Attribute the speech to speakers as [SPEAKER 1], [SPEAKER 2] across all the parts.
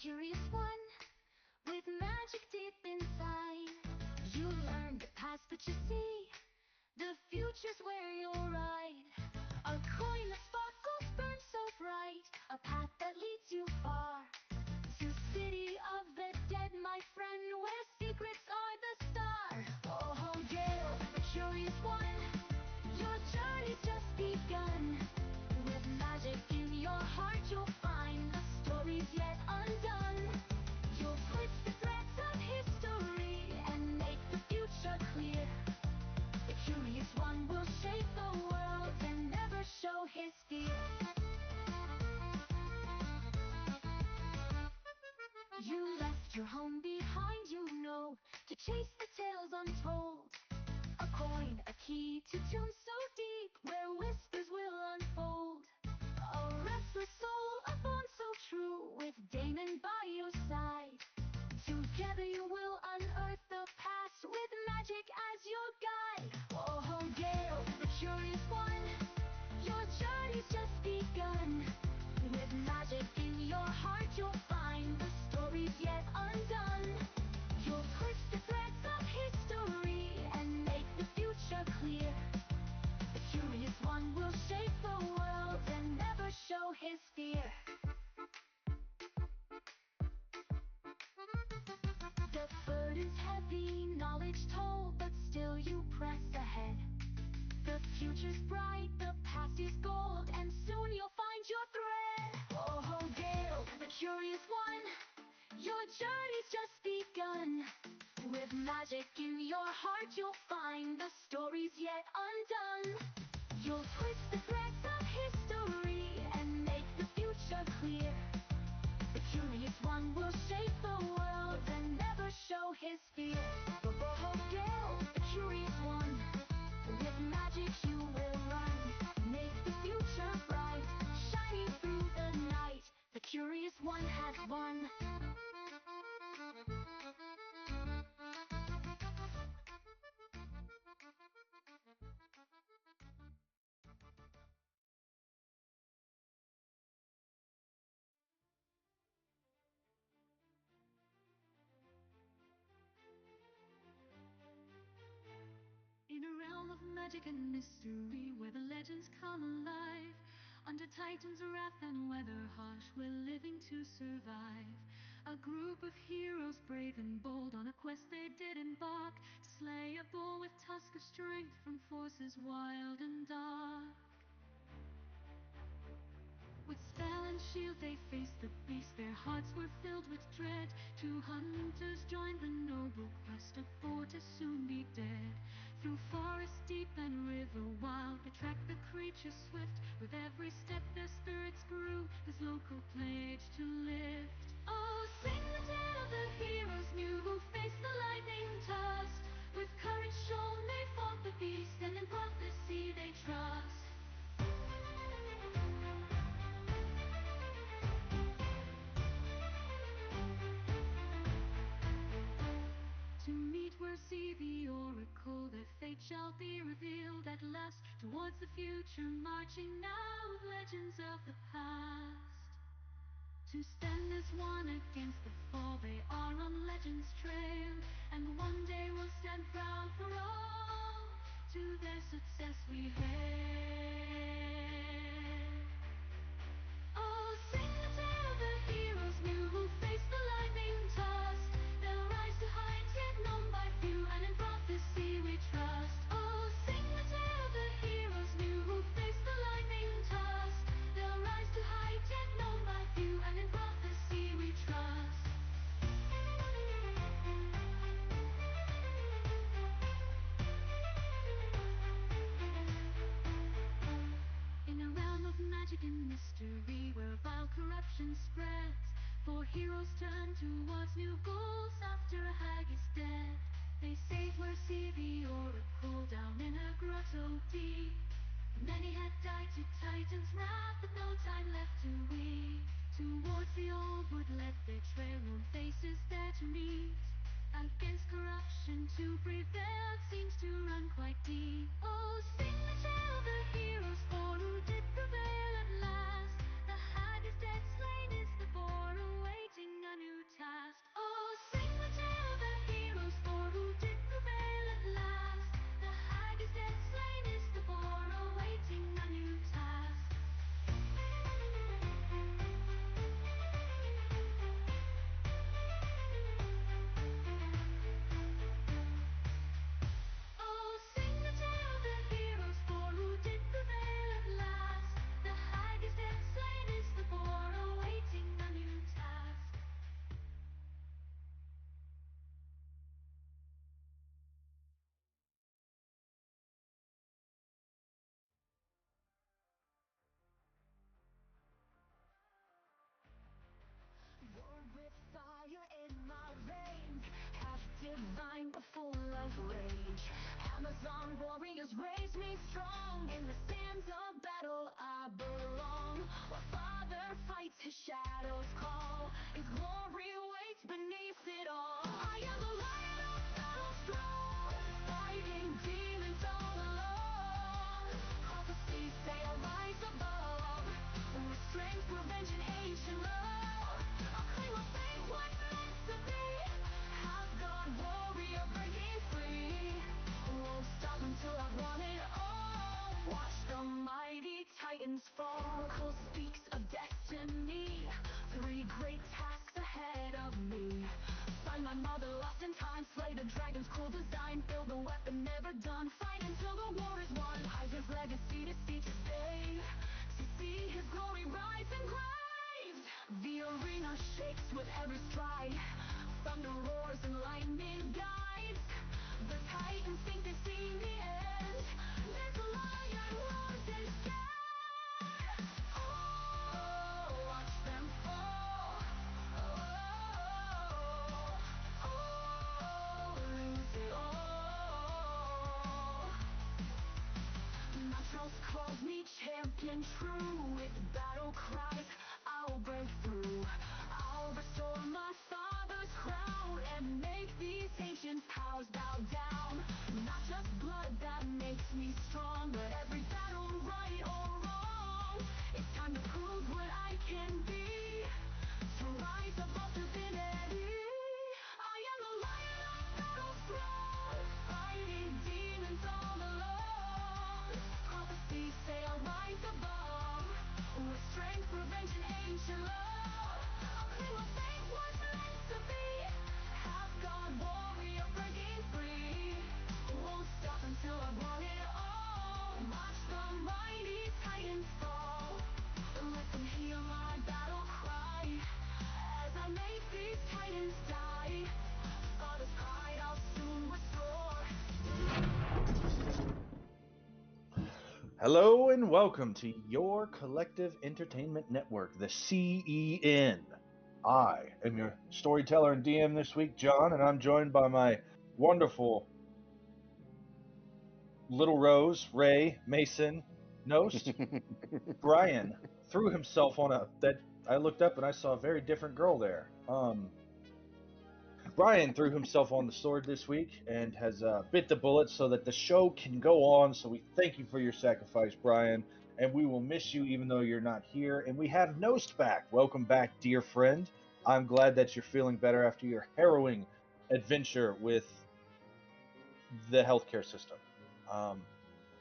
[SPEAKER 1] curious one, with magic deep inside. You learn the past but you see the future's where you'll ride. A coin that sparkles burns so bright, a path that leads you far to city of the dead, my friend, where secrets are the star. Oh, Gale, the curious one, your journey's just begun. With magic in your heart, you'll find the stories yet undone. You'll twist the threads of history and make the future clear. The curious one will shape the world and never show his fear. You left your home behind, you know, to chase the tales untold. A coin, a key to tunes so deep, where whispers will unfold. A restless soul, a bond so true, with Damon by your side. Together you will unearth the past, with magic as your guide. Oh, Gale, the curious one, your journey's just begun. With magic in your heart, you'll find the stories yet undone. You'll twist the threads of history and make the future clear. The curious one will shape the world and never show his fear. The burden's heavy, knowledge told, but still you press ahead. The future's bright, the past is gold, and soon you'll find your thread. Oh, Gale, the curious one, your journey's just begun. With magic in your heart, you'll find the stories yet undone. You'll twist the threads of history and make the future clear. The curious one will shape the world and never show his fear. Oh, Gale, the curious one, with magic you will run. Make the future bright, shining through the night. The curious one has won. In a realm of magic and mystery, where the legends come alive, under Titan's wrath and weather harsh, we're living to survive. A group of heroes brave and bold, on a quest they did embark, to slay a bull with tusk of strength from forces wild and dark. With spell and shield they faced the beast, their hearts were filled with dread. Two hunters joined the noble quest, a foe to soon be dead. Through forest deep and river wild, they tracked the creature swift. With every step their spirits grew, this local pledge to lift. Oh, sing the tale of the heroes new, who faced the lightning tusk. With courage shown they fought the beast, and in prophecy they trust. To meet where see the oracle, their fate shall be revealed at last. Towards the future marching now, with legends of the past. To stand as one against the fall, they are on legend's trail. And one day we'll stand proud for all, to their success we hail. Oh, sing the tale of the heroes new, who faced the lightning tusk. They'll rise to heights yet known by few, and in prophecy we trust. Oh, sing the tale of the heroes new, who faced the lightning tusk. They'll rise to heights yet known by few, and in prophecy we trust. In a realm of magic and mystery, where vile corruption spreads, for heroes turn towards new goals after a hag is dead. They save where see the oracle, down in a grotto deep. Many had died to Titan's wrath, but no time left to weep. Towards the Oldwood led their trail, known faces there to meet. Against corruption to prevail seems to run quite deep. Oh, sing the tale of the heroes, for who did prevail at last. The hag is dead, slain is the boar, awaiting an divine but full of rage. Amazon warriors raise me strong. In the sands of battle I belong. While Father fights, his shadows call. His glory waits beneath it all. I am the lion of battle strong, fighting demons all alone. Prophecies say I rise above, with strength, revenge, and ancient love. I'll claim my fate, what's meant to be. Half God warrior breaking free. Won't stop until I've won it all. Watch the mighty titans fall. Cole speaks of destiny. 3 great tasks ahead of me. Find my mother lost in time. Slay the dragon's cruel design. Build the weapon never done. Fight until the war is won. Hide his legacy to see to stay. To see his glory rise engraved. The arena shakes with every stride. Thunder roars and lightning guides. The titans think they've seen the end. This lion roars instead. Oh, watch them fall. Oh, lose it all. Naturals calls me champion true. With battle cries, I'll break through. I'll restore my father's crown and make these ancient powers bow down. Not just blood that makes me strong, but every battle, right or wrong. It's time to prove what I can be, to rise above divinity. I am the lion of battle throne, fighting demons all alone. Prophecies say I'll rise above, with strength, revenge, and ancient love. I'll claim my fate, what's meant to be. Half God warrior breaking free. Won't stop until I've won it all. Watch the mighty titans fall. Let them hear my battle cry. As I make these titans die, Father's pride I'll soon restore.
[SPEAKER 2] Hello and welcome to your collective entertainment network, the CEN. I am your storyteller and DM this week, John, and I'm joined by my wonderful little Rose, Ray, Mason, Nost. Brian threw himself on I looked up and I saw a very different girl there. Brian threw himself on the sword this week and has bit the bullet so that the show can go on. So we thank you for your sacrifice, Brian, and we will miss you even though you're not here. And we have Nost back. Welcome back, dear friend. I'm glad that you're feeling better after your harrowing adventure with the healthcare system.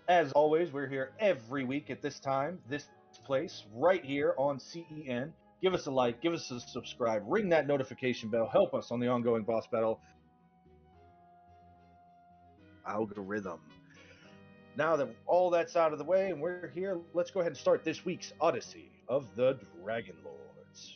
[SPEAKER 2] As always, we're here every week at this time, this place, right here on CEN. Give us a like, give us a subscribe, ring that notification bell, help us on the ongoing boss battle algorithm. Now that all that's out of the way and we're here, let's go ahead and start this week's Odyssey of the Dragonlords.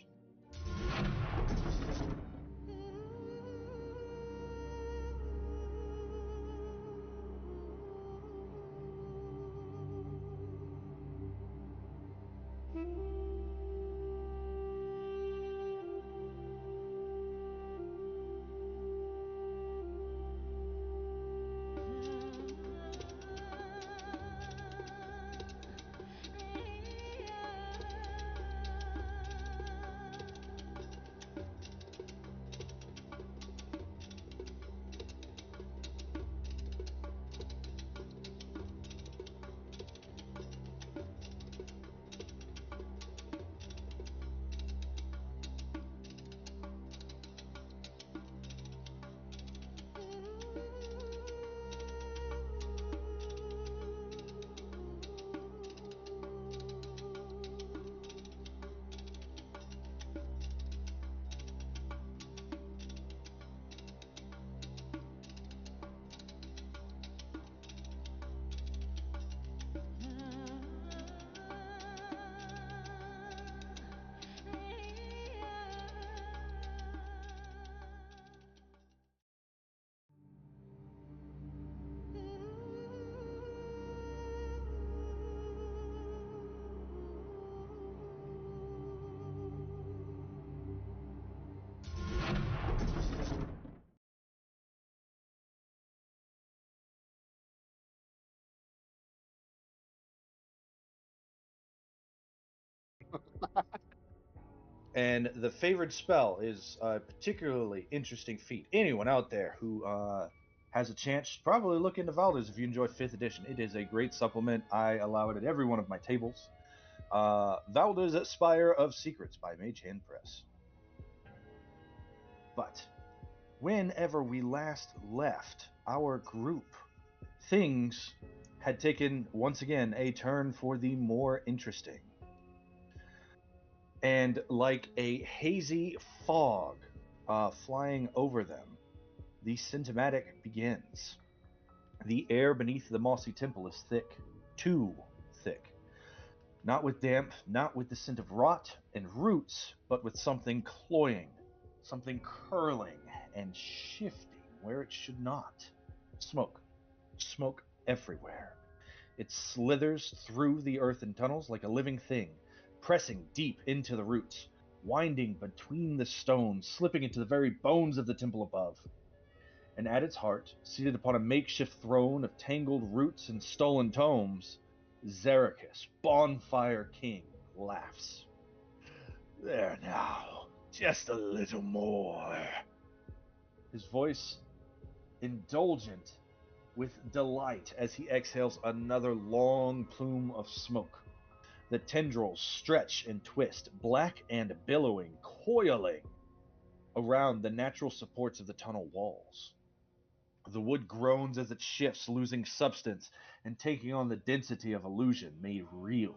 [SPEAKER 2] And the favored spell is a particularly interesting feat. Anyone out there who has a chance, probably look into Valdez if you enjoy 5th edition. It is a great supplement. I allow it at every one of my tables. Valdez Spire of Secrets by Mage Hand Press. But whenever we last left our group, things had taken, once again, a turn for the more interesting. And like a hazy fog flying over them, the symptomatic begins. The air beneath the Mossy Temple is thick, too thick. Not with damp, not with the scent of rot and roots, but with something cloying, something curling and shifting where it should not. Smoke. Smoke everywhere. It slithers through the earthen tunnels like a living thing, pressing deep into the roots, winding between the stones, slipping into the very bones of the temple above. And at its heart, seated upon a makeshift throne of tangled roots and stolen tomes, Xericus, Bonfire King, laughs. There now, just a little more. His voice indulgent with delight as he exhales another long plume of smoke. The tendrils stretch and twist, black and billowing, coiling around the natural supports of the tunnel walls. The wood groans as it shifts, losing substance and taking on the density of illusion made real.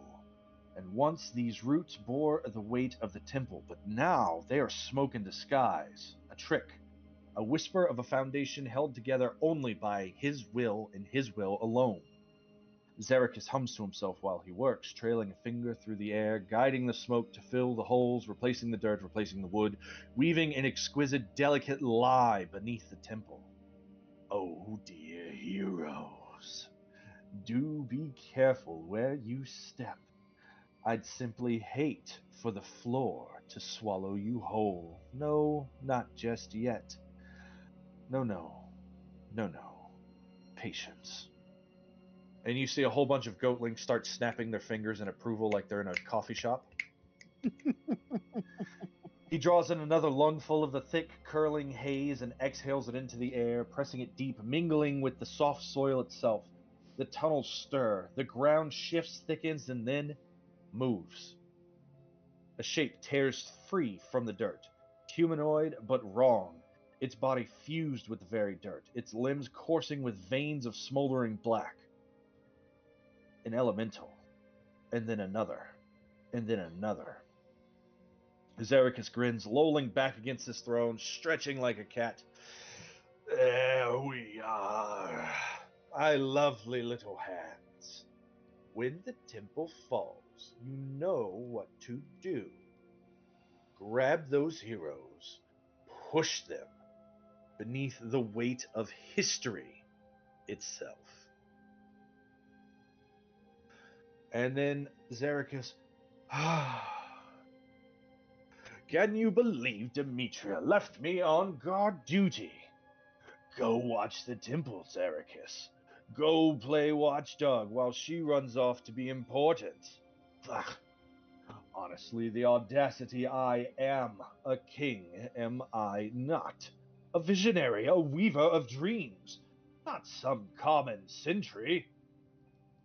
[SPEAKER 2] And once these roots bore the weight of the temple, but now they are smoke in disguise, a trick, a whisper of a foundation held together only by his will and his will alone. Xericus hums to himself while he works, trailing a finger through the air, guiding the smoke to fill the holes, replacing the dirt, replacing the wood, weaving an exquisite, delicate lie beneath the temple. Oh, dear heroes, do be careful where you step. I'd simply hate for the floor to swallow you whole. No, not just yet. No, no, no, no. Patience. And you see a whole bunch of goatlings start snapping their fingers in approval like they're in a coffee shop. He draws in another lungful of the thick, curling haze and exhales it into the air, pressing it deep, mingling with the soft soil itself. The tunnels stir, the ground shifts, thickens, and then moves. A shape tears free from the dirt, humanoid but wrong, its body fused with the very dirt, its limbs coursing with veins of smoldering black. An elemental, and then another, and then another. Xericus grins, lolling back against his throne, stretching like a cat. There we are. My lovely little hands. When the temple falls, you know what to do. Grab those heroes, push them beneath the weight of history itself. And then Xericus, can you believe Demetria left me on guard duty? Go watch the temple, Xericus. Go play watchdog while she runs off to be important. Ugh. Honestly, the audacity. I am a king, am I not? A visionary, a weaver of dreams, not some common sentry.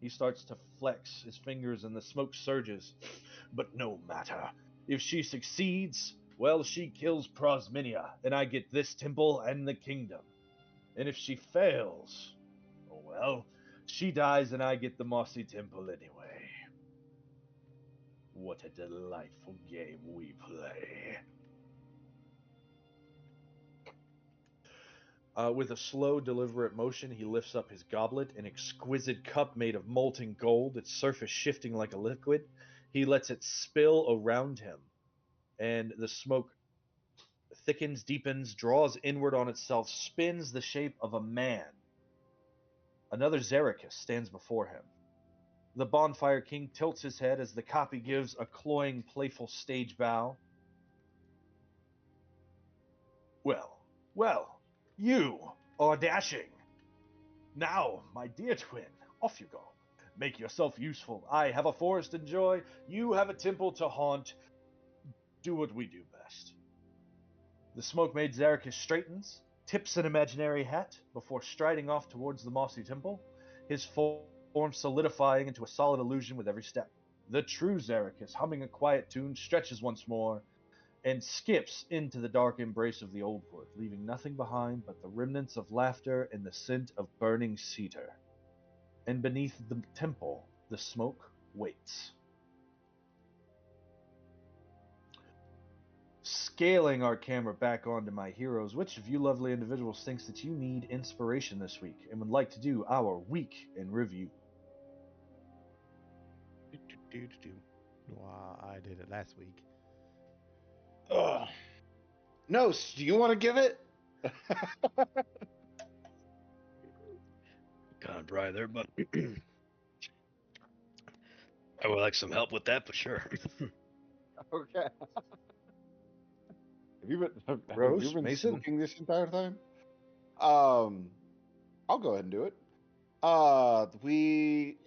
[SPEAKER 2] He starts to flex his fingers and the smoke surges. But no matter. If she succeeds, well, she kills Prosminia, and I get this temple and the kingdom. And if she fails, oh well, she dies and I get the Mossy Temple anyway. What a delightful game we play. With a slow, deliberate motion, he lifts up his goblet, an exquisite cup made of molten gold, its surface shifting like a liquid. He lets it spill around him, and the smoke thickens, deepens, draws inward on itself, spins the shape of a man. Another Xericus stands before him. The Bonfire King tilts his head as the copy gives a cloying, playful stage bow. Well, well, you are dashing. Now, my dear twin, off you go. Make yourself useful. I have a forest to enjoy, you have a temple to haunt. do what we do best. The smoke-made Xerxes straightens, tips an imaginary hat before striding off towards the Mossy Temple, his form solidifying into a solid illusion with every step. The true Xerxes, humming a quiet tune, stretches once more and skips into the dark embrace of the Oldwood, leaving nothing behind but the remnants of laughter and the scent of burning cedar. And beneath the temple, the smoke waits. Scaling our camera back onto my heroes, which of you lovely individuals thinks that you need inspiration this week and would like to do our week in review?
[SPEAKER 3] Well, I did it last week.
[SPEAKER 4] Ugh. No, do you want to give it?
[SPEAKER 5] God, Brian, there, but I would like some help with that for sure.
[SPEAKER 4] Okay. Have
[SPEAKER 2] Rose,
[SPEAKER 4] you been
[SPEAKER 2] Mason?
[SPEAKER 4] smoking this entire time? I'll go ahead and do it. We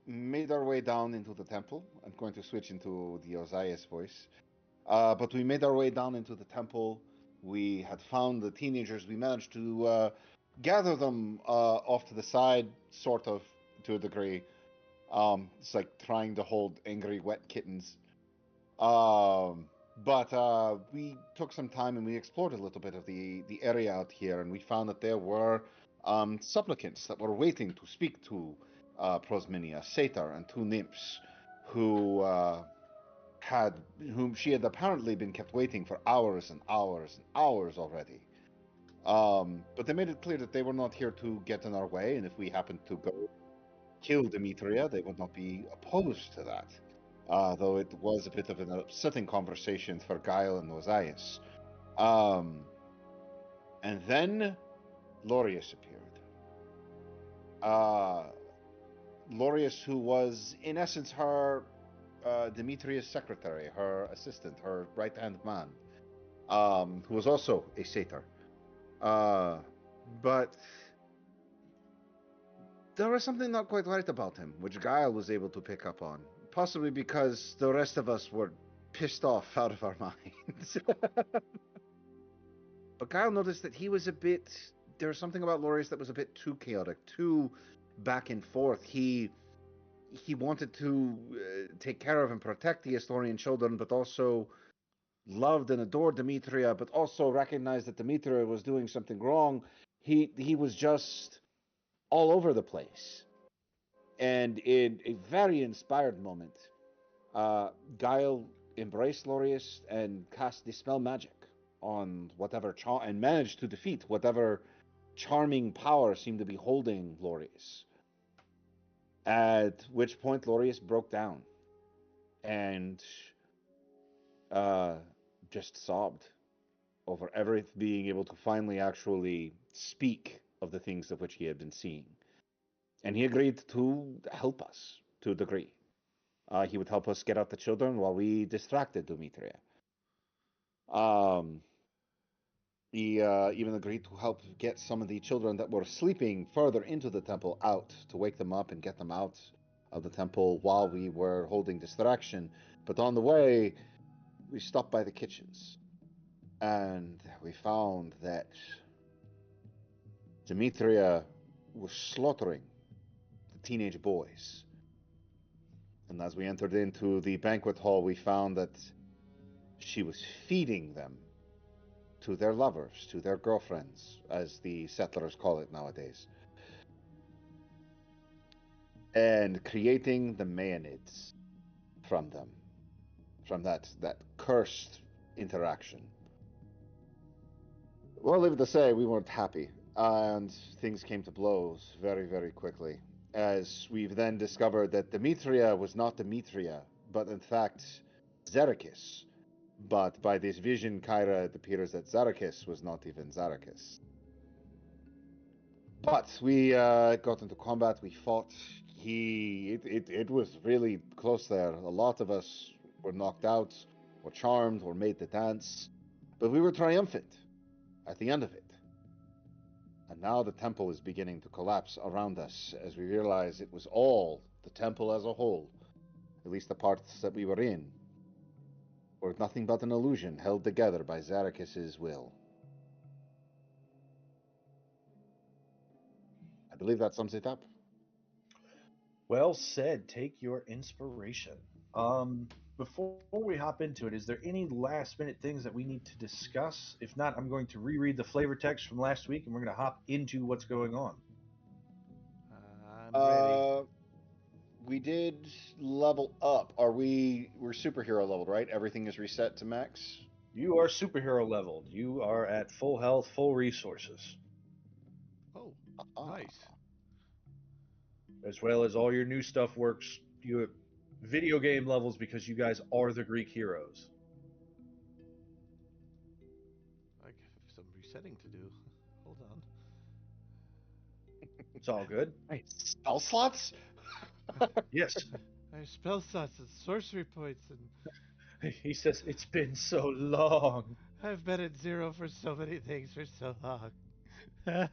[SPEAKER 4] made our way down into the temple. I'm going to switch into the Ozias voice. But we made our way down into the temple. We had found the teenagers. We managed to gather them off to the side, sort of, to a degree. It's like trying to hold angry wet kittens. But we took some time and we explored a little bit of the area out here, and we found that there were supplicants that were waiting to speak to Prosminia, Satyr, and two nymphs who whom she had apparently been kept waiting for hours and hours and hours already. But they made it clear that they were not here to get in our way, and if we happened to go kill Demetria, they would not be opposed to that. Though it was a bit of an upsetting conversation for Guile and Ozias. And then Lorius appeared. Lorius, who was, in essence, her Demetria's secretary, her assistant, her right-hand man, who was also a satyr. But there was something not quite right about him, which Guile was able to pick up on. Possibly because the rest of us were pissed off out of our minds. But Guile noticed that he was a bit... There was something about Lorius that was a bit too chaotic, too back and forth. He wanted to take care of and protect the Astorian children, but also loved and adored Demetria, but also recognized that Demetria was doing something wrong. He was just all over the place. And in a very inspired moment, Guile embraced Lorius and cast Dispel Magic on whatever and managed to defeat whatever charming power seemed to be holding Lorius. At which point Lorius broke down and just sobbed over being able to finally actually speak of the things of which he had been seeing. And he agreed to help us to a degree. He would help us get out the children while we distracted Demetria. He even agreed to help get some of the children that were sleeping further into the temple out, to wake them up and get them out of the temple while we were holding distraction. But on the way, we stopped by the kitchens. And we found that Demetria was slaughtering the teenage boys. And as we entered into the banquet hall, we found that she was feeding them to their lovers, to their girlfriends, as the settlers call it nowadays. And creating the Maenads from them, from that cursed interaction. Well, leave it to say, we weren't happy, and things came to blows very, very quickly, as we've then discovered that Demetria was not Demetria, but in fact Xerxes. But by this vision, Kyra, it appears that Xerxes was not even Xerxes. But we got into combat, we fought. It was really close there. A lot of us were knocked out, or charmed, or made to dance. But we were triumphant at the end of it. And now the temple is beginning to collapse around us as we realize it was all the temple as a whole, at least the parts that we were in, or nothing but an illusion held together by Zarikis's will. I believe that sums it up.
[SPEAKER 2] Well said. Take your inspiration. Before we hop into it, is there any last minute things that we need to discuss? If not, I'm going to reread the flavor text from last week and we're going to hop into what's going on.
[SPEAKER 3] I'm ready.
[SPEAKER 4] We did level up. We're superhero leveled, right? Everything is reset to max.
[SPEAKER 2] You are superhero leveled. You are at full health, full resources,
[SPEAKER 3] Oh,
[SPEAKER 4] Ah.
[SPEAKER 3] nice.
[SPEAKER 2] as well as all your new stuff works. You have video game levels because you guys are the Greek heroes.
[SPEAKER 3] I have some resetting to do. Hold on.
[SPEAKER 2] It's all good.
[SPEAKER 4] Nice. Spell slots?
[SPEAKER 2] Yes.
[SPEAKER 3] I have spell slots and sorcery points, and
[SPEAKER 2] He says, it's been so long.
[SPEAKER 3] I've been at 0 for so many things for so long.
[SPEAKER 2] You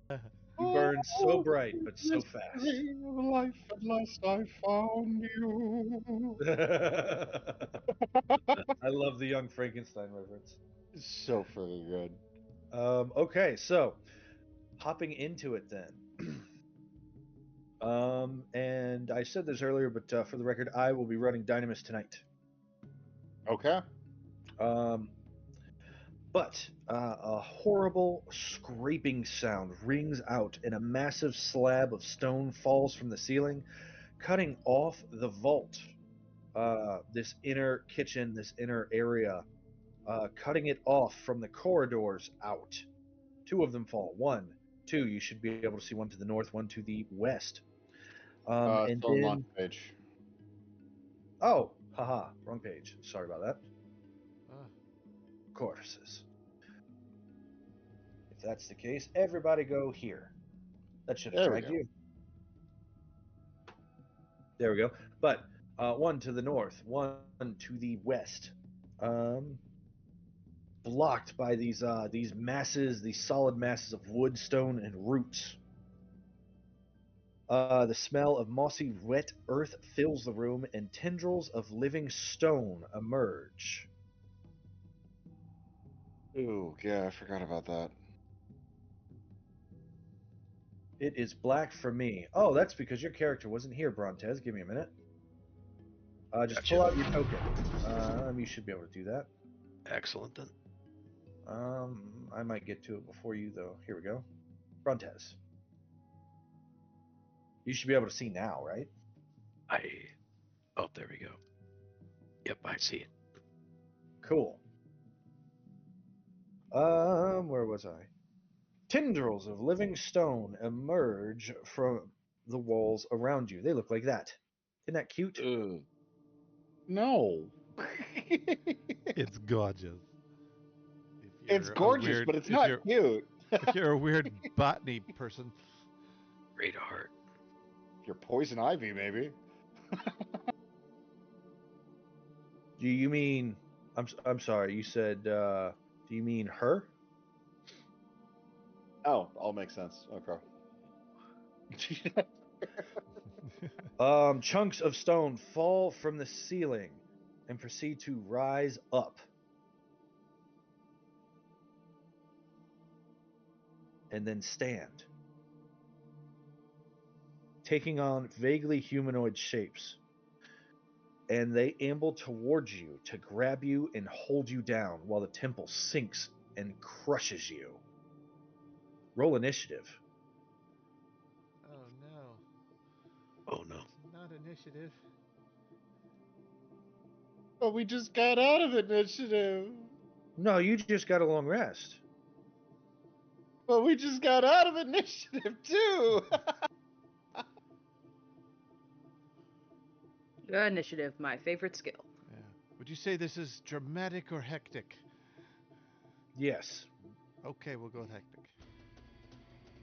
[SPEAKER 2] burn so bright, but so fast.
[SPEAKER 4] Of life at last I found you.
[SPEAKER 2] I love the Young Frankenstein reference.
[SPEAKER 4] So freaking good.
[SPEAKER 2] Okay, so hopping into it then. And I said this earlier, but for the record, I will be running Dynamis tonight.
[SPEAKER 4] Okay.
[SPEAKER 2] But a horrible scraping sound rings out, and a massive slab of stone falls from the ceiling, cutting off the vault. This inner kitchen, this inner area, cutting it off from the corridors out. Two of them fall. One, two. You should be able to see one to the north, one to the west. And
[SPEAKER 4] Still on
[SPEAKER 2] then,
[SPEAKER 4] launch page.
[SPEAKER 2] oh, haha, wrong page. Sorry about that.
[SPEAKER 3] Ah,
[SPEAKER 2] Corpses. If that's the case, everybody go here. That should have
[SPEAKER 4] There we
[SPEAKER 2] tagged
[SPEAKER 4] go.
[SPEAKER 2] you. There we go. But one to the north, one to the west. Blocked by these masses, these solid masses of wood, stone, and roots. The smell of mossy, wet earth fills the room, and tendrils of living stone emerge.
[SPEAKER 4] Ooh, yeah, I forgot about that.
[SPEAKER 2] It is black for me. Oh, that's because your character wasn't here, Brontez. Give me a minute. Just
[SPEAKER 5] Gotcha.
[SPEAKER 2] pull out your token. You should be able to do that.
[SPEAKER 5] Excellent then.
[SPEAKER 2] I might get to it before you, though. Here we go. Brontez. You should be able to see now, right?
[SPEAKER 5] Oh, there we go. Yep, I see it.
[SPEAKER 2] Cool. Where was I? Tendrils of living stone emerge from the walls around you. They look like that. Isn't that cute?
[SPEAKER 4] No.
[SPEAKER 3] it's gorgeous.
[SPEAKER 4] It's gorgeous, but it's not cute.
[SPEAKER 3] If you're a weird botany person.
[SPEAKER 5] Great art.
[SPEAKER 4] You're poison ivy, maybe.
[SPEAKER 2] Do you mean? I'm sorry. You said. Do you mean her?
[SPEAKER 4] Oh, all makes sense. Okay.
[SPEAKER 2] Chunks of stone fall from the ceiling and proceed to rise up. And then stand, taking on vaguely humanoid shapes. And they amble towards you to grab you and hold you down while the temple sinks and crushes you. Roll initiative.
[SPEAKER 3] Oh no.
[SPEAKER 5] Oh no.
[SPEAKER 3] Not initiative.
[SPEAKER 4] But we just got out of initiative.
[SPEAKER 2] No, you just got a long rest.
[SPEAKER 4] But we just got out of initiative too.
[SPEAKER 6] Good initiative, my favorite skill.
[SPEAKER 3] Yeah. Would you say this is dramatic or hectic?
[SPEAKER 2] Yes.
[SPEAKER 3] Okay, we'll go with hectic.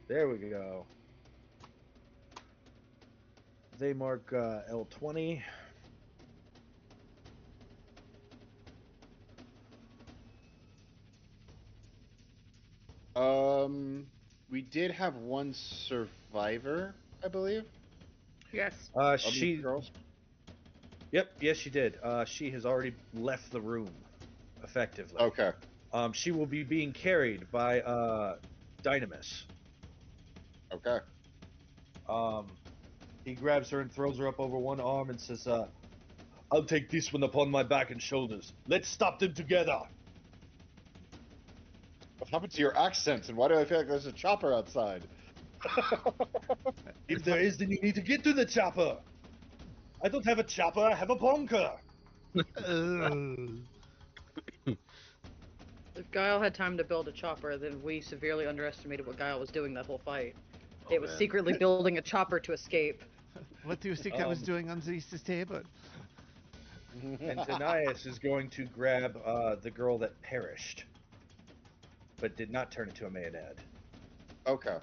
[SPEAKER 2] There we go. They mark L20.
[SPEAKER 4] We did have one survivor, I believe.
[SPEAKER 6] Yes.
[SPEAKER 4] Of these
[SPEAKER 2] She.
[SPEAKER 4] girls.
[SPEAKER 2] Yep. Yes, she did. She has already left the room. effectively.
[SPEAKER 4] Okay.
[SPEAKER 2] She will be being carried by Dynamis.
[SPEAKER 4] Okay.
[SPEAKER 2] He grabs her and throws her up over one arm and says, I'll take this one upon my back and shoulders. Let's stop them together.
[SPEAKER 4] What happened to your accent? And why do I feel like there's a chopper outside?
[SPEAKER 2] If there is, then you need to get to the chopper. I don't have a chopper, I have a bonker.
[SPEAKER 6] If Guile had time to build a chopper, then we severely underestimated what Guile was doing that whole fight.
[SPEAKER 5] Oh,
[SPEAKER 6] It was
[SPEAKER 5] man.
[SPEAKER 6] secretly building a chopper to escape.
[SPEAKER 3] What do you think I was doing underneath this table?
[SPEAKER 2] And Tanias is going to grab the girl that perished, but did not turn into a Mayonnaise.
[SPEAKER 4] Okay.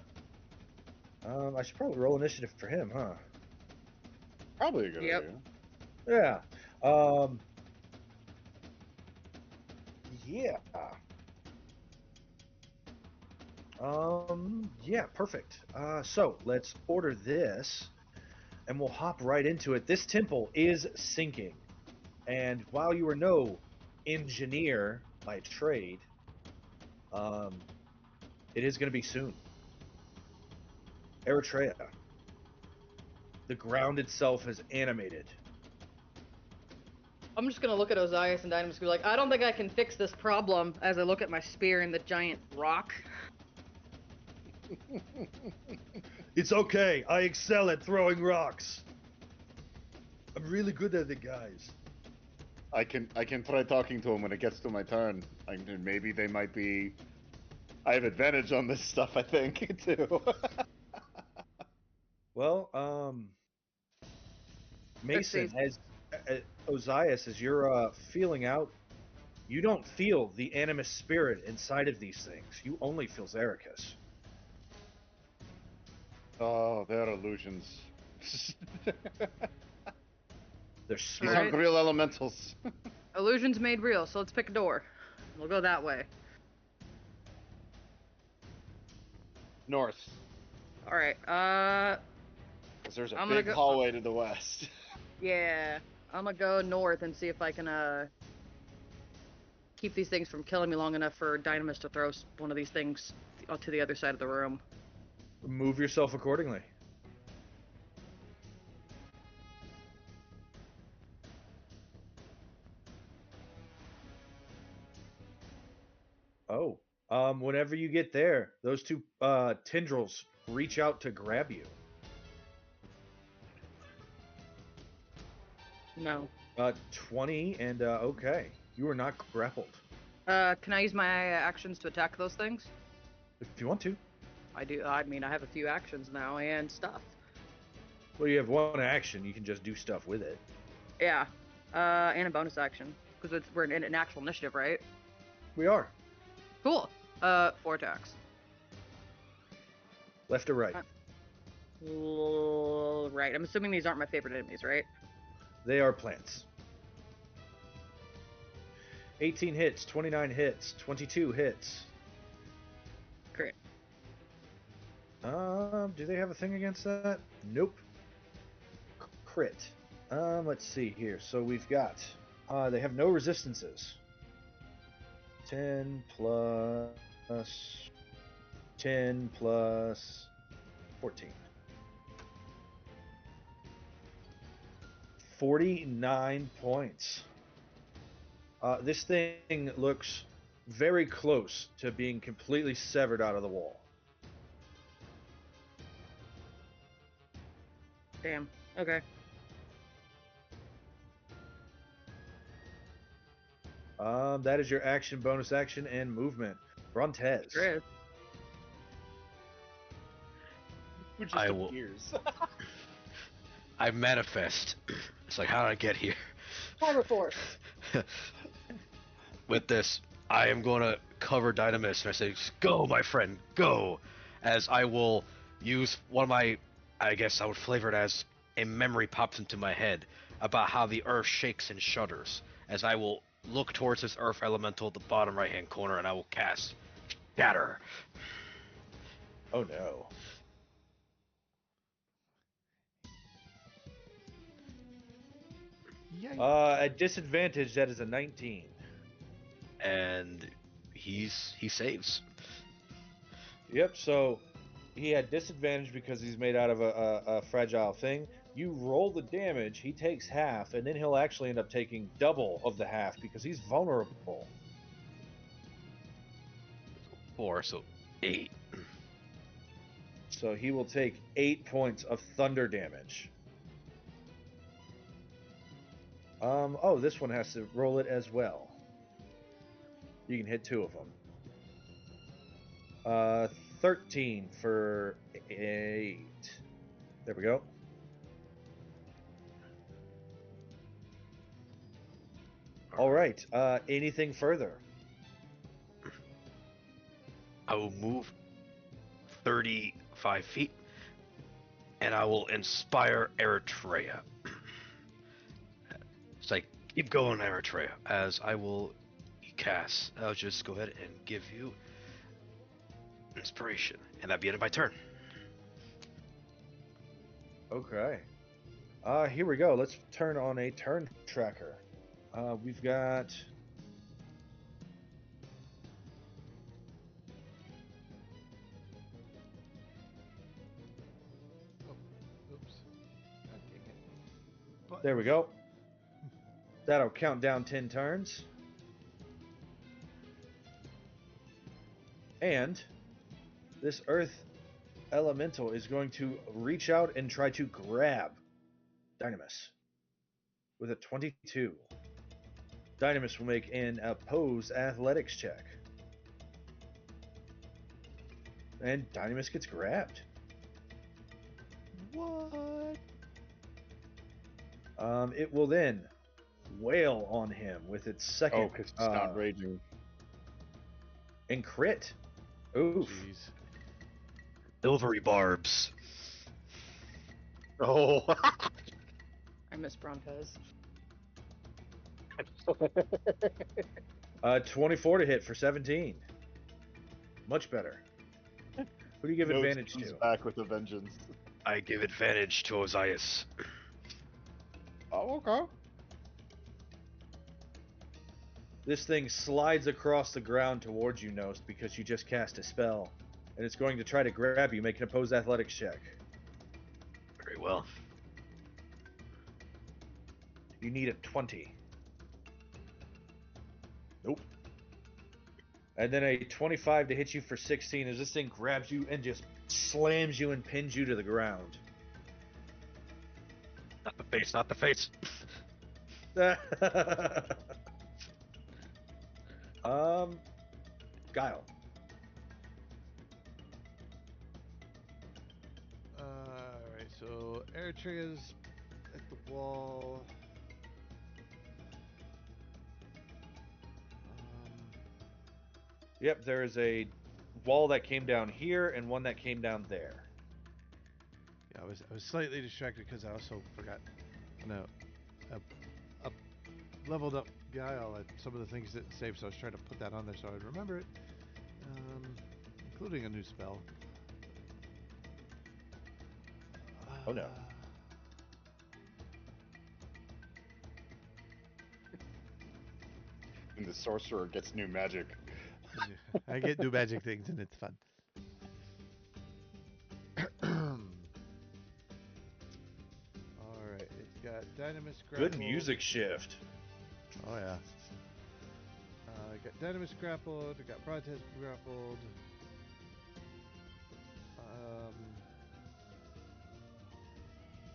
[SPEAKER 2] I should probably roll initiative for him, huh?
[SPEAKER 4] Probably a good
[SPEAKER 6] Yep.
[SPEAKER 4] idea.
[SPEAKER 2] Yeah. Yeah. Yeah, perfect. So let's order this, and we'll hop right into it. This temple is sinking, and while you are no engineer by trade, it is going to be soon. Eritrea. The ground itself is animated.
[SPEAKER 6] I'm just gonna look at Ozias and Dynamis and be like, I don't think I can fix this problem as I look at my spear and the giant rock.
[SPEAKER 2] It's okay. I excel at throwing rocks. I'm really good at it, guys.
[SPEAKER 4] I can try talking to him when it gets to my turn. Maybe they might be. I have advantage on this stuff, I think, too.
[SPEAKER 2] Well, Mason, as Ozias, as you're feeling out, you don't feel the animus spirit inside of these things. You only feel Zericus.
[SPEAKER 4] Oh, they're illusions.
[SPEAKER 2] They're
[SPEAKER 4] These
[SPEAKER 2] spirit.
[SPEAKER 4] aren't real elementals.
[SPEAKER 6] Illusions made real, so let's pick a door. We'll go that way.
[SPEAKER 4] North.
[SPEAKER 6] Alright,
[SPEAKER 4] 'Cause there's a
[SPEAKER 6] I'm gonna
[SPEAKER 4] big
[SPEAKER 6] go-
[SPEAKER 4] hallway to the west.
[SPEAKER 6] yeah. I'm gonna go north and see if I can, keep these things from killing me long enough for Dynamis to throw one of these things to the other side of the room.
[SPEAKER 2] Move yourself accordingly. Oh, whenever you get there, those two tendrils reach out to grab you.
[SPEAKER 6] No.
[SPEAKER 2] 20 and okay, you are not grappled.
[SPEAKER 6] Can I use my actions to attack those things?
[SPEAKER 2] If you want to.
[SPEAKER 6] I do. I mean, I have a few actions now and stuff.
[SPEAKER 2] Well, you have one action. You can just do stuff with it.
[SPEAKER 6] Yeah. And a bonus action because we're in an actual initiative, right?
[SPEAKER 2] We are.
[SPEAKER 6] Cool. 4 attacks.
[SPEAKER 2] Left or right?
[SPEAKER 6] Right. I'm assuming these aren't my favorite enemies, right?
[SPEAKER 2] They are plants. 18 hits, 29 hits, 22 hits.
[SPEAKER 6] Crit.
[SPEAKER 2] Do they have a thing against that? Nope. Crit. Let's see here. So we've got, they have no resistances. 10 plus 10 plus 14. 49 points. This thing looks very close to being completely severed out of the wall.
[SPEAKER 6] Damn. Okay.
[SPEAKER 2] That is your action, bonus action, and movement. Brontez.
[SPEAKER 6] Crit.
[SPEAKER 4] Who just
[SPEAKER 5] I will-
[SPEAKER 4] appears.
[SPEAKER 5] I manifest. It's like, how did I get here?
[SPEAKER 6] Power force.
[SPEAKER 5] With this, I am going to cover Dynamis, and I say, go, my friend, go! As I will use one of my, I guess I would flavor it as a memory pops into my head about how the earth shakes and shudders, as I will look towards this earth elemental at the bottom right-hand corner, and I will cast Shatter.
[SPEAKER 2] Oh no.
[SPEAKER 3] Yikes.
[SPEAKER 2] At disadvantage, that is a 19.
[SPEAKER 5] and he saves.
[SPEAKER 2] Yep. So he had disadvantage because he's made out of a fragile thing. You roll the damage, he takes half, and then he'll actually end up taking double of the half because he's vulnerable.
[SPEAKER 5] 4, so 8.
[SPEAKER 2] So he will take 8 points of thunder damage. Oh, this one has to roll it as well. You can hit 2 of them. 13 for 8. There we go. All right. Anything further?
[SPEAKER 5] I will move 35 feet, and I will inspire Eritrea. It's like, keep going, Eritrea, as I will cast. I'll just go ahead and give you inspiration, and that'd be end of my turn.
[SPEAKER 2] Okay. Here we go. Let's turn on a turn tracker. We've got...
[SPEAKER 3] Oops. God dang it. But
[SPEAKER 2] There we go. That'll count down 10 turns. And this earth elemental is going to reach out and try to grab Dynamis with a 22. Dynamis will make an opposed athletics check. And Dynamis gets grabbed.
[SPEAKER 3] What?
[SPEAKER 2] It will then wail on him with its second.
[SPEAKER 4] Oh, because it's not raging.
[SPEAKER 2] And crit. Oof.
[SPEAKER 3] Jeez.
[SPEAKER 5] Silvery barbs.
[SPEAKER 4] Oh.
[SPEAKER 6] I miss Broncos.
[SPEAKER 2] 24 to hit for 17. Much better. Who do you give advantage
[SPEAKER 4] He's
[SPEAKER 2] to?
[SPEAKER 4] back with a vengeance.
[SPEAKER 5] I give advantage to Ozias.
[SPEAKER 4] Oh, okay.
[SPEAKER 2] This thing slides across the ground towards you, Nost, because you just cast a spell. And it's going to try to grab you. Make an opposed athletics check.
[SPEAKER 5] Very well.
[SPEAKER 2] You need a 20. Nope. And then a 25 to hit you for 16 as this thing grabs you and just slams you and pins you to the ground.
[SPEAKER 5] Not the face, not the face.
[SPEAKER 2] Guile.
[SPEAKER 3] Alright, so Eritrea's at the wall.
[SPEAKER 2] Yep, there is a wall that came down here and one that came down there.
[SPEAKER 3] Yeah, I was slightly distracted because I also forgot, a leveled up Guile at some of the things that saved, so I was trying to put that on there so I'd remember it, including a new spell.
[SPEAKER 2] Oh no.
[SPEAKER 4] And the sorcerer gets new magic.
[SPEAKER 3] I get new magic things and it's fun. Alright, it's got Dynamis grappled.
[SPEAKER 2] Good music shift.
[SPEAKER 3] Oh yeah. I got Dynamis grappled, I got Broadhead grappled.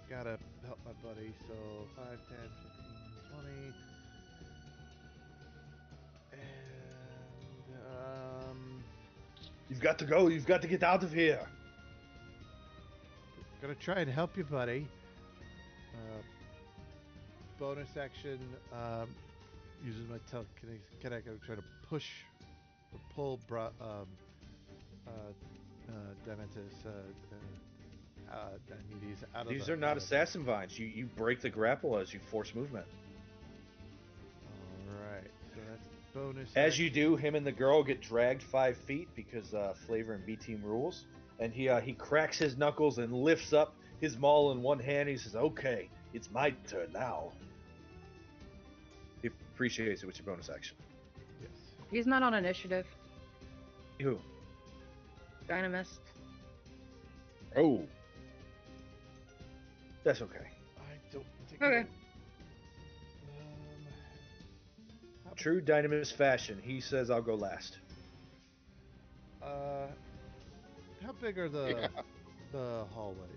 [SPEAKER 3] Gotta help my buddy, so 5, 10, 15, 20. And,
[SPEAKER 2] You've got to go. You've got to get out of here.
[SPEAKER 3] gonna try and help you, buddy. Bonus action, uses my telekinetic. I'm gonna try to push or pull Demetis, Diomedes out of
[SPEAKER 2] These
[SPEAKER 3] the,
[SPEAKER 2] are not
[SPEAKER 3] out of the-
[SPEAKER 2] assassin vines. You break the grapple as you force movement.
[SPEAKER 3] Alright, so that's bonus.
[SPEAKER 2] As you do, him and the girl get dragged 5 feet because Flavor and B Team rules. And he cracks his knuckles and lifts up his maul in one hand. He says, "Okay, it's my turn now." He appreciates it with your bonus action.
[SPEAKER 3] Yes.
[SPEAKER 6] He's not on initiative.
[SPEAKER 2] Who?
[SPEAKER 6] Dynamist.
[SPEAKER 2] Oh. That's okay.
[SPEAKER 3] I don't think.
[SPEAKER 6] Okay.
[SPEAKER 2] True Dynamis fashion. He says I'll go last.
[SPEAKER 3] How big are the hallways?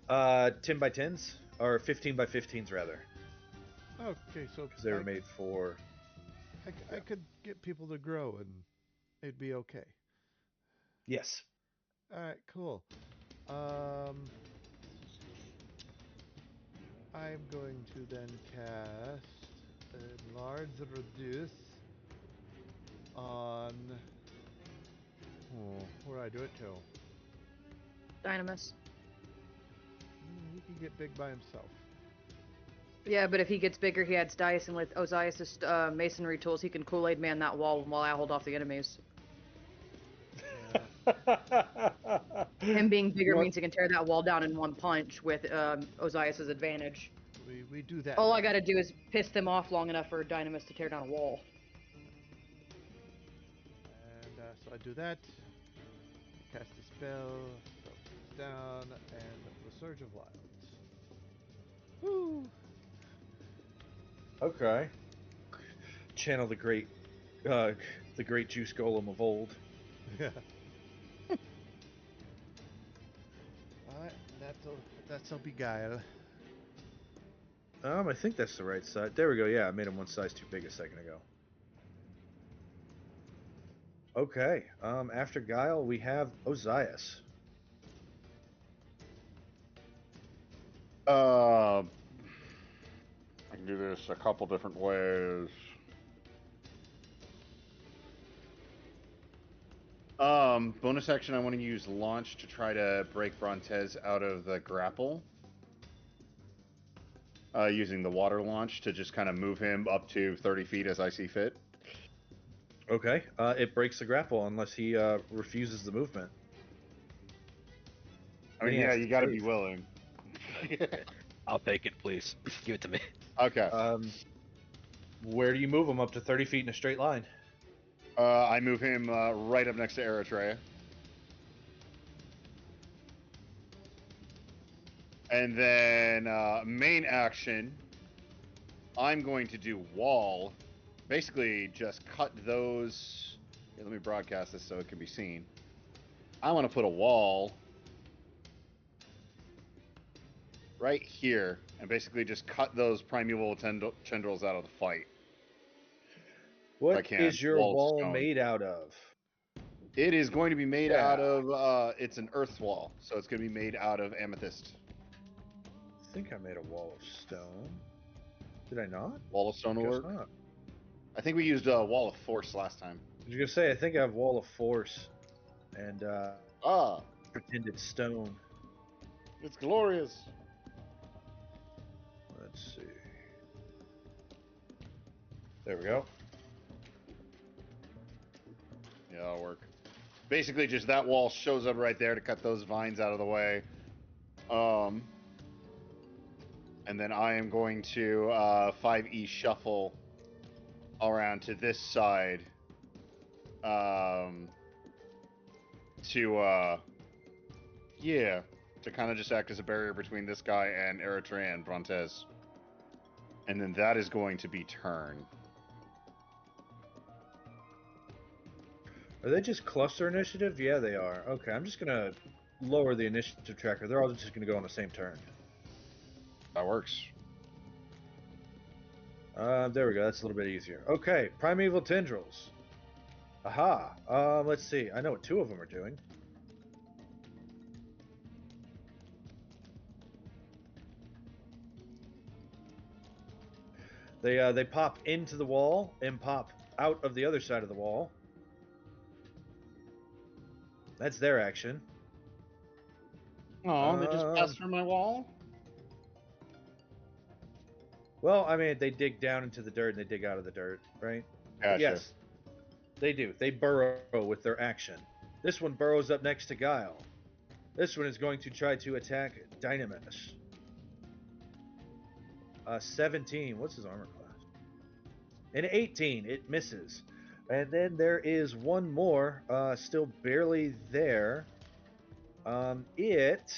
[SPEAKER 2] 10 by 10s or 15 by 15s rather,
[SPEAKER 3] Okay, so
[SPEAKER 2] because they were made for.
[SPEAKER 3] I could get people to grow and it'd be okay.
[SPEAKER 2] Yes.
[SPEAKER 3] All right, cool. I'm going to then cast Enlarge and Reduce on. Oh, where do I do it to?
[SPEAKER 6] Dynamist.
[SPEAKER 3] He can get big by himself.
[SPEAKER 6] Yeah, but if he gets bigger, he adds dice, and with Ozias' masonry tools, he can Kool-Aid Man that wall while I hold off the enemies. Him being bigger means he can tear that wall down in one punch with Ozias' advantage.
[SPEAKER 3] We do that.
[SPEAKER 6] All I gotta do is piss them off long enough for Dynamis to tear down a wall.
[SPEAKER 3] And so I do that. Cast a spell, down, and the Surge of Wilds. Woo!
[SPEAKER 2] Okay. Channel the great juice golem of old.
[SPEAKER 3] Yeah. Alright, that'll beguile.
[SPEAKER 2] I think that's the right side. There we go. Yeah, I made him one size too big a second ago. Okay. After Guile, we have Ozias.
[SPEAKER 4] I can do this a couple different ways. Bonus action, I want to use launch to try to break Brontez out of the grapple. Using the water launch to just kind of move him up to 30 feet as I see fit.
[SPEAKER 2] Okay. It breaks the grapple unless he refuses the movement.
[SPEAKER 4] I mean, yeah, you got to be willing.
[SPEAKER 5] I'll take it, please. Give it to me.
[SPEAKER 4] Okay.
[SPEAKER 2] Where do you move him up to 30 feet in a straight line?
[SPEAKER 4] I move him right up next to Eritrea. And then main action, I'm going to do wall. Basically, just cut those. Here, let me broadcast this so it can be seen. I want to put a wall right here and basically just cut those primeval tendrils out of the fight.
[SPEAKER 2] What is your wall made out of?
[SPEAKER 4] It is going to be made out of, it's an earth wall, so it's going to be made out of amethyst.
[SPEAKER 2] I think I made a wall of stone. Did I not?
[SPEAKER 4] Wall of stone will work?
[SPEAKER 2] Not.
[SPEAKER 4] I think we used a wall of force last time.
[SPEAKER 2] I was going to say, I think I have wall of force and pretended stone.
[SPEAKER 4] It's glorious.
[SPEAKER 2] Let's see. There we go.
[SPEAKER 4] Yeah, that'll work. Basically, just that wall shows up right there to cut those vines out of the way. And then I am going to 5e shuffle around to this side to kind of just act as a barrier between this guy and Eritrea and Brontez. And then that is going to be turn.
[SPEAKER 2] Are they just cluster initiative? Yeah, they are. Okay, I'm just going to lower the initiative tracker. They're all just going to go on the same turn.
[SPEAKER 4] That works.
[SPEAKER 2] There we go. That's a little bit easier. Okay, primeval tendrils. Aha. Let's see. I know what two of them are doing. They pop into the wall and pop out of the other side of the wall. That's their action.
[SPEAKER 4] Oh, they just passed through my wall?
[SPEAKER 2] Well, I mean, they dig down into the dirt and they dig out of the dirt, right?
[SPEAKER 4] Gotcha.
[SPEAKER 2] Yes, they do. They burrow with their action. This one burrows up next to Guile. This one is going to try to attack Dynamis. 17. What's his armor class? An 18, it misses. And then there is one more, still barely there. It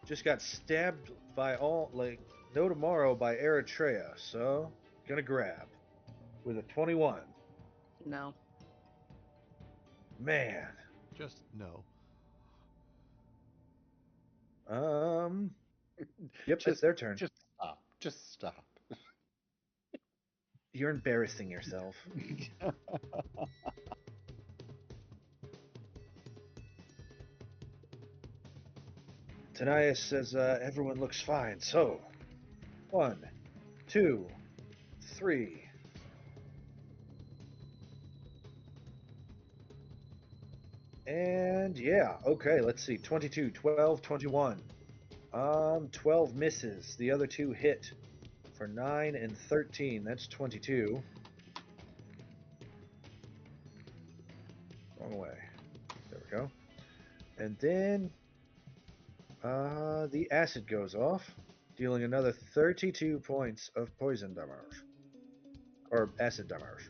[SPEAKER 2] just got stabbed by no tomorrow by Eritrea, so gonna grab with a 21.
[SPEAKER 6] No.
[SPEAKER 2] Man.
[SPEAKER 3] Just no.
[SPEAKER 2] Yep, it's their turn.
[SPEAKER 4] Just stop. Just stop.
[SPEAKER 2] You're embarrassing yourself. Tanias says everyone looks fine. So, 1, 2, 3. And yeah, okay, let's see. 22, 12, 21. 12 misses. The other two hit for 9 and 13. That's 22. Wrong way. There we go. And then the acid goes off, dealing another 32 points of poison damage. Or acid damage.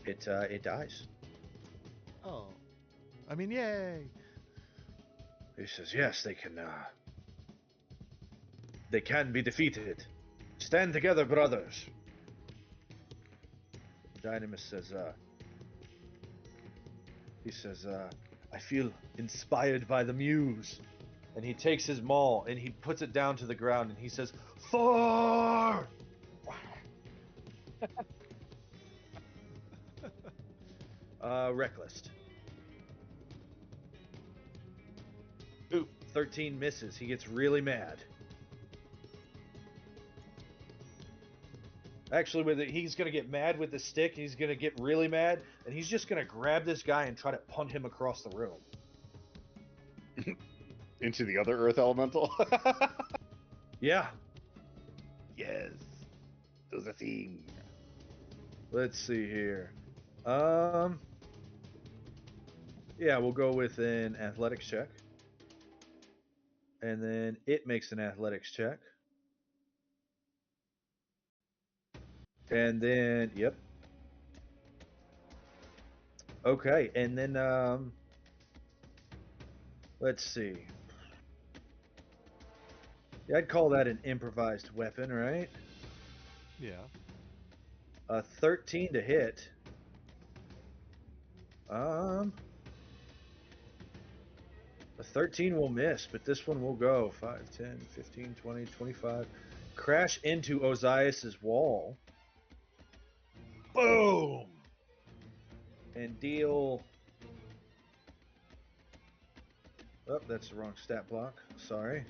[SPEAKER 2] It dies.
[SPEAKER 3] Oh. I mean, yay!
[SPEAKER 2] He says, yes, they can be defeated. Stand together, brothers. Dynamis says, I feel inspired by the muse. And he takes his maul and he puts it down to the ground and he says, Thor! Reckless. Ooh, 13 misses. He gets really mad. Actually, he's going to get mad with the stick. He's going to get really mad. And he's just going to grab this guy and try to punt him across the room.
[SPEAKER 4] Into the other earth elemental?
[SPEAKER 2] Yeah.
[SPEAKER 4] Yes. Do the thing.
[SPEAKER 2] Let's see here. Yeah, we'll go with an athletics check. And then it makes an athletics check. And then, yep. Okay, and then, let's see. Yeah, I'd call that an improvised weapon, right?
[SPEAKER 3] Yeah.
[SPEAKER 2] A 13 to hit. A 13 will miss, but this one will go 5, 10, 15, 20, 25. Crash into Ozias's wall. Boom! And deal... Oh, that's the wrong stat block. Sorry.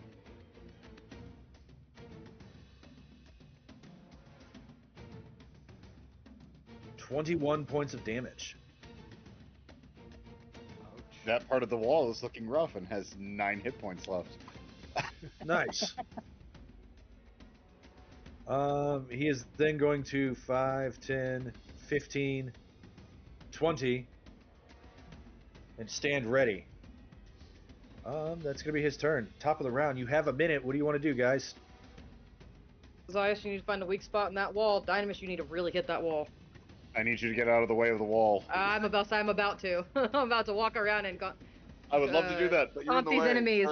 [SPEAKER 2] .21 points of damage.
[SPEAKER 4] That part of the wall is looking rough and has 9 hit points left.
[SPEAKER 2] Nice. He is then going to 5, 10, 15, 20, and stand ready. That's gonna be his turn. Top of the round. You have a minute. What do you want to do, guys?
[SPEAKER 6] Zayas, you need to find a weak spot in that wall. Dynamis, you need to really hit that wall.
[SPEAKER 4] I need you to get out of the way of the wall.
[SPEAKER 6] I'm about to. I'm about to walk around and go.
[SPEAKER 4] I would love to do that, but you're in
[SPEAKER 6] Taunt
[SPEAKER 4] the
[SPEAKER 6] these
[SPEAKER 4] way.
[SPEAKER 6] enemies.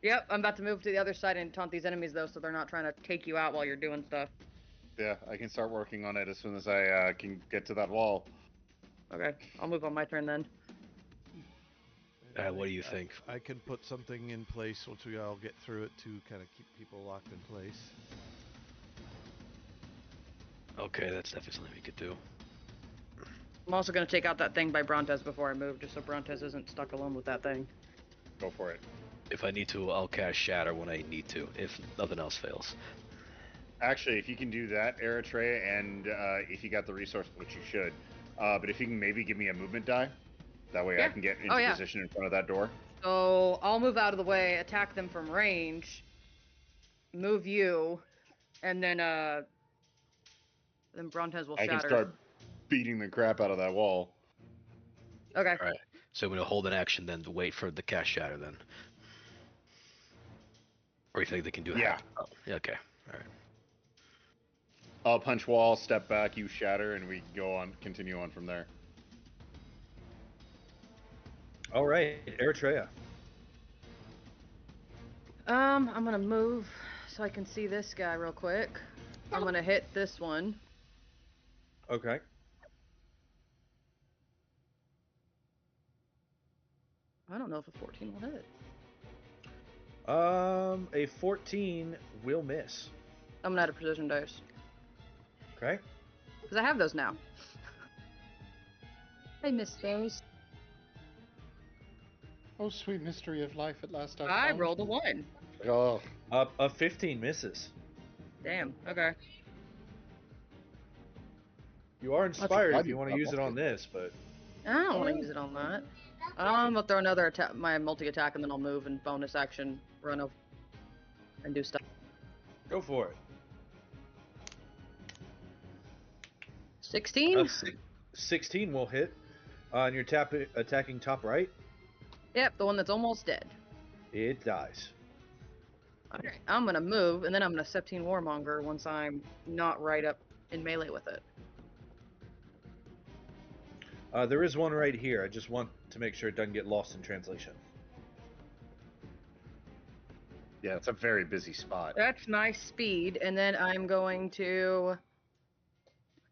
[SPEAKER 6] Yep, I'm about to move to the other side and taunt these enemies though, so they're not trying to take you out while you're doing stuff.
[SPEAKER 4] Yeah, I can start working on it as soon as I can get to that wall.
[SPEAKER 6] Okay, I'll move on my turn then.
[SPEAKER 5] What do you think?
[SPEAKER 3] I can put something in place once we all get through it to kind of keep people locked in place.
[SPEAKER 5] Okay, that's definitely something we could do.
[SPEAKER 6] I'm also going to take out that thing by Brontes before I move, just so Brontes isn't stuck alone with that thing.
[SPEAKER 4] Go for it.
[SPEAKER 5] If I need to, I'll cast Shatter when I need to, if nothing else fails.
[SPEAKER 4] Actually, if you can do that, Eritrea, and if you got the resource, which you should, but if you can maybe give me a movement die, that way I can get into position in front of that door.
[SPEAKER 6] So I'll move out of the way, attack them from range, move you, and then Brontes will shatter.
[SPEAKER 4] I can start beating the crap out of that wall.
[SPEAKER 6] Okay.
[SPEAKER 5] All right. So I'm gonna hold an action then to wait for the cast shatter then. Or you think they can do
[SPEAKER 7] Yeah.
[SPEAKER 5] half? Oh, yeah, okay. All right.
[SPEAKER 7] I'll punch wall, step back, you shatter, and we go on, continue on from there.
[SPEAKER 2] All right, Eritrea.
[SPEAKER 6] I'm gonna move so I can see this guy real quick. I'm gonna hit this one.
[SPEAKER 2] Okay.
[SPEAKER 6] I don't know if a 14 will hit.
[SPEAKER 2] A 14 will miss.
[SPEAKER 6] I'm gonna add a precision dice.
[SPEAKER 2] Okay.
[SPEAKER 6] Because I have those now. I missed those.
[SPEAKER 7] Oh, sweet mystery of life at last.
[SPEAKER 6] I rolled a 1.
[SPEAKER 7] Oh,
[SPEAKER 2] A 15 misses.
[SPEAKER 6] Damn, okay.
[SPEAKER 2] You are inspired
[SPEAKER 7] glad
[SPEAKER 2] if you
[SPEAKER 7] you
[SPEAKER 2] want to
[SPEAKER 7] got
[SPEAKER 2] use it
[SPEAKER 7] that.
[SPEAKER 2] on this, but
[SPEAKER 6] I don't want to use it on that. I'm gonna throw another attack, my multi-attack, and then I'll move and bonus action run over and do stuff.
[SPEAKER 2] go for it.
[SPEAKER 6] 16?
[SPEAKER 2] 16 will hit. And you're attacking top right.
[SPEAKER 6] Yep, the one that's almost dead.
[SPEAKER 2] It dies.
[SPEAKER 6] Alright, I'm gonna move, and then I'm gonna 17 Warmonger once I'm not right up in melee with it.
[SPEAKER 2] There is one right here. I just want to make sure it doesn't get lost in translation.
[SPEAKER 7] yeah, it's a very busy spot.
[SPEAKER 6] That's my speed, and then I'm going to...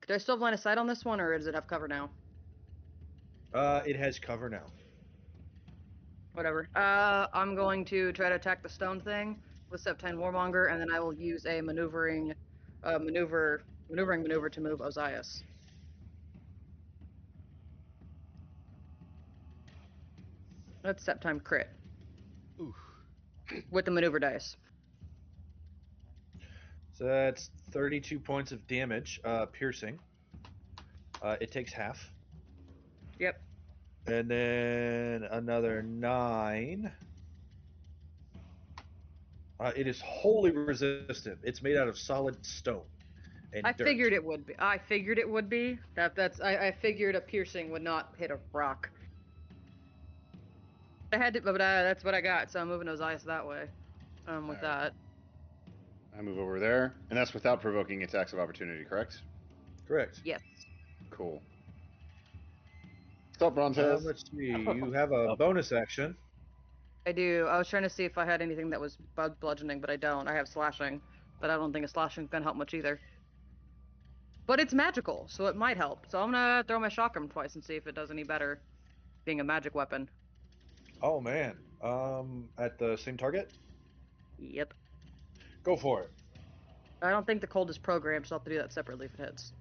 [SPEAKER 6] Do I still have line of sight on this one, or does it have cover now?
[SPEAKER 2] It has cover now.
[SPEAKER 6] Whatever. I'm going to try to attack the stone thing with 17 Warmonger, and then I will use a maneuvering maneuver to move Ozias. That's Septime crit.
[SPEAKER 5] Ooh.
[SPEAKER 6] With the maneuver dice.
[SPEAKER 2] So that's 32 points of damage, piercing. It takes half.
[SPEAKER 6] Yep.
[SPEAKER 2] And then another 9. It is wholly resistant. It's made out of solid stone and
[SPEAKER 6] I
[SPEAKER 2] dirt.
[SPEAKER 6] figured it would be. I figured it would be. I figured a piercing would not hit a rock. I had to, but that's what I got, so I'm moving Ozias that way. With that.
[SPEAKER 7] I move over there, and that's without provoking attacks of opportunity, correct?
[SPEAKER 2] Correct.
[SPEAKER 6] Yes.
[SPEAKER 7] Cool. What's up, Brontes?
[SPEAKER 2] Let's see. You have a bonus action.
[SPEAKER 6] I do. I was trying to see if I had anything that was bludgeoning, but I don't. I have slashing, but I don't think a slashing's gonna help much either. But it's magical, so it might help. So I'm gonna throw my chakram twice and see if it does any better, being a magic weapon.
[SPEAKER 2] Oh man. At the same target?
[SPEAKER 6] Yep.
[SPEAKER 2] Go for it.
[SPEAKER 6] I don't think the cold is programmed, so I'll have to do that separately if it hits.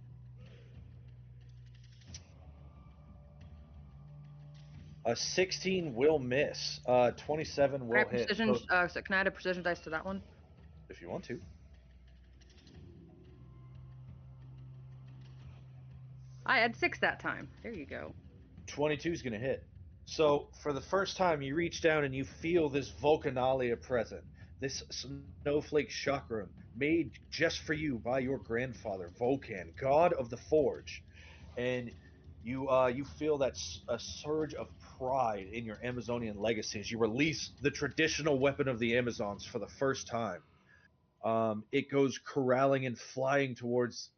[SPEAKER 2] A 16 will miss. 27 will hit.
[SPEAKER 6] Precision, so can I add a precision dice to that one?
[SPEAKER 2] If you want to.
[SPEAKER 6] I had 6 that time. There you go.
[SPEAKER 2] 22 is going to hit. So, for the first time, you reach down and you feel this Vulcanalia present. This snowflake chakram made just for you by your grandfather, Vulcan, god of the forge. And you feel that a surge of pride in your Amazonian legacy as you release the traditional weapon of the Amazons for the first time. It goes corralling and flying towards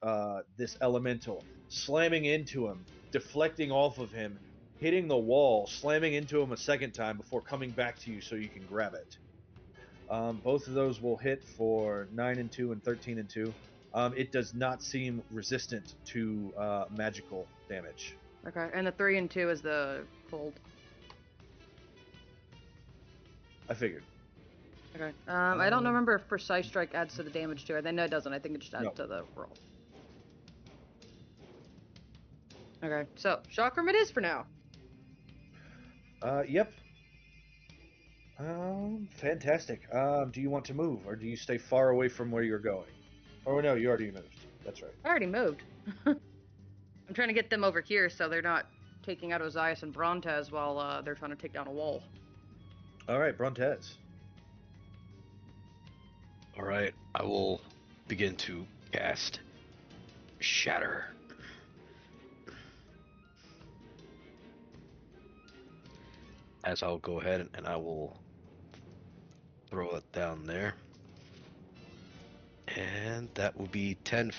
[SPEAKER 2] this elemental, slamming into him, deflecting off of him, hitting the wall, slamming into him a second time before coming back to you so you can grab it. Both of those will hit for 9 and 2 and 13 and 2. It does not seem resistant to magical damage.
[SPEAKER 6] Okay, and the 3 and 2 is the cold.
[SPEAKER 2] I figured.
[SPEAKER 6] Okay. I don't remember if Precise Strike adds to the damage too. I know it doesn't. I think it just adds to the roll. Okay, so chakram it is for now.
[SPEAKER 2] Yep. Fantastic. Do you want to move, or do you stay far away from where you're going? Oh no, you already moved. That's right.
[SPEAKER 6] I already moved. I'm trying to get them over here so they're not taking out Ozias and Brontes while they're trying to take down a wall.
[SPEAKER 2] All right, Brontes.
[SPEAKER 5] All right, I will begin to cast Shatter. as I'll go ahead and I will throw it down there. And that will be 10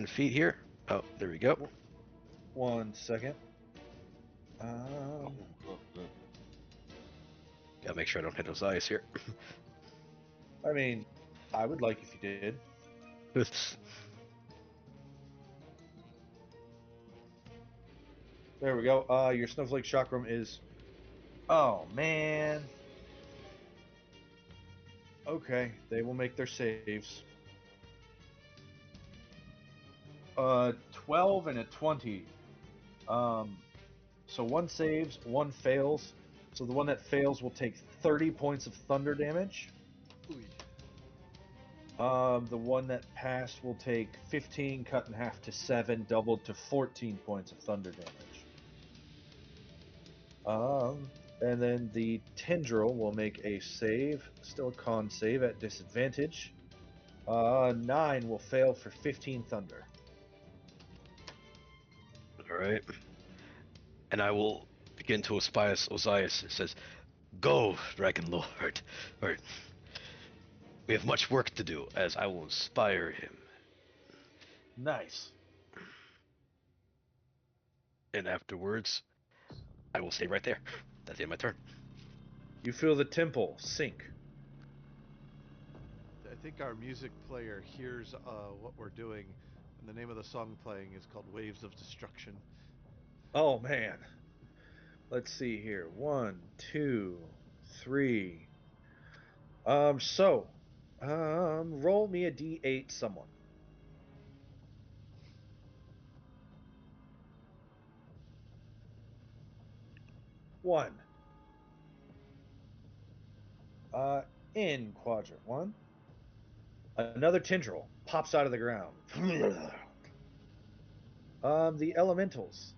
[SPEAKER 5] feet here. Oh, there we go.
[SPEAKER 2] 1 second.
[SPEAKER 5] Gotta make sure I don't hit those eyes here.
[SPEAKER 2] I mean, I would like if you did. There we go. Your snowflake chakram is. Oh man. Okay, they will make their saves. 12 and a 20. So one saves, one fails. So the one that fails will take 30 points of thunder damage. The one that passed will take 15, cut in half to 7, doubled to 14 points of thunder damage. And then the tendril will make a save, still a con save at disadvantage. 9 will fail for 15 thunder.
[SPEAKER 5] Alright. And I will begin to aspire Osiris. It says, "Go, Dragonlord. Or, we have much work to do, as I will inspire him."
[SPEAKER 2] Nice.
[SPEAKER 5] And afterwards, I will stay right there. That's the end of my turn.
[SPEAKER 2] You feel the temple sink.
[SPEAKER 3] I think our music player hears what we're doing, and the name of the song playing is called Waves of Destruction.
[SPEAKER 2] Oh man. Let's see here. 1, 2, 3. Roll me a D8, someone. One. In quadrant 1, another tendril pops out of the ground. The elementals.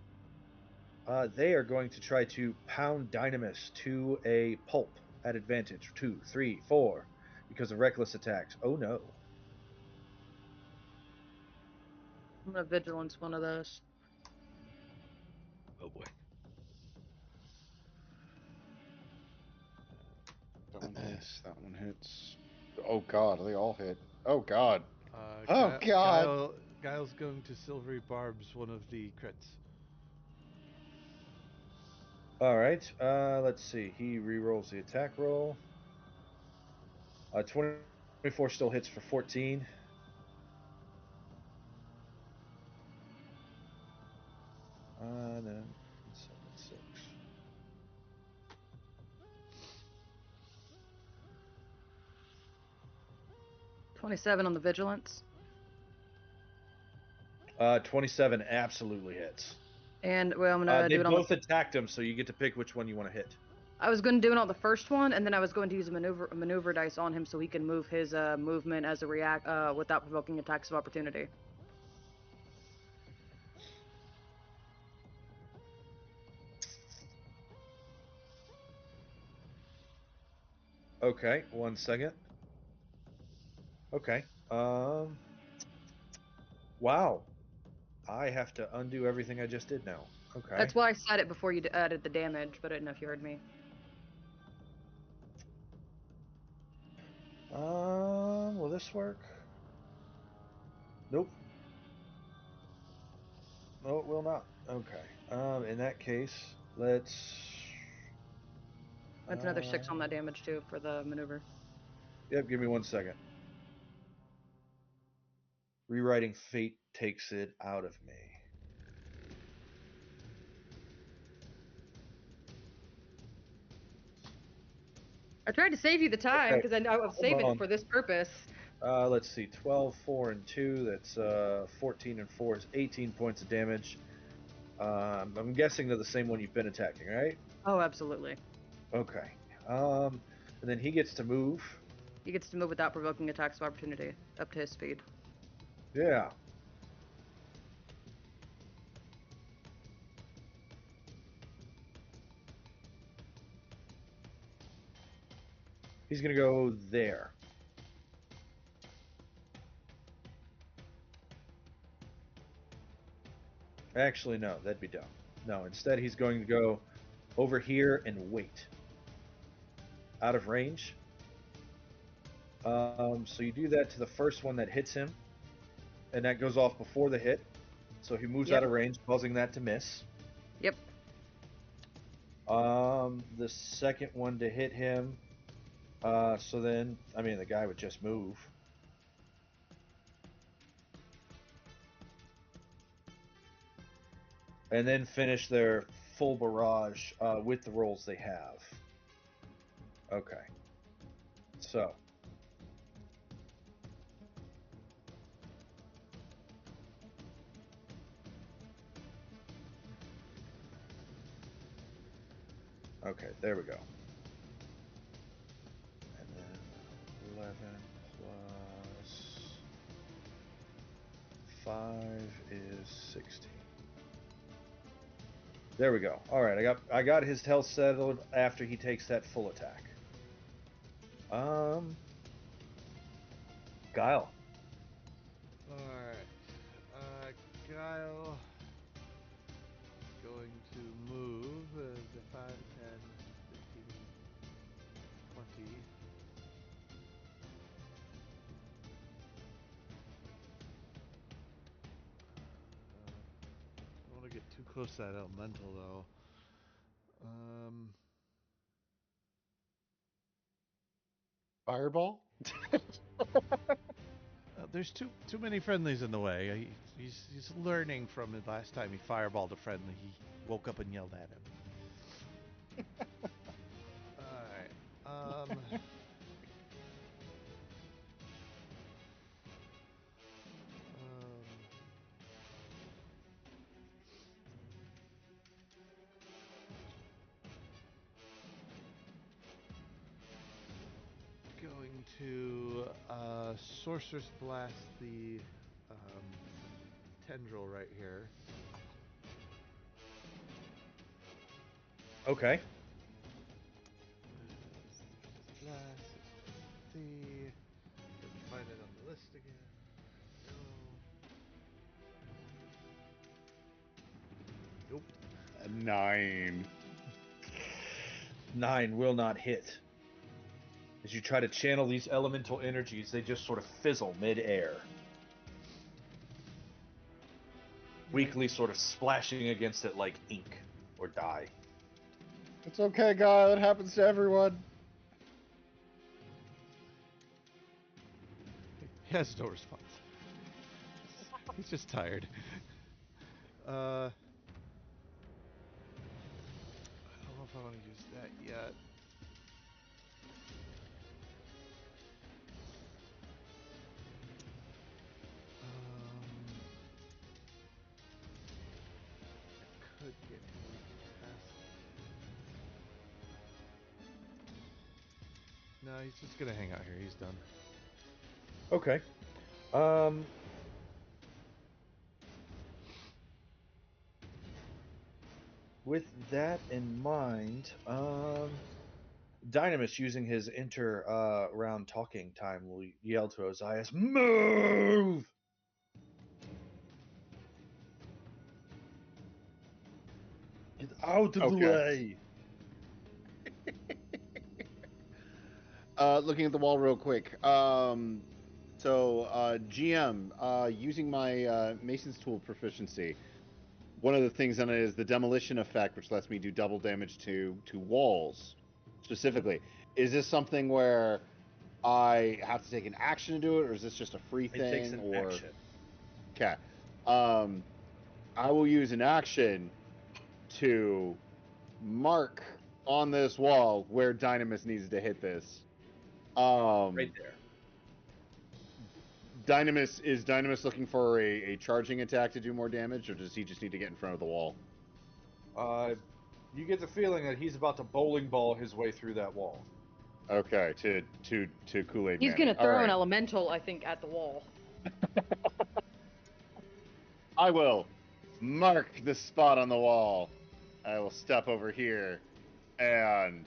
[SPEAKER 2] They are going to try to pound Dynamis to a pulp at advantage. 2, 3, 4, because of reckless attacks. Oh no.
[SPEAKER 6] I'm gonna vigilance one of those.
[SPEAKER 5] Oh boy.
[SPEAKER 7] That one hits. That one hits. Oh god, they all hit. Oh god. Oh god.
[SPEAKER 3] Guile's going to Silvery Barbs one of the crits.
[SPEAKER 2] All right. Let's see. He re-rolls the attack roll. 24 still hits for 14. Then 7, 6.
[SPEAKER 6] $27 on the vigilance.
[SPEAKER 2] 27 absolutely hits.
[SPEAKER 6] And well, I'm gonna
[SPEAKER 2] They
[SPEAKER 6] do it on
[SPEAKER 2] both attacked him, so you get to pick which one you want to hit.
[SPEAKER 6] I was going to do it on the first one, and then I was going to use a maneuver dice on him so he can move his movement as a react without provoking attacks of opportunity.
[SPEAKER 2] Okay, 1 second. Okay. Wow. I have to undo everything I just did now. Okay.
[SPEAKER 6] That's why I said it before you added the damage, but I didn't know if you heard me.
[SPEAKER 2] Will this work? Nope. No, it will not. Okay. In that case, let's.
[SPEAKER 6] That's another 6 on that damage too for the maneuver.
[SPEAKER 2] Yep. Give me 1 second. Rewriting fate takes it out of me.
[SPEAKER 6] I tried to save you the time because I was saving it for this purpose.
[SPEAKER 2] Let's see. 12, 4, and 2. That's 14 and 4 is 18 points of damage. I'm guessing they're the same one you've been attacking, right?
[SPEAKER 6] Oh, absolutely.
[SPEAKER 2] Okay. And then he gets to move.
[SPEAKER 6] He gets to move without provoking attacks of opportunity up to his speed.
[SPEAKER 2] Yeah. He's going to go there. Actually, no, that'd be dumb. No, instead he's going to go over here and wait. Out of range. So you do that to the first one that hits him, and that goes off before the hit. So he moves out of range, causing that to miss.
[SPEAKER 6] Yep.
[SPEAKER 2] The second one to hit him. So then, I mean, the guy would just move. And then finish their full barrage with the rolls they have. Okay. So. Okay, there we go. And then 11 plus 5 is 16. There we go. All right, I got his health settled after he takes that full attack. Guile.
[SPEAKER 3] Alright. Guile going to move the 5, 10, 15, 20. I don't want to get too close to that elemental though.
[SPEAKER 7] Fireball?
[SPEAKER 3] There's too many friendlies in the way. He's learning from it. Last time he fireballed a friendly, he woke up and yelled at him. All right. Going to Sorceress Blast the tendril right here.
[SPEAKER 2] Okay.
[SPEAKER 3] Blast. See. Find it on the list again. No. Nope.
[SPEAKER 7] A 9.
[SPEAKER 2] 9 will not hit. As you try to channel these elemental energies, they just sort of fizzle mid-air. Weakly sort of splashing against it like ink or dye.
[SPEAKER 7] It's okay, guy. It happens to everyone.
[SPEAKER 3] He has no response. He's just tired. I don't know if I want to use that yet. Could get past. No, he's just gonna hang out here. He's done.
[SPEAKER 2] Okay. With that in mind, Dynamis, using his round talking time, will yell to Ozias, "Move!" Get out of the way!
[SPEAKER 7] Looking at the wall real quick. GM, using my Mason's Tool proficiency, one of the things on it is the demolition effect, which lets me do double damage to walls, specifically. Is this something where I have to take an action to do it, or is this just a free thing?
[SPEAKER 2] It takes an action.
[SPEAKER 7] Okay. I will use an action to mark on this wall where Dynamis needs to hit this.
[SPEAKER 2] Right there.
[SPEAKER 7] Is Dynamis looking for a charging attack to do more damage, or does he just need to get in front of the wall?
[SPEAKER 2] You get the feeling that he's about to bowling ball his way through that wall.
[SPEAKER 7] Okay, to Kool-Aid.
[SPEAKER 6] He's gonna throw an elemental, I think, at the wall.
[SPEAKER 7] I will mark the spot on the wall. I will step over here, and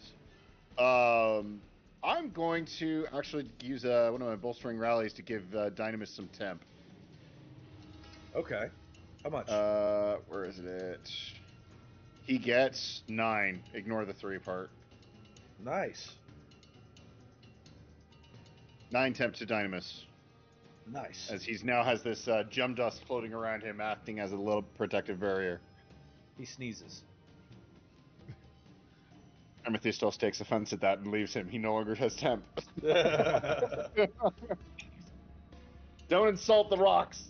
[SPEAKER 7] I'm going to actually use one of my bolstering rallies to give Dynamis some temp.
[SPEAKER 2] Okay. How much?
[SPEAKER 7] Where is it? He gets 9. Ignore the 3 part.
[SPEAKER 2] Nice.
[SPEAKER 7] 9 temp to Dynamis.
[SPEAKER 2] Nice.
[SPEAKER 7] As he now has this gem dust floating around him, acting as a little protective barrier.
[SPEAKER 2] He sneezes.
[SPEAKER 7] Amethyst takes offense at that and leaves him. He no longer has temp. Don't insult the rocks.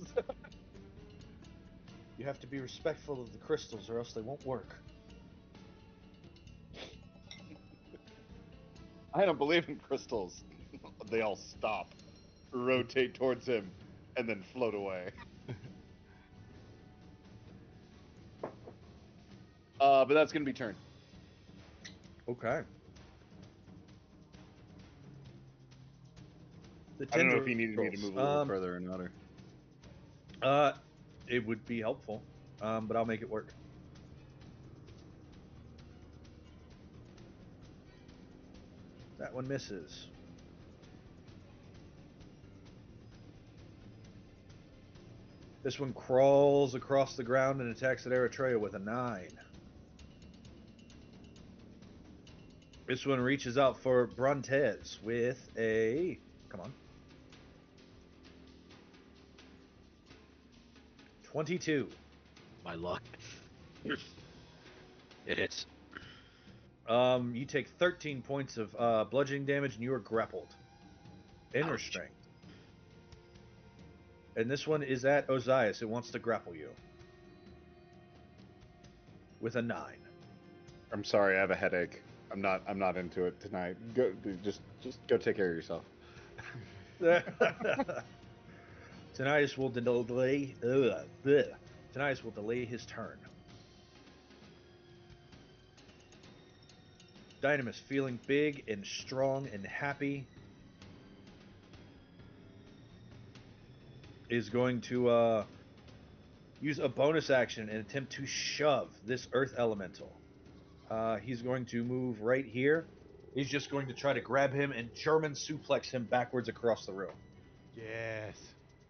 [SPEAKER 2] You have to be respectful of the crystals or else they won't work.
[SPEAKER 7] I don't believe in crystals. They all stop, rotate towards him, and then float away. But that's going to be turn.
[SPEAKER 2] Okay. The
[SPEAKER 7] I don't know if he needed me to move a little
[SPEAKER 2] tendrils.
[SPEAKER 7] further or not. Or...
[SPEAKER 2] It would be helpful, but I'll make it work. That one misses. This one crawls across the ground and attacks at Eritrea with a 9. This one reaches out for Brontez with a... Come on. 22.
[SPEAKER 5] My luck. It hits.
[SPEAKER 2] You take 13 points of bludgeoning damage and you are grappled. In
[SPEAKER 5] Ouch.
[SPEAKER 2] restraint. And this one is at Ozias. It wants to grapple you. With a 9.
[SPEAKER 7] I'm sorry, I have a headache. I'm not into it tonight. Go, just go take care of yourself.
[SPEAKER 2] Tinnitus will delay. Tinnitus will delay his turn. Dynamis, feeling big and strong and happy, is going to use a bonus action and attempt to shove this earth elemental. He's going to move right here. He's just going to try to grab him and German suplex him backwards across the room.
[SPEAKER 3] Yes.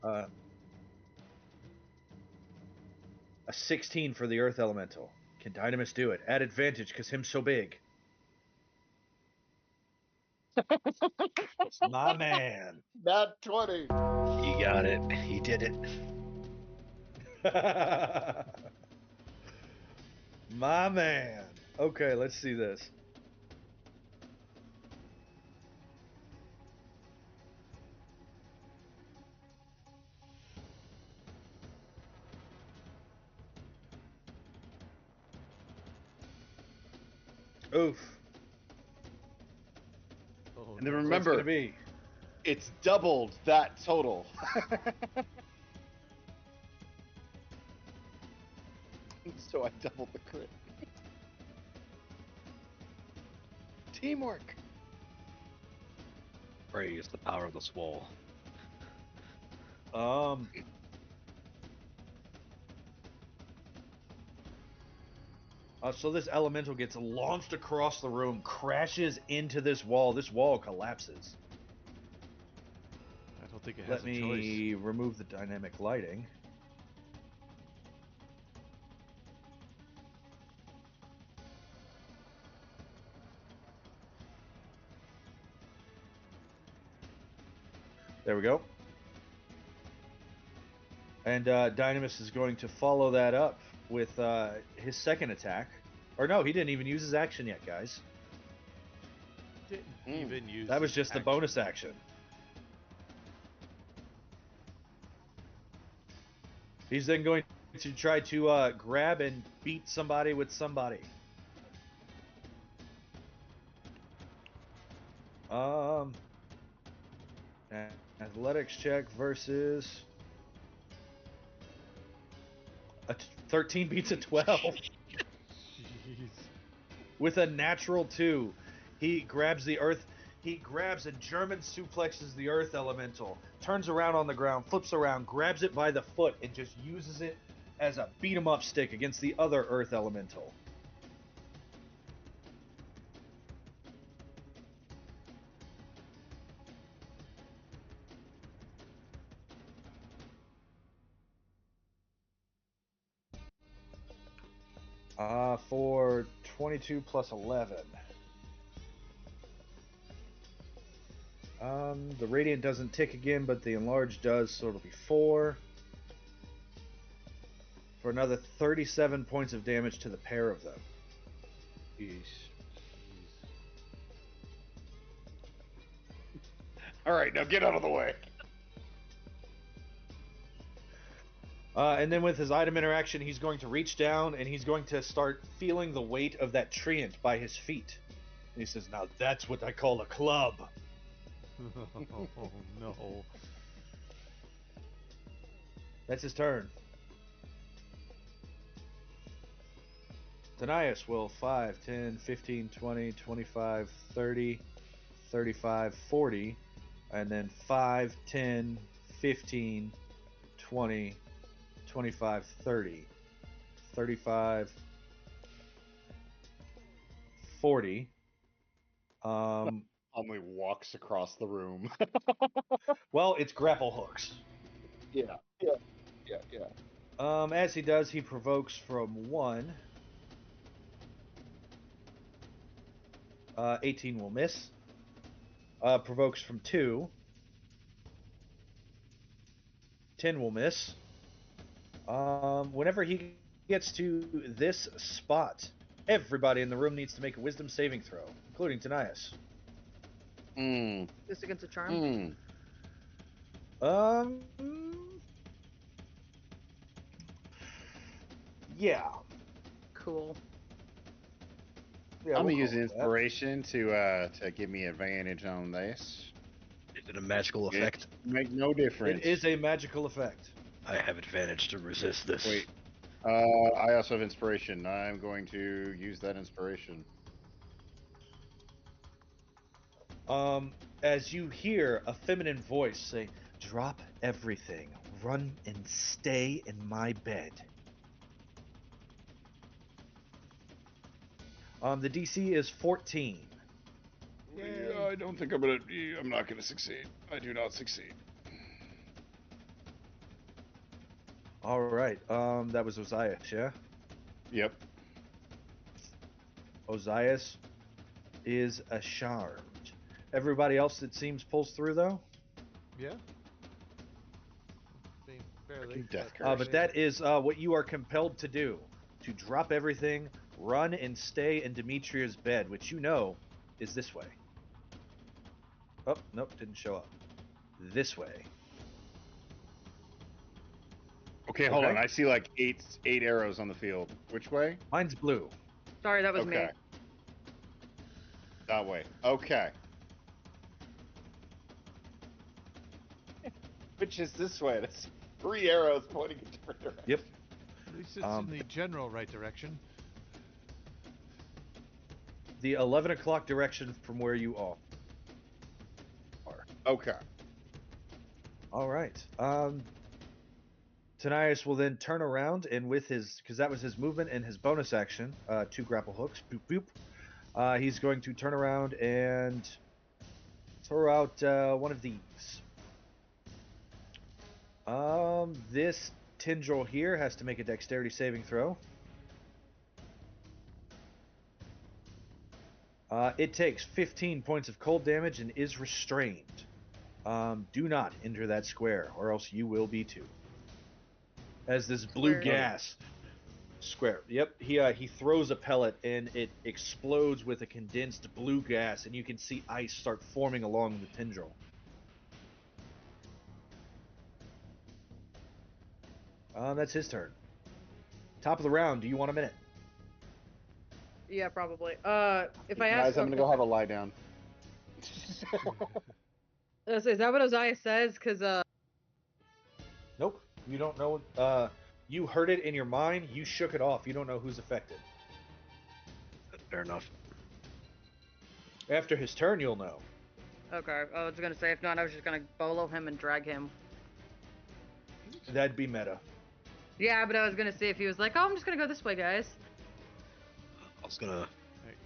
[SPEAKER 2] A 16 for the earth elemental. Can Dynamis do it? At advantage, because him's so big. My man.
[SPEAKER 7] Not 20.
[SPEAKER 5] He got it. He did it.
[SPEAKER 2] My man. Okay, let's see this. Oof.
[SPEAKER 3] Oh,
[SPEAKER 7] And then
[SPEAKER 3] no.
[SPEAKER 2] What's
[SPEAKER 7] remember,
[SPEAKER 2] gonna be?
[SPEAKER 7] it's doubled that total. So I doubled the crit. Teamwork.
[SPEAKER 5] Praise the power of the swole.
[SPEAKER 2] So this elemental gets launched across the room, crashes into this wall. This wall collapses.
[SPEAKER 3] I don't think it has
[SPEAKER 2] Let
[SPEAKER 3] a choice.
[SPEAKER 2] me remove the dynamic lighting. There we go. And Dynamis is going to follow that up with his second attack. Or no, he didn't even use his action yet, guys.
[SPEAKER 3] Didn't even use
[SPEAKER 2] That was
[SPEAKER 3] his
[SPEAKER 2] just the
[SPEAKER 3] action.
[SPEAKER 2] bonus action. He's then going to try to grab and beat somebody with somebody. Athletics check versus a 13 beats a 12
[SPEAKER 3] Jeez.
[SPEAKER 2] with a natural 2. He grabs the earth. He grabs and German suplexes the earth elemental, turns around on the ground, flips around, grabs it by the foot, and just uses it as a beat 'em up stick against the other earth elemental. For 22 plus 11. The radiant doesn't tick again, but the enlarge does, so it'll be 4. For another 37 points of damage to the pair of them.
[SPEAKER 4] Jeez.
[SPEAKER 7] All right, now get out of the way.
[SPEAKER 2] And then with his item interaction, he's going to reach down and he's going to start feeling the weight of that treant by his feet. And he says, "Now that's what I call a club."
[SPEAKER 3] Oh no.
[SPEAKER 2] That's his turn. Danias will 5, 10, 15, 20, 25, 30, 35, 40, and then 5, 10, 15, 20, 25, 30, 35, 40.
[SPEAKER 7] Only walks across the room.
[SPEAKER 2] Well, it's grapple hooks.
[SPEAKER 7] Yeah.
[SPEAKER 2] As he does, he provokes from 1. 18 will miss. Provokes from 2. 10 will miss. Whenever he gets to this spot, everybody in the room needs to make a wisdom saving throw, including Tanias.
[SPEAKER 6] This against a charm?
[SPEAKER 2] Um. Yeah.
[SPEAKER 6] Cool.
[SPEAKER 2] Yeah,
[SPEAKER 7] I'm
[SPEAKER 2] we'll
[SPEAKER 7] gonna use
[SPEAKER 2] call it that.
[SPEAKER 7] inspiration to give me advantage on this.
[SPEAKER 5] Is it a magical effect?
[SPEAKER 7] Make no difference.
[SPEAKER 2] It is a magical effect.
[SPEAKER 5] I have advantage to resist this.
[SPEAKER 7] Wait. I also have inspiration. I'm going to use that inspiration.
[SPEAKER 2] As you hear a feminine voice say, "Drop everything, run and stay in my bed." The DC is 14.
[SPEAKER 7] Yeah, I don't think I'm not gonna succeed. I do not succeed.
[SPEAKER 2] All right. That was Ozias, yeah?
[SPEAKER 7] Yep.
[SPEAKER 2] Ozias is charmed. Everybody else, it seems, pulls through, though?
[SPEAKER 3] Yeah. Being barely.
[SPEAKER 7] Death
[SPEAKER 3] but-
[SPEAKER 2] But that is what you are compelled to do. To drop everything, run and stay in Demetria's bed, which you know is this way. Oh, nope, didn't show up. This way.
[SPEAKER 7] Okay, hold on.
[SPEAKER 2] Okay.
[SPEAKER 7] I see like eight arrows on the field. Which way?
[SPEAKER 2] Mine's blue.
[SPEAKER 6] Sorry, that was
[SPEAKER 7] Okay.
[SPEAKER 6] me.
[SPEAKER 7] That way. Okay. Which is this way? That's 3 arrows pointing in different directions.
[SPEAKER 2] Yep.
[SPEAKER 3] At least it's
[SPEAKER 2] Um,
[SPEAKER 3] in the general right direction.
[SPEAKER 2] The 11 o'clock direction from where you are.
[SPEAKER 7] Okay.
[SPEAKER 2] All right. Tanias will then turn around and with his, because that was his movement and his bonus action, 2 grapple hooks, boop boop. He's going to turn around and throw out one of these. This tendril here has to make a dexterity saving throw. It takes 15 points of cold damage and is restrained. Do not enter that square, or else you will be too. As this blue
[SPEAKER 6] Square.
[SPEAKER 2] gas square. Yep, he throws a pellet and it explodes with a condensed blue gas, and you can see ice start forming along the tendril. That's his turn. Top of the round. Do you want a minute?
[SPEAKER 6] Yeah, probably. If I
[SPEAKER 7] Guys,
[SPEAKER 6] ask,
[SPEAKER 7] I'm gonna go have a lie down.
[SPEAKER 6] is that what Ozias says? Because
[SPEAKER 2] Nope. You don't know. You heard it in your mind. You shook it off. You don't know who's affected.
[SPEAKER 5] Fair enough.
[SPEAKER 2] After his turn, you'll know.
[SPEAKER 6] okay, I was gonna say if not, I was just gonna bolo him and drag him.
[SPEAKER 2] That'd be meta.
[SPEAKER 6] Yeah, but I was gonna see if he was like, oh, I'm just gonna go this way, guys.
[SPEAKER 5] I was gonna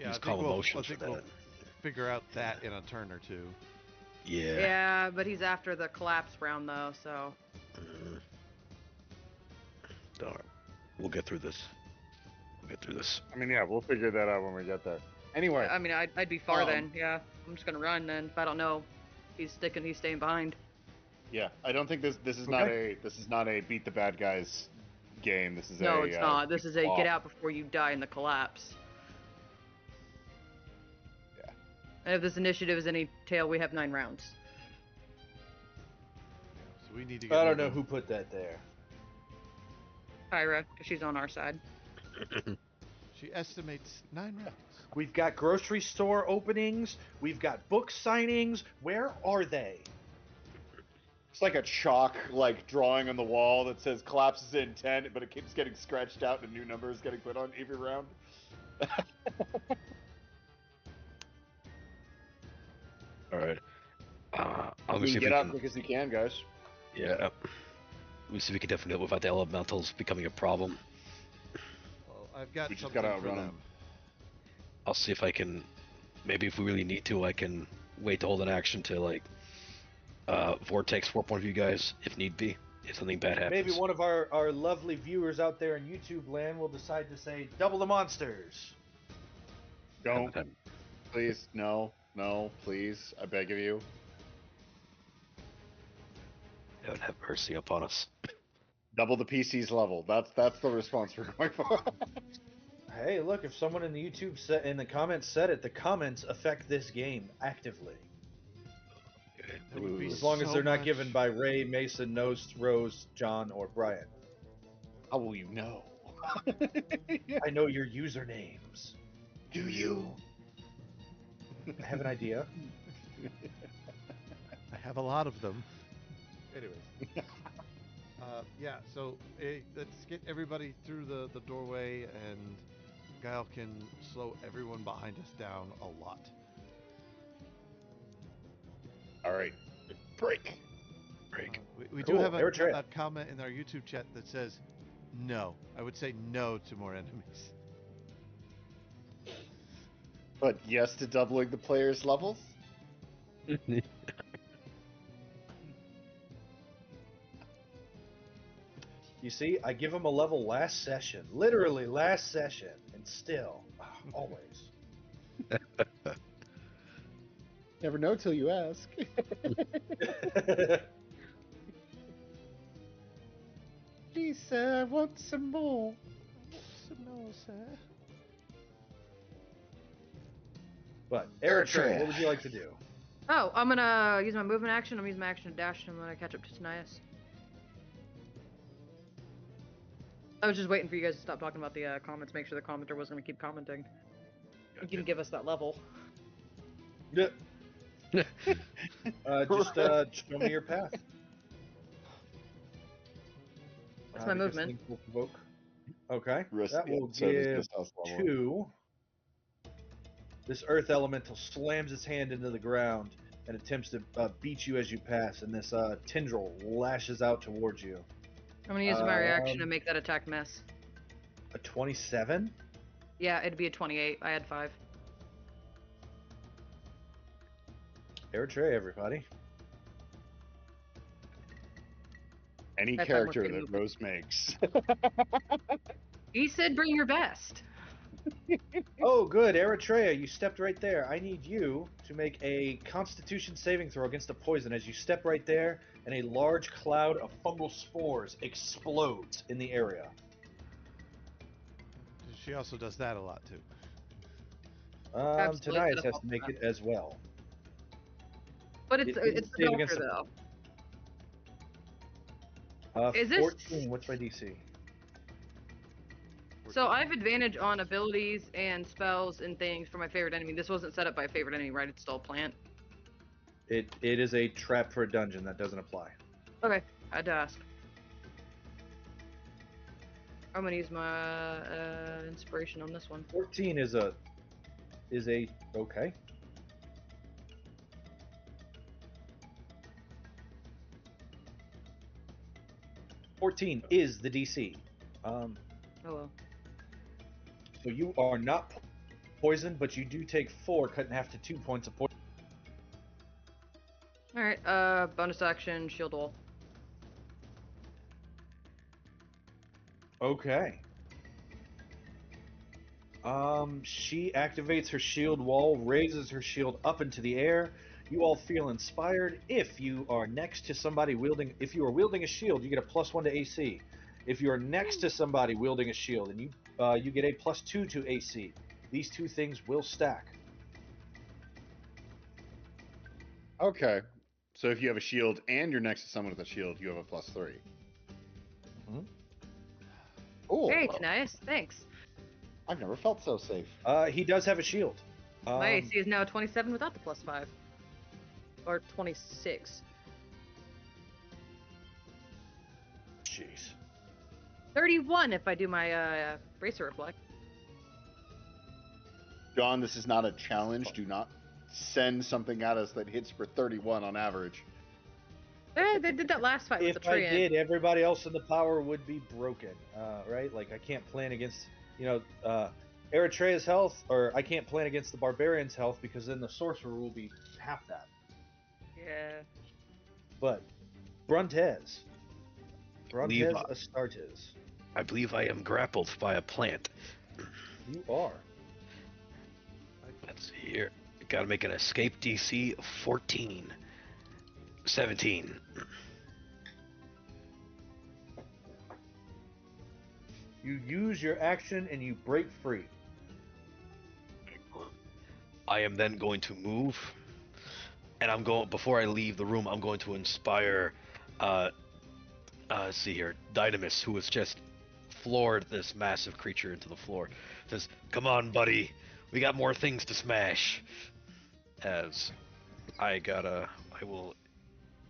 [SPEAKER 3] Yeah,
[SPEAKER 5] use
[SPEAKER 3] I
[SPEAKER 5] calm
[SPEAKER 3] think
[SPEAKER 5] emotion
[SPEAKER 3] we'll
[SPEAKER 5] for that.
[SPEAKER 3] we'll figure out that in a turn or two.
[SPEAKER 5] Yeah.
[SPEAKER 6] Yeah, but he's after the collapse round though, so.
[SPEAKER 5] Mhm. Darn. We'll get through this. We'll get through this.
[SPEAKER 7] I mean, yeah, we'll figure that out when we get there. Anyway,
[SPEAKER 6] I mean, I'd be far
[SPEAKER 7] Um,
[SPEAKER 6] then. Yeah, I'm just gonna run then. If I don't know, he's staying behind.
[SPEAKER 7] yeah, I don't think this is not a beat the bad guys game. This is
[SPEAKER 6] No,
[SPEAKER 7] a
[SPEAKER 6] it's not. This is a
[SPEAKER 7] swap.
[SPEAKER 6] get out before you die in the collapse.
[SPEAKER 7] Yeah.
[SPEAKER 6] And if this initiative is any tale, we have 9 rounds.
[SPEAKER 3] So we need to get.
[SPEAKER 2] I don't know
[SPEAKER 3] moving.
[SPEAKER 2] who put that there.
[SPEAKER 6] Kyra, because she's on our side.
[SPEAKER 3] She estimates 9 rounds.
[SPEAKER 2] We've got grocery store openings. We've got book signings. Where are they?
[SPEAKER 7] It's like a chalk like drawing on the wall that says collapses in 10, but it keeps getting scratched out and a new number is getting put on every round.
[SPEAKER 5] All right. I'm
[SPEAKER 7] You
[SPEAKER 5] see
[SPEAKER 7] can
[SPEAKER 5] if
[SPEAKER 7] get
[SPEAKER 5] we
[SPEAKER 7] out
[SPEAKER 5] can.
[SPEAKER 7] quick as you can, guys.
[SPEAKER 5] Yeah. We see if we can definitely deal without the elementals becoming a problem.
[SPEAKER 3] Well, I've got
[SPEAKER 7] We just
[SPEAKER 3] something
[SPEAKER 7] gotta
[SPEAKER 3] for
[SPEAKER 7] outrun
[SPEAKER 3] them.
[SPEAKER 7] 'em.
[SPEAKER 5] I'll see if I can. Maybe if we really need to, I can wait to hold an action to like vortex warp one of you guys if need be. If something bad happens.
[SPEAKER 2] Maybe one of our lovely viewers out there in YouTube land will decide to say, double the monsters.
[SPEAKER 7] Don't. Please, no, please. I beg of you.
[SPEAKER 5] God have mercy upon us.
[SPEAKER 7] Double the PC's level. That's the response we're going for.
[SPEAKER 2] Hey, look, if someone in the YouTube in the comments said it, the comments affect this game actively.
[SPEAKER 3] That would be
[SPEAKER 2] As long as
[SPEAKER 3] so
[SPEAKER 2] they're not
[SPEAKER 3] much-
[SPEAKER 2] given by Ray, Mason, Nost, Rose, John, or Brian.
[SPEAKER 7] How will you know?
[SPEAKER 2] I know your usernames.
[SPEAKER 7] Do you?
[SPEAKER 2] I have an idea.
[SPEAKER 3] I have a lot of them. Anyways. Yeah, so let's get everybody through the doorway, and Guile can slow everyone behind us down a lot.
[SPEAKER 7] All right. Break.
[SPEAKER 5] Break.
[SPEAKER 3] We
[SPEAKER 2] Cool,
[SPEAKER 3] do have
[SPEAKER 2] Eritrea.
[SPEAKER 3] a comment in our YouTube chat that says no. I would say no to more enemies.
[SPEAKER 7] But yes to doubling the players' levels?
[SPEAKER 2] You see, I give them a level last session. Literally last session. And still, always.
[SPEAKER 7] Never know till you ask. Please, sir, I want some more.
[SPEAKER 3] No, sir.
[SPEAKER 2] But, Eritrea, what would you like to do?
[SPEAKER 6] Oh, I'm gonna use my movement action. I'm using my action to dash, and I'm gonna catch up to Tanias. I was just waiting for you guys to stop talking about the comments. Make sure the commenter wasn't gonna keep commenting. You can give us that level.
[SPEAKER 2] Yeah. Just show me your path.
[SPEAKER 6] What's my
[SPEAKER 2] Because
[SPEAKER 6] movement?
[SPEAKER 2] things will provoke. Okay.
[SPEAKER 7] Rest
[SPEAKER 2] That
[SPEAKER 7] of the
[SPEAKER 2] will
[SPEAKER 7] episode is
[SPEAKER 2] give
[SPEAKER 7] just house level.
[SPEAKER 2] 2. This earth elemental slams its hand into the ground and attempts to beat you as you pass, and this tendril lashes out towards you.
[SPEAKER 6] I'm gonna use my reaction to make that attack miss.
[SPEAKER 2] A 27?
[SPEAKER 6] Yeah, it'd be a 28. I had 5.
[SPEAKER 2] Eritrea, everybody.
[SPEAKER 7] Any
[SPEAKER 6] That's
[SPEAKER 7] character
[SPEAKER 6] almost
[SPEAKER 7] that
[SPEAKER 6] movement.
[SPEAKER 7] Rose makes.
[SPEAKER 6] He said bring your best.
[SPEAKER 2] Oh, good, Eritrea, you stepped right there. I need you to make a Constitution saving throw against a poison as you step right there, and a large cloud of fungal spores explodes in the area.
[SPEAKER 3] She also does that a lot too.
[SPEAKER 6] Absolutely
[SPEAKER 2] Tanias
[SPEAKER 6] could have
[SPEAKER 2] has
[SPEAKER 6] helped
[SPEAKER 2] to make
[SPEAKER 6] that.
[SPEAKER 2] it as well.
[SPEAKER 6] But it's
[SPEAKER 2] It
[SPEAKER 6] the
[SPEAKER 2] save
[SPEAKER 6] doctor
[SPEAKER 2] against
[SPEAKER 6] though. Is this
[SPEAKER 2] 14, what's my DC?
[SPEAKER 6] so? I have advantage on abilities and spells and things for my favorite enemy. This wasn't set up by a favorite enemy, right? It's still a plant.
[SPEAKER 2] It is a trap for a dungeon, that doesn't apply.
[SPEAKER 6] Okay, I had to ask. I'm gonna use my inspiration on this one.
[SPEAKER 2] 14 is a okay. $14 is the DC.
[SPEAKER 6] Oh well.
[SPEAKER 2] So you are not poisoned, but you do take 4, cut in half to 2 points of poison.
[SPEAKER 6] All right. Bonus action, shield wall.
[SPEAKER 2] Okay. She activates her shield wall, raises her shield up into the air. You all feel inspired. If you are next to somebody wielding, if you are wielding a shield, you get a +1 to AC. If you are next to somebody wielding a shield, and you get a +2 to AC. These two things will stack.
[SPEAKER 7] Okay. So if you have a shield and you're next to someone with a shield, you have a +3.
[SPEAKER 2] Mhm.
[SPEAKER 7] Cool.
[SPEAKER 6] Very nice. Thanks.
[SPEAKER 7] I've never felt so safe.
[SPEAKER 2] He does have a shield.
[SPEAKER 6] My AC is now 27 without the +5. Or 26.
[SPEAKER 2] Jeez.
[SPEAKER 6] 31 if I do my bracer reflect.
[SPEAKER 7] John, this is not a challenge. Do not send something at us that hits for 31 on average.
[SPEAKER 6] They did that last fight with the
[SPEAKER 2] If I
[SPEAKER 6] tree.
[SPEAKER 2] did, everybody else in the power would be broken, right? Like I can't plan against, Eritrea's health, or I can't plan against the barbarian's health because then the sorcerer will be half that.
[SPEAKER 6] Yeah.
[SPEAKER 2] But Bruntes
[SPEAKER 5] Levi.
[SPEAKER 2] Astartes,
[SPEAKER 5] I believe I am grappled by a plant.
[SPEAKER 2] you are.
[SPEAKER 5] Let's see here. Gotta make an escape DC of 14. 17.
[SPEAKER 2] You use your action and you break free.
[SPEAKER 5] I am then going to move, and I'm going, before I leave the room, I'm going to inspire, let's see here, Dynamis, who has just floored this massive creature into the floor. Says, "Come on, buddy, we got more things to smash." As I will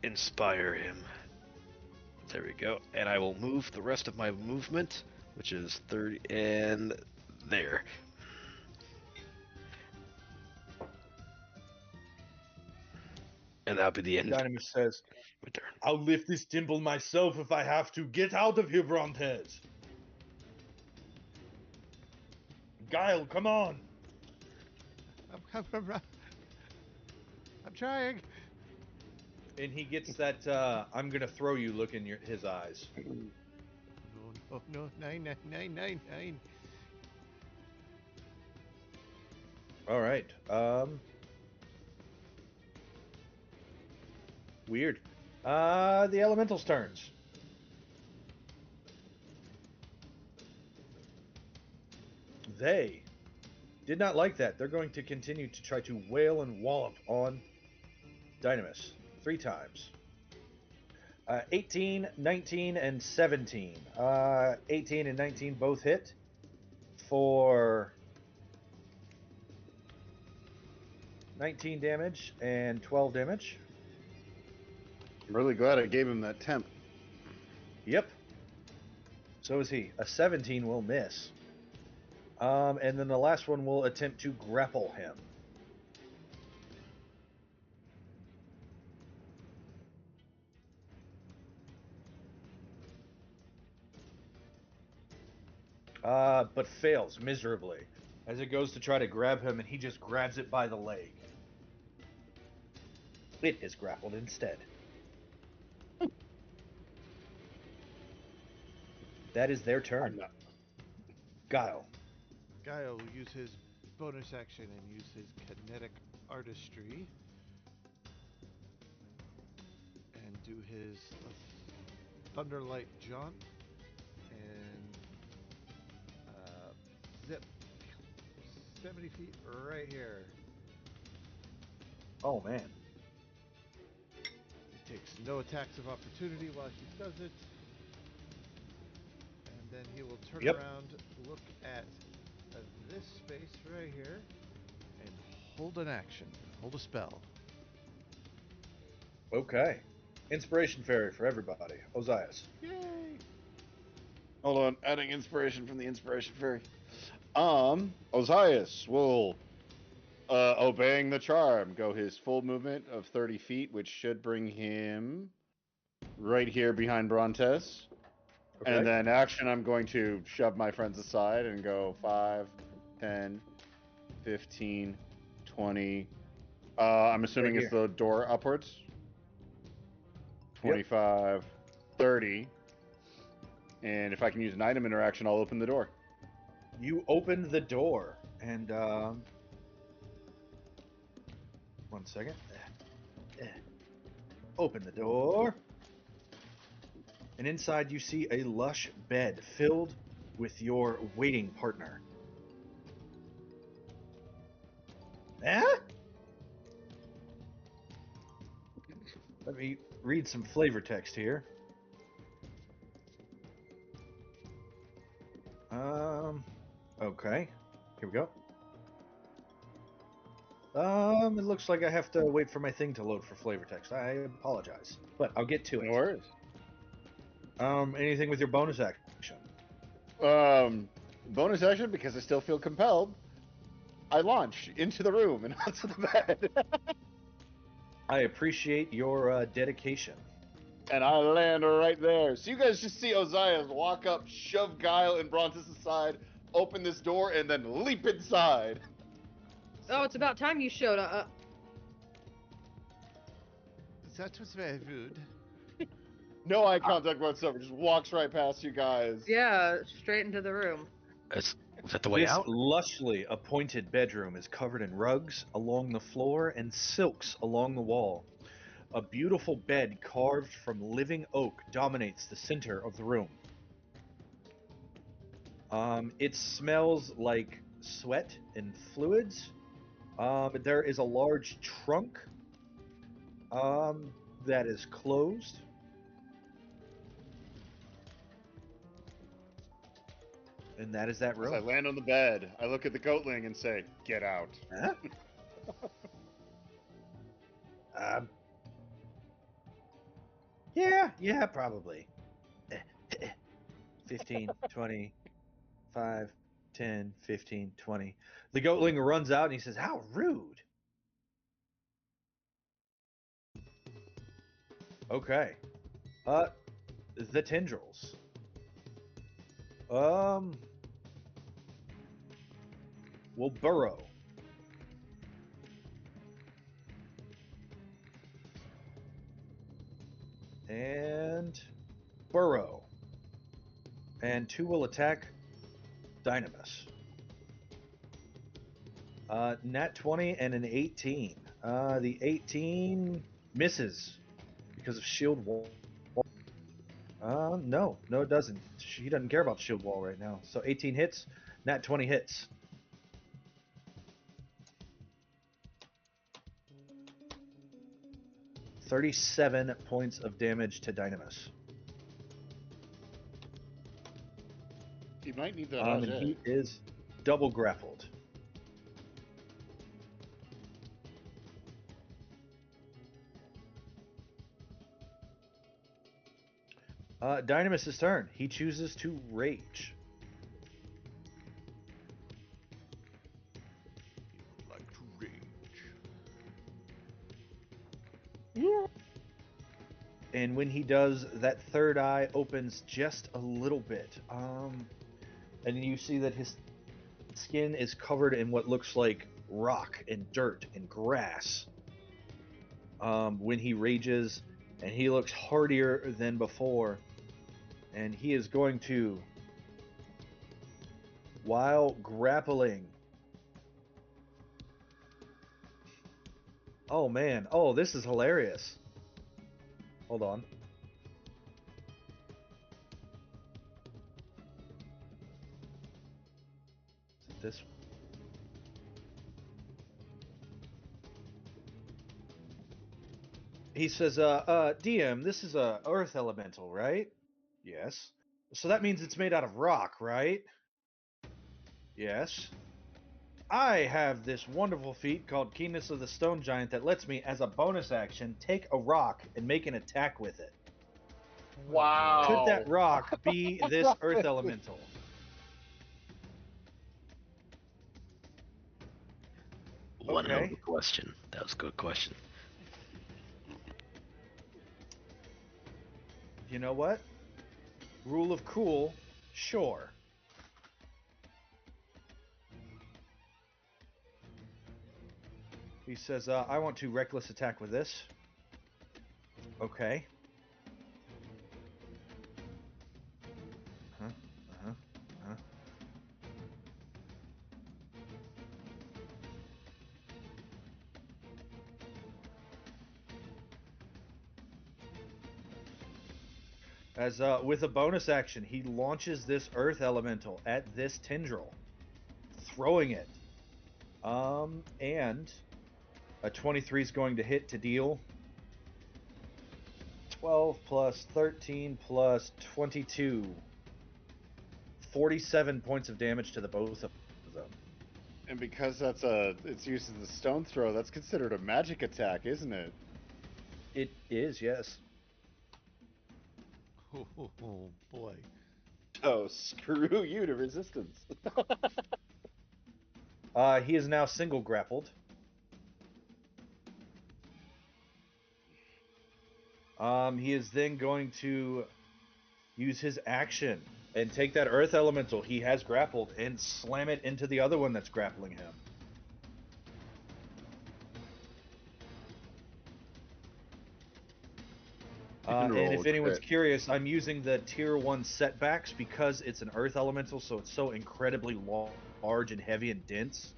[SPEAKER 5] inspire him. There we go. And I will move the rest of my movement, which is 30, and there. And that'll be the end.
[SPEAKER 2] Dynamis says,
[SPEAKER 5] My turn.
[SPEAKER 2] I'll lift this temple myself if I have to. Get out of here, Bruntes. Guile, come on.
[SPEAKER 3] I'm trying.
[SPEAKER 2] And he gets that I'm gonna throw you look in his eyes.
[SPEAKER 3] No, 9.
[SPEAKER 2] All right. Weird. The elementals' turns. They did not like that. They're going to continue to try to wail and wallop on Dynamis 3 times. 18, 19, and 17. 18 and 19 both hit for 19 damage and 12 damage.
[SPEAKER 7] I'm really glad I gave him that temp.
[SPEAKER 2] Yep. So is he. A 17 will miss. And then the last one will attempt to grapple him. But fails miserably as it goes to try to grab him, and he just grabs it by the leg. It is grappled instead. That is their turn. Guile.
[SPEAKER 3] Guile will use his bonus action and use his kinetic artistry and do his Thunderlight Jaunt and zip 70 feet right here.
[SPEAKER 2] Oh, man.
[SPEAKER 3] He takes no attacks of opportunity while he does it. And then he will turn around, look at this space right here, and hold an action. Hold a spell.
[SPEAKER 2] Okay. Inspiration Fairy for everybody. Ozias.
[SPEAKER 3] Yay!
[SPEAKER 7] Hold on, adding inspiration from the Inspiration Fairy. Ozias will, obeying the charm, go his full movement of 30 feet, which should bring him right here behind Brontes.
[SPEAKER 2] Okay.
[SPEAKER 7] And then action, I'm going to shove my friends aside and go 5, 10, 15, 20. I'm assuming
[SPEAKER 2] Right
[SPEAKER 7] it's the door upwards. 25, 30. And if I can use an item interaction, I'll open the door.
[SPEAKER 2] You open the door, and one second. Open the door, and inside you see a lush bed filled with your waiting partner. Eh? Let me read some flavor text here. Okay. Here we go. It looks like I have to wait for my thing to load for flavor text. I apologize, but I'll get to
[SPEAKER 7] No
[SPEAKER 2] it.
[SPEAKER 7] worries.
[SPEAKER 2] Anything with your bonus action?
[SPEAKER 7] Bonus action, because I still feel compelled. I launch into the room and onto the bed.
[SPEAKER 2] I appreciate your dedication.
[SPEAKER 7] And I land right there. So you guys just see Ozias walk up, shove Guile and Brontis aside, open this door, and then leap inside.
[SPEAKER 6] Oh, it's about time you showed up.
[SPEAKER 3] That was very rude.
[SPEAKER 7] No eye contact whatsoever. Just walks right past you guys.
[SPEAKER 6] Yeah, straight into the room.
[SPEAKER 5] Was that the way
[SPEAKER 2] This
[SPEAKER 5] out?
[SPEAKER 2] lushly appointed bedroom is covered in rugs along the floor and silks along the wall. A beautiful bed carved from living oak dominates the center of the room. It smells like sweat and fluids. There is a large trunk that is closed. And that is that
[SPEAKER 7] As I
[SPEAKER 2] room.
[SPEAKER 7] land on the bed, I look at the goatling and say, "Get out."
[SPEAKER 2] Huh? Yeah, probably. 15, 20, 5, 10, 15, 20. The goatling runs out and he says, "How rude." Okay. Uh, the tendrils. Um, will burrow. And burrow. And 2 will attack Dynamis. Nat 20 and an 18. The 18 misses because of shield wall. No, it doesn't. She doesn't care about shield wall right now. So 18 hits, Nat 20 hits. $37 points of damage to Dynamis.
[SPEAKER 7] You might need that
[SPEAKER 2] And he is double grappled. Dynamis' turn. He chooses to rage.
[SPEAKER 3] Like to rage.
[SPEAKER 2] And when he does, that third eye opens just a little bit. And you see that his skin is covered in what looks like rock and dirt and grass. When he rages, and he looks hardier than before. And he is going to, while grappling. Oh man, oh, this is hilarious. Hold on. Is it this? He says, DM, this is a earth elemental, right? Yes. So that means it's made out of rock, right? Yes. I have this wonderful feat called Keenness of the Stone Giant that lets me, as a bonus action, take a rock and make an attack with it.
[SPEAKER 7] Wow.
[SPEAKER 2] Could that rock be this earth elemental?
[SPEAKER 5] One hell of
[SPEAKER 2] Okay.
[SPEAKER 5] a question. That was a good question.
[SPEAKER 2] You know what? Rule of cool, sure. He says, I want to reckless attack with this. Okay. Uh-huh. Uh-huh. Uh-huh. As with a bonus action, he launches this Earth Elemental at this tendril, throwing it. And a 23 is going to hit to deal 12 plus 13 plus 22. 47 points of damage to the both of them.
[SPEAKER 7] And because it's used as a stone throw, that's considered a magic attack, isn't it?
[SPEAKER 2] It is, yes.
[SPEAKER 3] Oh boy.
[SPEAKER 7] Oh, screw you to resistance.
[SPEAKER 2] He is now single grappled. He is then going to use his action and take that Earth Elemental he has grappled and slam it into the other one that's grappling him. And if anyone's curious, I'm using the tier 1 setbacks because it's an Earth Elemental, so it's so incredibly large and heavy and dense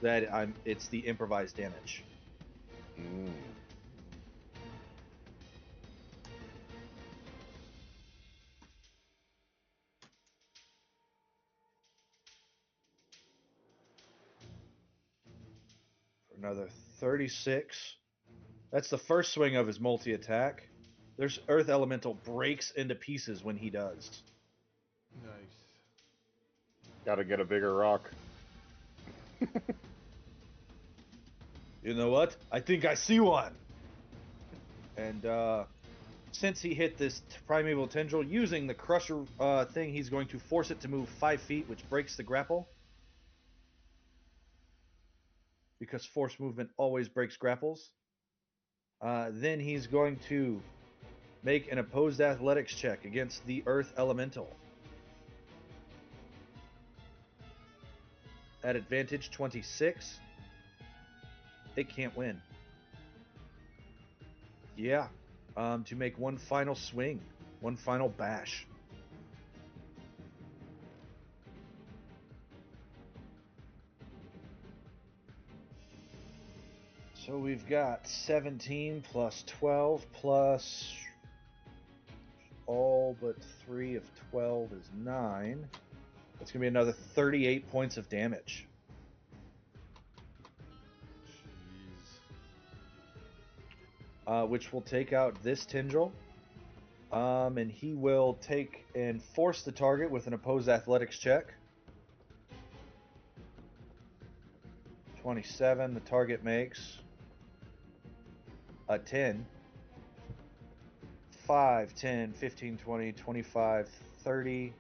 [SPEAKER 2] that it's the improvised damage.
[SPEAKER 7] Mm.
[SPEAKER 2] For another 36. That's the first swing of his multi-attack. There's Earth Elemental breaks into pieces when he does.
[SPEAKER 3] Nice.
[SPEAKER 7] Gotta get a bigger rock.
[SPEAKER 2] You know what? I think I see one. And since he hit this primeval tendril, using the crusher thing, he's going to force it to move 5 feet, which breaks the grapple. Because force movement always breaks grapples. Then he's going to make an opposed athletics check against the Earth Elemental. At advantage 26. It can't win. Yeah. To make one final swing. One final bash. So we've got 17 plus 12 plus all but 3 of 12 is 9. That's going to be another 38 points of damage.
[SPEAKER 3] Jeez.
[SPEAKER 2] Which will take out this tendril. And he will take and force the target with an opposed athletics check. 27, the target makes a 10. 5, 10, 15, 20, 25, 30.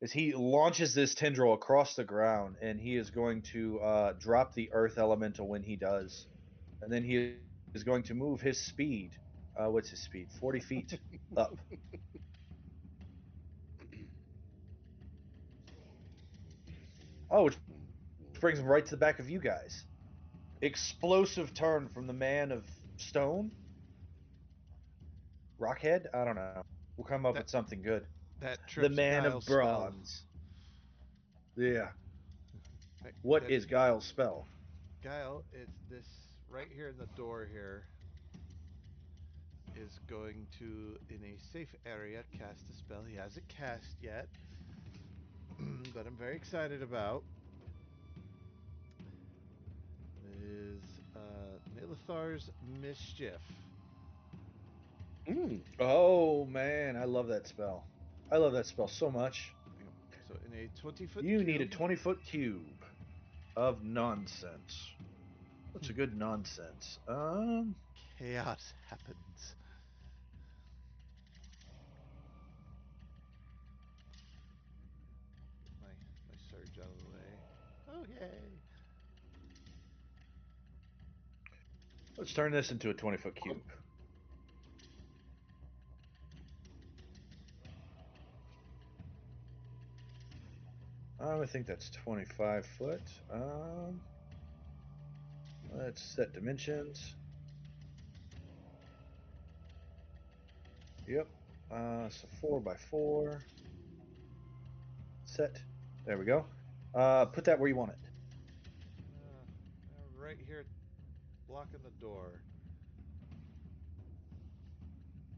[SPEAKER 2] As he launches this tendril across the ground, and he is going to drop the Earth Elemental when he does. And then he is going to move his speed. What's his speed? 40 feet up. Oh, which brings him right to the back of you guys. Explosive turn from the man of stone? Rockhead? I don't know. We'll come up with something good.
[SPEAKER 3] That
[SPEAKER 2] The
[SPEAKER 3] trips
[SPEAKER 2] man
[SPEAKER 3] Guile's
[SPEAKER 2] of bronze. Yeah.
[SPEAKER 3] Spell.
[SPEAKER 2] What is Guile's spell?
[SPEAKER 3] Guile? It's this right here in the door here. Is going to, in a safe area, cast a spell he hasn't cast yet, but I'm very excited about. It is Milithar's Mischief.
[SPEAKER 7] Mm.
[SPEAKER 2] Oh, man. I love that spell. I love that spell so much.
[SPEAKER 3] So in a 20-foot
[SPEAKER 2] You
[SPEAKER 3] cube,
[SPEAKER 2] need a 20-foot cube of nonsense. What's a good nonsense?
[SPEAKER 3] chaos happens. My surge out of the way. Oh yay!
[SPEAKER 2] Let's turn this into a 20-foot cube. I think that's 25 foot. Let's set dimensions. Yep. So 4 by 4. Set. There we go. Put that where you want it.
[SPEAKER 3] Right here, blocking the door.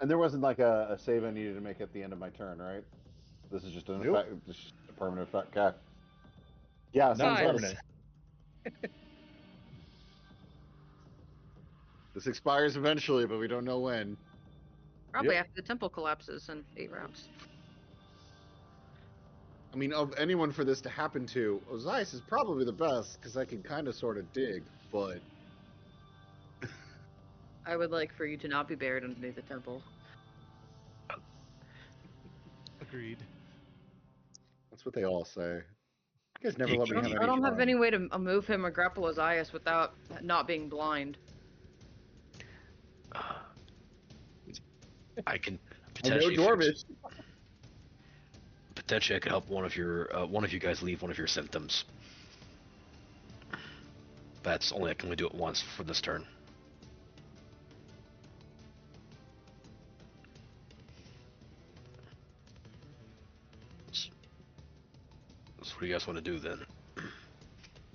[SPEAKER 7] And there wasn't like a save I needed to make at the end of my turn, right? This is just an
[SPEAKER 2] Nope.
[SPEAKER 7] effect, this is just a permanent effect. Okay. Yeah,
[SPEAKER 2] Not
[SPEAKER 6] Nice.
[SPEAKER 2] permanent.
[SPEAKER 7] This expires eventually, but we don't know when.
[SPEAKER 6] Probably
[SPEAKER 2] Yep.
[SPEAKER 6] after the temple collapses in 8 rounds.
[SPEAKER 7] I mean, of anyone for this to happen to, Osiris is probably the best because I can kind of sort of dig, but
[SPEAKER 6] I would like for you to not be buried underneath the temple.
[SPEAKER 3] Agreed.
[SPEAKER 7] that's what they all say. You guys never
[SPEAKER 5] You
[SPEAKER 7] let me
[SPEAKER 6] I
[SPEAKER 7] have
[SPEAKER 6] don't,
[SPEAKER 7] any
[SPEAKER 6] I don't have
[SPEAKER 7] fun.
[SPEAKER 6] any way to move him or grapple Ozias without not being blind.
[SPEAKER 5] I can
[SPEAKER 7] I know
[SPEAKER 5] potentially
[SPEAKER 7] Dwarvish.
[SPEAKER 5] potentially I could help one of you guys leave one of your symptoms. That's only I can only do it once for this turn. So what do you guys want to do then?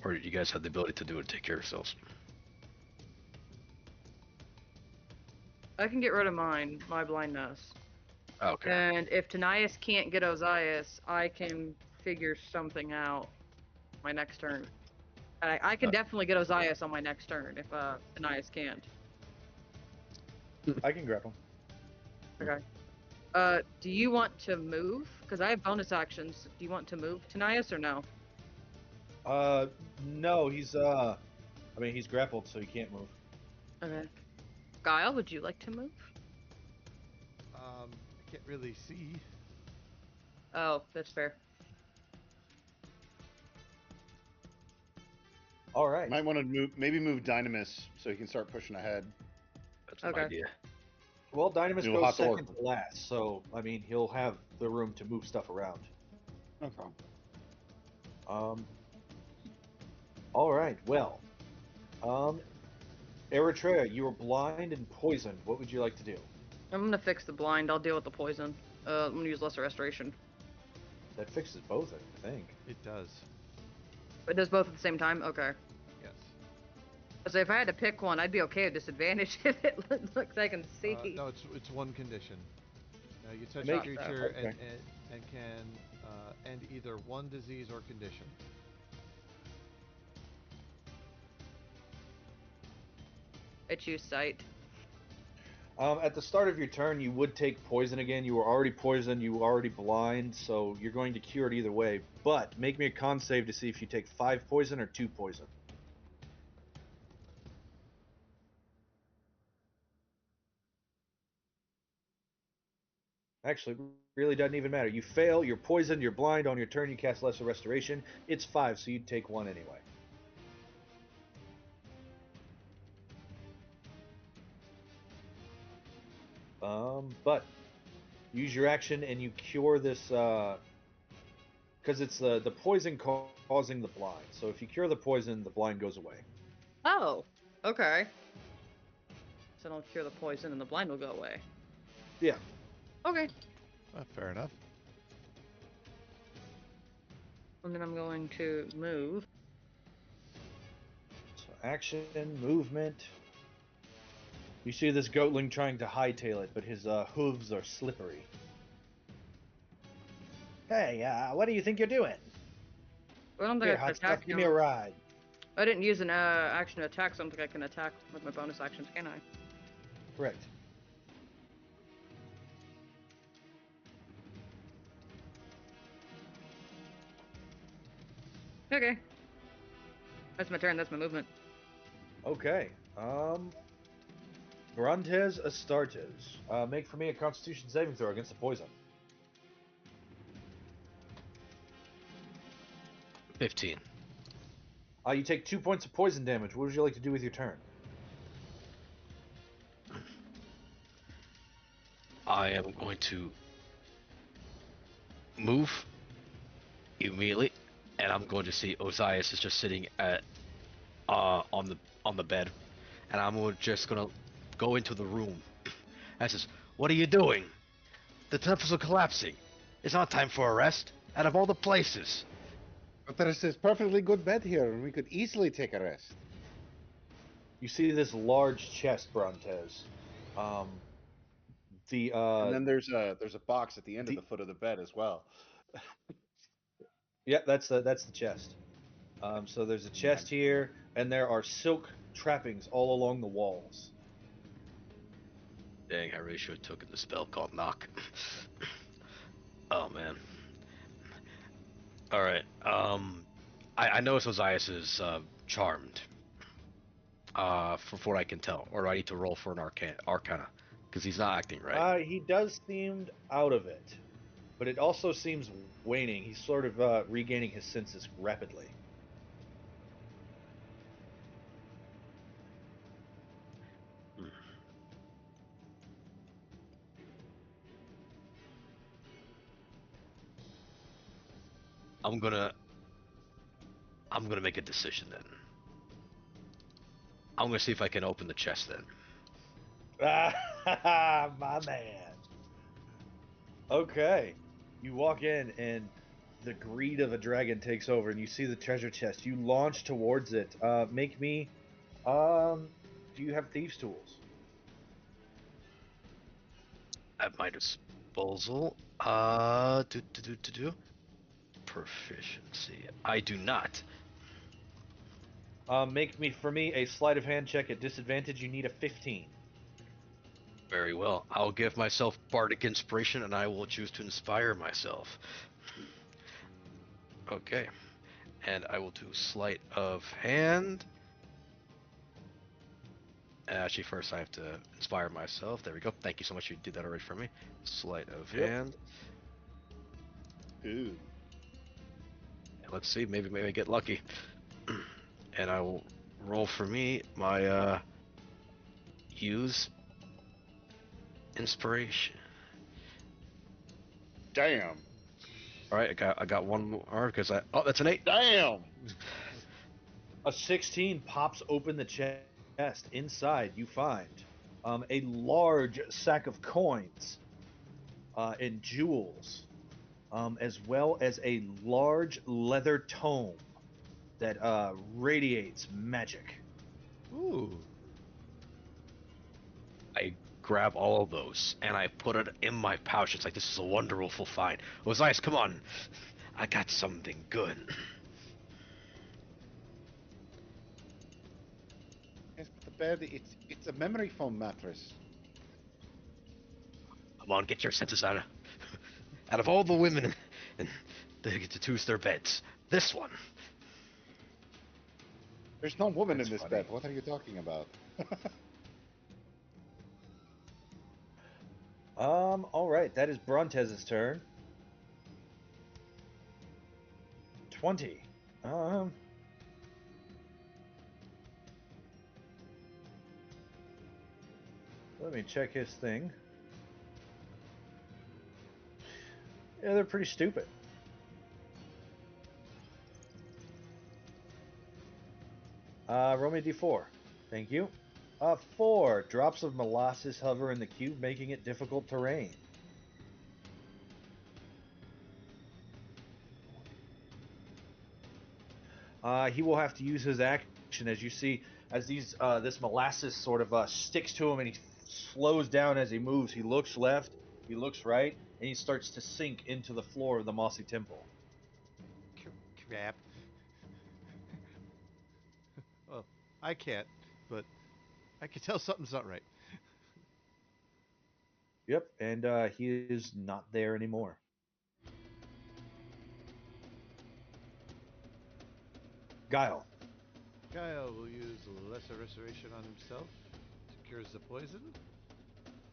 [SPEAKER 5] Or do you guys have the ability to do it, take care of yourselves?
[SPEAKER 6] I can get rid of my blindness.
[SPEAKER 5] Okay.
[SPEAKER 6] And if Tanias can't get Ozias, I can figure something out my next turn. I can definitely get Ozias on my next turn if Tanias can't.
[SPEAKER 2] I can grab him.
[SPEAKER 6] Okay. Do you want to move? Because I have bonus actions. Do you want to move Tanias or no?
[SPEAKER 2] No, he's I mean he's grappled, so he can't move.
[SPEAKER 6] Okay. Guile, would you like to move?
[SPEAKER 3] I can't really see.
[SPEAKER 6] Oh, that's fair.
[SPEAKER 2] All right.
[SPEAKER 7] Might want to move Dynamis so he can start pushing ahead.
[SPEAKER 5] That's my
[SPEAKER 6] Okay.
[SPEAKER 5] idea.
[SPEAKER 2] Well, Dynamis
[SPEAKER 7] You'll
[SPEAKER 2] goes
[SPEAKER 7] have to
[SPEAKER 2] second
[SPEAKER 7] work.
[SPEAKER 2] to last, so I mean he'll have the room to move stuff around.
[SPEAKER 7] Okay.
[SPEAKER 2] All right. Well, Eritrea, you were blind and poisoned. What would you like to do?
[SPEAKER 6] I'm gonna fix the blind. I'll deal with the poison. I'm gonna use lesser restoration.
[SPEAKER 2] That fixes both, I think.
[SPEAKER 3] It does.
[SPEAKER 6] It does both at the same time? Okay.
[SPEAKER 3] Yes.
[SPEAKER 6] So if I had to pick one, I'd be okay with disadvantage if it looks I can see.
[SPEAKER 3] No, it's one condition. You touch
[SPEAKER 2] Make-
[SPEAKER 3] a creature
[SPEAKER 2] okay.
[SPEAKER 3] and can end either one disease or condition.
[SPEAKER 6] I choose sight.
[SPEAKER 2] At the start of your turn, you would take poison again. You were already poisoned. You were already blind, so you're going to cure it either way. But make me a con save to see if you take 5 poison or 2 poison. Actually, it really doesn't even matter. You fail, you're poisoned, you're blind. On your turn, you cast Lesser Restoration. It's 5, so you'd take 1 anyway. But use your action and you cure this, because it's the poison causing the blind. So if you cure the poison, the blind goes away.
[SPEAKER 6] Oh, okay. So I'll cure the poison and the blind will go away.
[SPEAKER 2] Yeah.
[SPEAKER 6] Okay.
[SPEAKER 3] Fair enough.
[SPEAKER 6] And then I'm going to move.
[SPEAKER 2] So action, movement. You see this goatling trying to hightail it, but his hooves are slippery. Hey, what do you think you're doing?
[SPEAKER 6] I don't think
[SPEAKER 2] Here,
[SPEAKER 6] I can
[SPEAKER 2] hot stuff,
[SPEAKER 6] attack
[SPEAKER 2] give me
[SPEAKER 6] him.
[SPEAKER 2] a ride.
[SPEAKER 6] I didn't use an action to attack, so I don't think I can attack with my bonus actions, can I?
[SPEAKER 2] Correct.
[SPEAKER 6] Okay. That's my turn. That's my movement.
[SPEAKER 2] Okay. Brontes Astartes. Make for me a Constitution saving throw against the poison.
[SPEAKER 5] 15.
[SPEAKER 2] You take 2 points of poison damage. What would you like to do with your turn?
[SPEAKER 5] I am going to move immediately, and I'm going to see Ozias is just sitting at on the bed, and I'm just gonna go into the room. I says, "What are you doing? The temples are collapsing. It's not time for a rest. Out of all the places."
[SPEAKER 7] But there's this perfectly good bed here, and we could easily take a rest.
[SPEAKER 2] You see this large chest, Brontes. The
[SPEAKER 7] And then there's a box at the end of
[SPEAKER 2] the-
[SPEAKER 7] the foot of the bed as well.
[SPEAKER 2] yeah, that's the chest. So there's a chest here, and there are silk trappings all along the walls.
[SPEAKER 5] Dang, I really should have taken the spell called Knock. Oh man. All right. I know Ozias is charmed. From what I can tell, or do I need to roll for an Arcana, because he's not acting right.
[SPEAKER 2] He does seem out of it, but it also seems waning. He's sort of regaining his senses rapidly.
[SPEAKER 5] Hmm. I'm gonna make a decision then. I'm gonna see if I can open the chest then.
[SPEAKER 2] Ah, my man. Okay. You walk in, and the greed of a dragon takes over, and you see the treasure chest. You launch towards it. Make me. Do you have thieves' tools?
[SPEAKER 5] At my disposal. Do. Proficiency. I do not.
[SPEAKER 2] Make me for me a sleight of hand check at disadvantage. You need a 15.
[SPEAKER 5] Very well. I'll give myself bardic inspiration, and I will choose to inspire myself. Okay. And I will do sleight of hand. Actually, first I have to inspire myself. There we go. Thank you so much. You did that already for me. Sleight of
[SPEAKER 2] Yep.
[SPEAKER 5] hand.
[SPEAKER 7] Ooh.
[SPEAKER 5] Let's see. Maybe I get lucky. And I will roll for me my use inspiration.
[SPEAKER 7] Damn.
[SPEAKER 5] All right, I got one more because oh, that's an 8.
[SPEAKER 7] Damn.
[SPEAKER 2] A 16 pops open the chest. Inside, you find a large sack of coins and jewels, as well as a large leather tome that radiates magic.
[SPEAKER 3] Ooh.
[SPEAKER 5] I grab all of those and I put it in my pouch. It's like, this is a wonderful find. Ozias, come on. I got something good.
[SPEAKER 7] Yes, but the bed, it's a memory foam mattress.
[SPEAKER 5] Come on, get your senses out of all the women and they get to choose their beds. This one.
[SPEAKER 7] There's no woman
[SPEAKER 2] That's
[SPEAKER 7] in this
[SPEAKER 2] funny.
[SPEAKER 7] bed. What are you talking about?
[SPEAKER 2] All right, that is Brontez's turn. 20. Let me check his thing. Yeah, they're pretty stupid. Roll me a d4. Thank you. 4. Drops of molasses hover in the cube, making it difficult terrain. He will have to use his action, as you see, as this molasses sort of sticks to him, and he slows down as he moves. He looks left, he looks right, and he starts to sink into the floor of the Mossy Temple.
[SPEAKER 3] Crap. Well, I can't, but I can tell something's not right.
[SPEAKER 2] Yep, and he is not there anymore. Guile.
[SPEAKER 3] Guile will use Lesser Restoration on himself to cure the poison.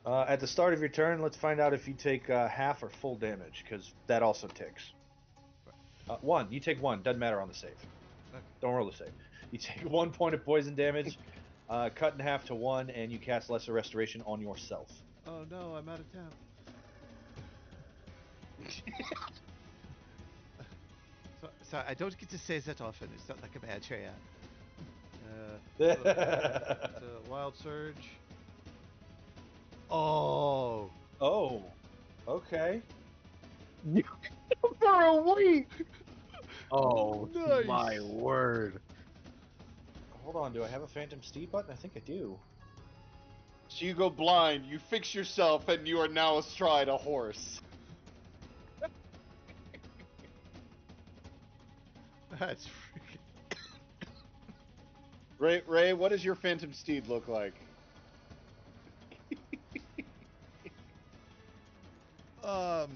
[SPEAKER 2] At the start of your turn, let's find out if you take half or full damage, because that also ticks. 1. You take 1. Doesn't matter on the save.
[SPEAKER 3] Okay.
[SPEAKER 2] Don't roll the save. You take 1 point of poison damage, cut in half to 1, and you cast Lesser Restoration on yourself.
[SPEAKER 3] Oh no, I'm out of town. So I don't get to say that often. It's not like a bad triad. It's a wild surge. Oh.
[SPEAKER 2] Oh, okay.
[SPEAKER 7] For a week.
[SPEAKER 5] Oh,
[SPEAKER 3] Nice.
[SPEAKER 5] my word.
[SPEAKER 2] Hold on, do I have a Phantom Steed button? I think I do.
[SPEAKER 7] So you go blind, you fix yourself, and you are now astride a horse.
[SPEAKER 3] That's freaking.
[SPEAKER 7] Ray, what does your phantom steed look like?
[SPEAKER 3] Um.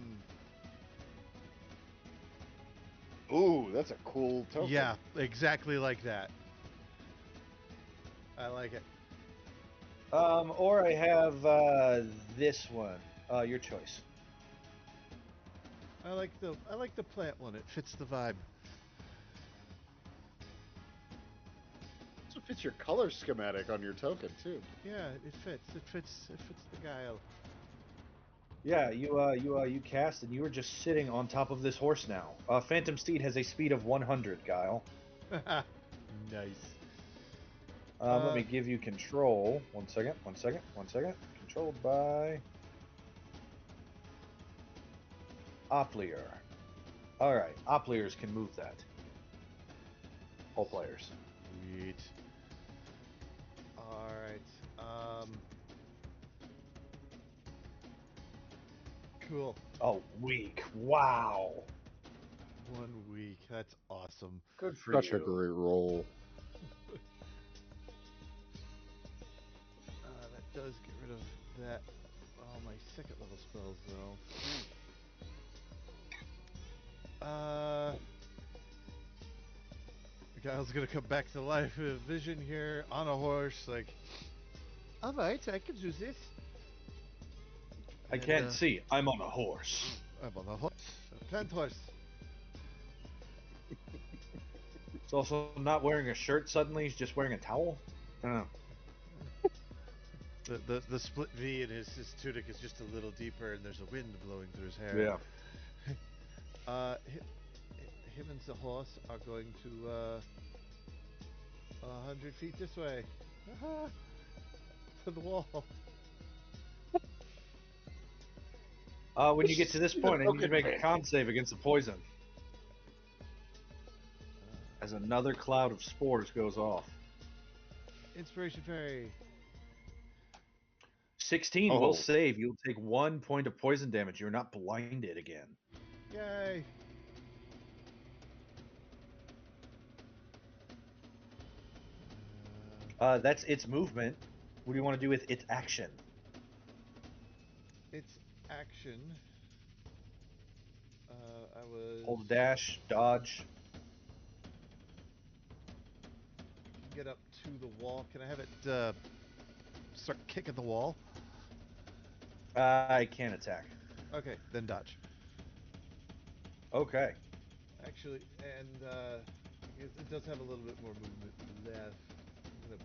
[SPEAKER 7] Ooh, that's a cool token.
[SPEAKER 3] Yeah, exactly like that. I like it.
[SPEAKER 2] Or I have this one. Your choice.
[SPEAKER 3] I like the plant one. It fits the vibe.
[SPEAKER 7] Also fits your color schematic on your token too.
[SPEAKER 3] Yeah, it fits. It fits the guile.
[SPEAKER 2] Yeah, you cast, and you are just sitting on top of this horse now. Phantom Steed has a speed of 100, Guile.
[SPEAKER 3] Nice.
[SPEAKER 2] Let me give you control. One second. Controlled by Oplier. All right, Opliers can move that. All players.
[SPEAKER 3] Sweet. All right. Cool.
[SPEAKER 2] Oh, weak. Wow.
[SPEAKER 3] 1 week. That's awesome.
[SPEAKER 2] Good for
[SPEAKER 7] Such
[SPEAKER 2] you.
[SPEAKER 7] a great roll.
[SPEAKER 3] That does get rid of that. Oh, my second level spells though. The guy's gonna come back to life with a vision here on a horse. Like, all right, I can do this.
[SPEAKER 2] I can't see. I'm on a horse.
[SPEAKER 3] I'm on a horse. A plant horse.
[SPEAKER 2] He's also not wearing a shirt suddenly. He's just wearing a towel. I don't know.
[SPEAKER 3] The split V in his tunic is just a little deeper, and there's a wind blowing through his hair.
[SPEAKER 2] Yeah.
[SPEAKER 3] Him and the horse are going to 100 feet this way. To the wall.
[SPEAKER 2] When you get to this point, I need you to make a con save against the poison. As another cloud of spores goes off.
[SPEAKER 3] Inspiration Fairy.
[SPEAKER 2] 16 will save. You'll take 1 point of poison damage. You're not blinded again.
[SPEAKER 3] Yay.
[SPEAKER 2] That's its movement. What do you want to do with its action?
[SPEAKER 3] Its action. I was.
[SPEAKER 2] Hold dash, dodge.
[SPEAKER 3] Get up to the wall. Can I have it start kicking the wall?
[SPEAKER 2] I can't attack.
[SPEAKER 3] Okay, then dodge.
[SPEAKER 2] Okay.
[SPEAKER 3] Actually, and it does have a little bit more movement left. I'm gonna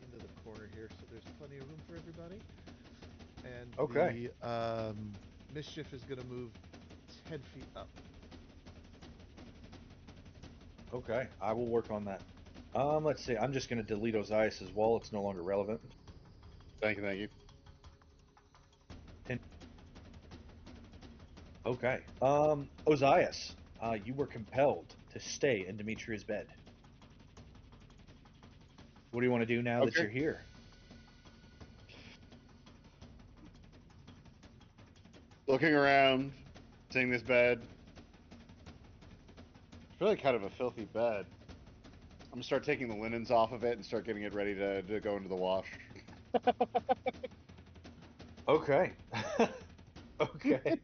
[SPEAKER 3] into the corner here, so there's plenty of room for everybody. And
[SPEAKER 2] Okay.
[SPEAKER 3] the mischief is gonna move 10 feet up.
[SPEAKER 2] Okay, I will work on that. Let's see. I'm just going to delete Osias as well. It's no longer relevant.
[SPEAKER 7] Thank you.
[SPEAKER 2] Okay. Osias, you were compelled to stay in Demetria's bed. What do you want to do now that you're here?
[SPEAKER 7] Looking around, seeing this bed. It's really kind of a filthy bed. I'm gonna start taking the linens off of it and start getting it ready to go into the wash.
[SPEAKER 2] Okay. Okay.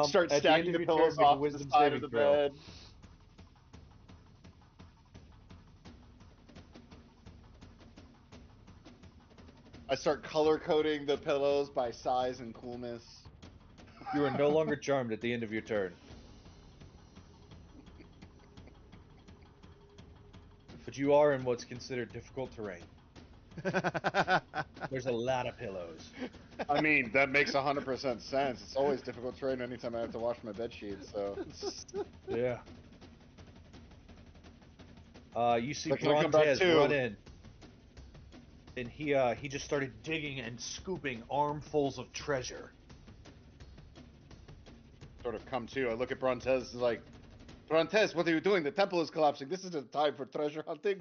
[SPEAKER 7] Start
[SPEAKER 2] at
[SPEAKER 7] stacking
[SPEAKER 2] the
[SPEAKER 7] the
[SPEAKER 2] end of your
[SPEAKER 7] pillows
[SPEAKER 2] turn, make a
[SPEAKER 7] off to the
[SPEAKER 2] wisdom
[SPEAKER 7] side
[SPEAKER 2] saving
[SPEAKER 7] of the
[SPEAKER 2] throw.
[SPEAKER 7] bed. I start color coding the pillows by size and coolness.
[SPEAKER 2] You are no longer charmed at the end of your turn. But you are in what's considered difficult terrain. There's a lot of pillows.
[SPEAKER 7] I mean, that makes 100% sense. It's always difficult terrain anytime I have to wash my bed sheets, so...
[SPEAKER 2] Yeah. You see
[SPEAKER 7] So can I come back
[SPEAKER 2] Brontez
[SPEAKER 7] too?
[SPEAKER 2] run in. And he just started digging and scooping armfuls of treasure.
[SPEAKER 7] Sort of come to. I look at Brontez and like, Brontez, what are you doing? The temple is collapsing. This isn't time for treasure hunting.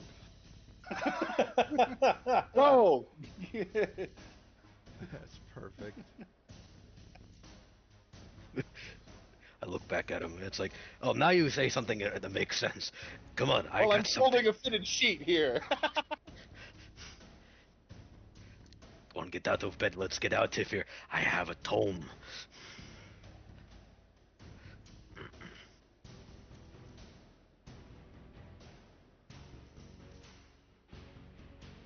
[SPEAKER 7] Go!
[SPEAKER 3] That's perfect.
[SPEAKER 5] I look back at him, and it's like, oh, now you say something that makes sense. Come on, I
[SPEAKER 7] Well, I'm
[SPEAKER 5] got something.
[SPEAKER 7] holding a fitted sheet here.
[SPEAKER 5] Go on, get out of bed. Let's get out of here. I have a tome.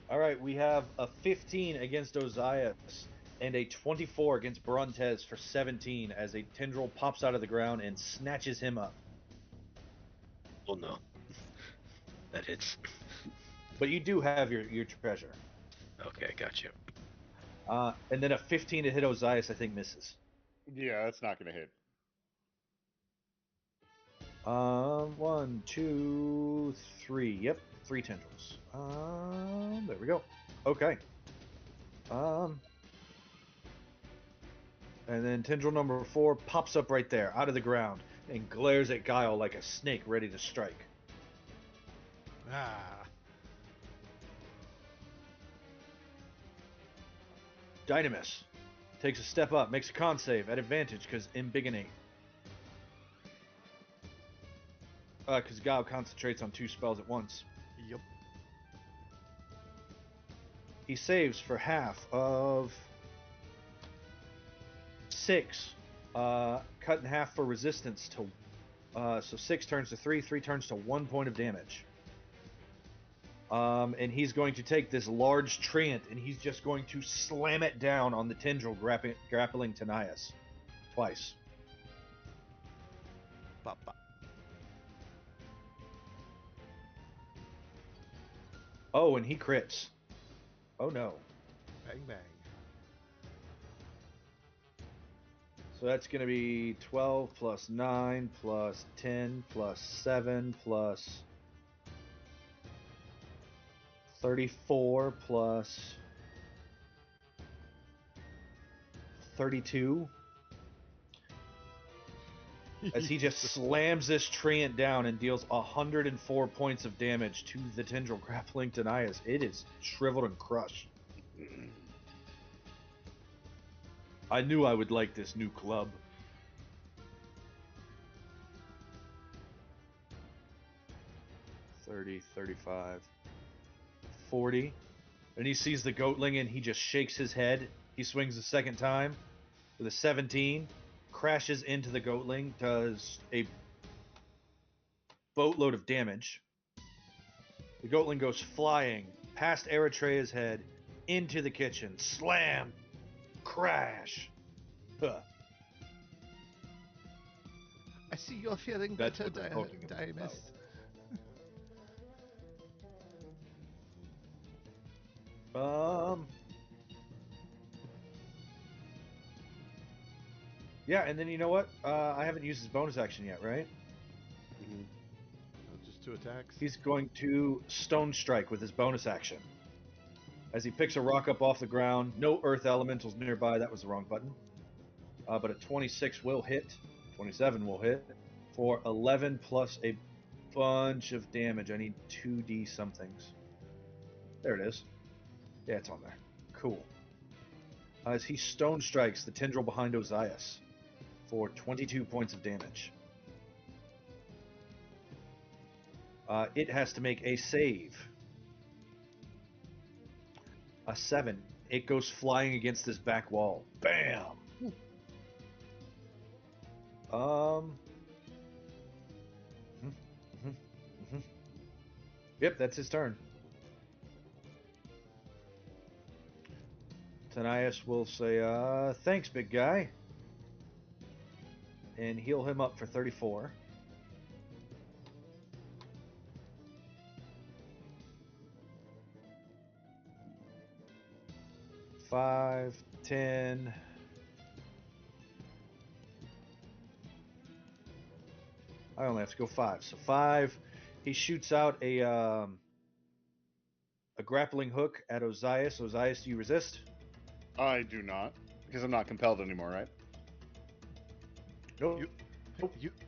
[SPEAKER 2] All right, we have a 15 against Ozias and a 24 against Brontez for 17 as a tendril pops out of the ground and snatches him up.
[SPEAKER 5] Oh no, that hits.
[SPEAKER 2] But you do have your treasure.
[SPEAKER 5] Okay, got you.
[SPEAKER 2] And then a 15 to hit Ozias, I think, misses.
[SPEAKER 7] Yeah, that's not gonna hit.
[SPEAKER 2] 1, 2, 3. Yep, 3 tendrils. There we go. Okay. And then tendril number 4 pops up right there, out of the ground, and glares at Guile like a snake ready to strike.
[SPEAKER 3] Ah.
[SPEAKER 2] Dynamis takes a step up, makes a con save at advantage because embiggenate. Because Guile concentrates on 2 spells at once.
[SPEAKER 3] Yep.
[SPEAKER 2] He saves for half of 6. Cut in half for resistance to. So 6 turns to 3, 3 turns to 1 point of damage. And he's going to take this large treant and he's just going to slam it down on the tendril grappling Tanias twice.
[SPEAKER 3] Bop, bop.
[SPEAKER 2] Oh, and he crits. Oh no.
[SPEAKER 3] Bang, bang.
[SPEAKER 2] So that's going to be 12 plus 9 plus 10 plus 7 plus 34 plus 32. As he just slams this treant down and deals 104 points of damage to the tendril grappling Tanias. It is shriveled and crushed. I knew I would like this new club. $30, $35, $40. And he sees the goatling and he just shakes his head. He swings a second time with a 17. Crashes into the goatling, does a boatload of damage. The goatling goes flying past Eritrea's head into the kitchen. Slam! Crash! Huh.
[SPEAKER 3] I see you're feeling
[SPEAKER 2] That's
[SPEAKER 3] better,
[SPEAKER 2] what I'm talking about.
[SPEAKER 3] Dimus.
[SPEAKER 2] Yeah, and then you know what? I haven't used his bonus action yet, right?
[SPEAKER 3] Just 2 attacks.
[SPEAKER 2] He's going to Stone Strike with his bonus action. As he picks a rock up off the ground, no earth elementals nearby. That was the wrong button. But a 26 will hit. 27 will hit. For 11 plus a bunch of damage. I need 2d somethings. There it is. Yeah, it's on there. Cool. As he Stone Strikes the tendril behind Ozias for 22 points of damage. It has to make a save. A 7. It goes flying against this back wall. Bam! Yep, that's his turn. Tanias will say, thanks, big guy. And heal him up for 34. $5, $10. I only have to go 5. So 5. He shoots out a grappling hook at Ozias. Ozias, do you resist?
[SPEAKER 7] I do not, because I'm not compelled anymore, right?
[SPEAKER 2] Nope.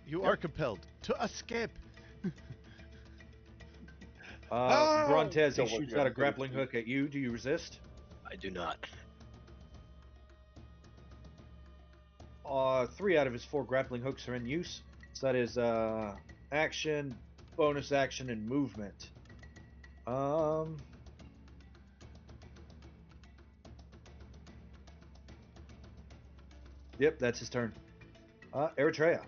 [SPEAKER 3] You are compelled to escape.
[SPEAKER 2] Brontez, he
[SPEAKER 7] Don't look
[SPEAKER 2] shoots
[SPEAKER 7] at
[SPEAKER 2] out a
[SPEAKER 7] it.
[SPEAKER 2] grappling hook at you. Do you resist?
[SPEAKER 5] I do not.
[SPEAKER 2] 3 out of his 4 grappling hooks are in use. So that is action, bonus action, and movement. Yep, that's his turn. Eritrea.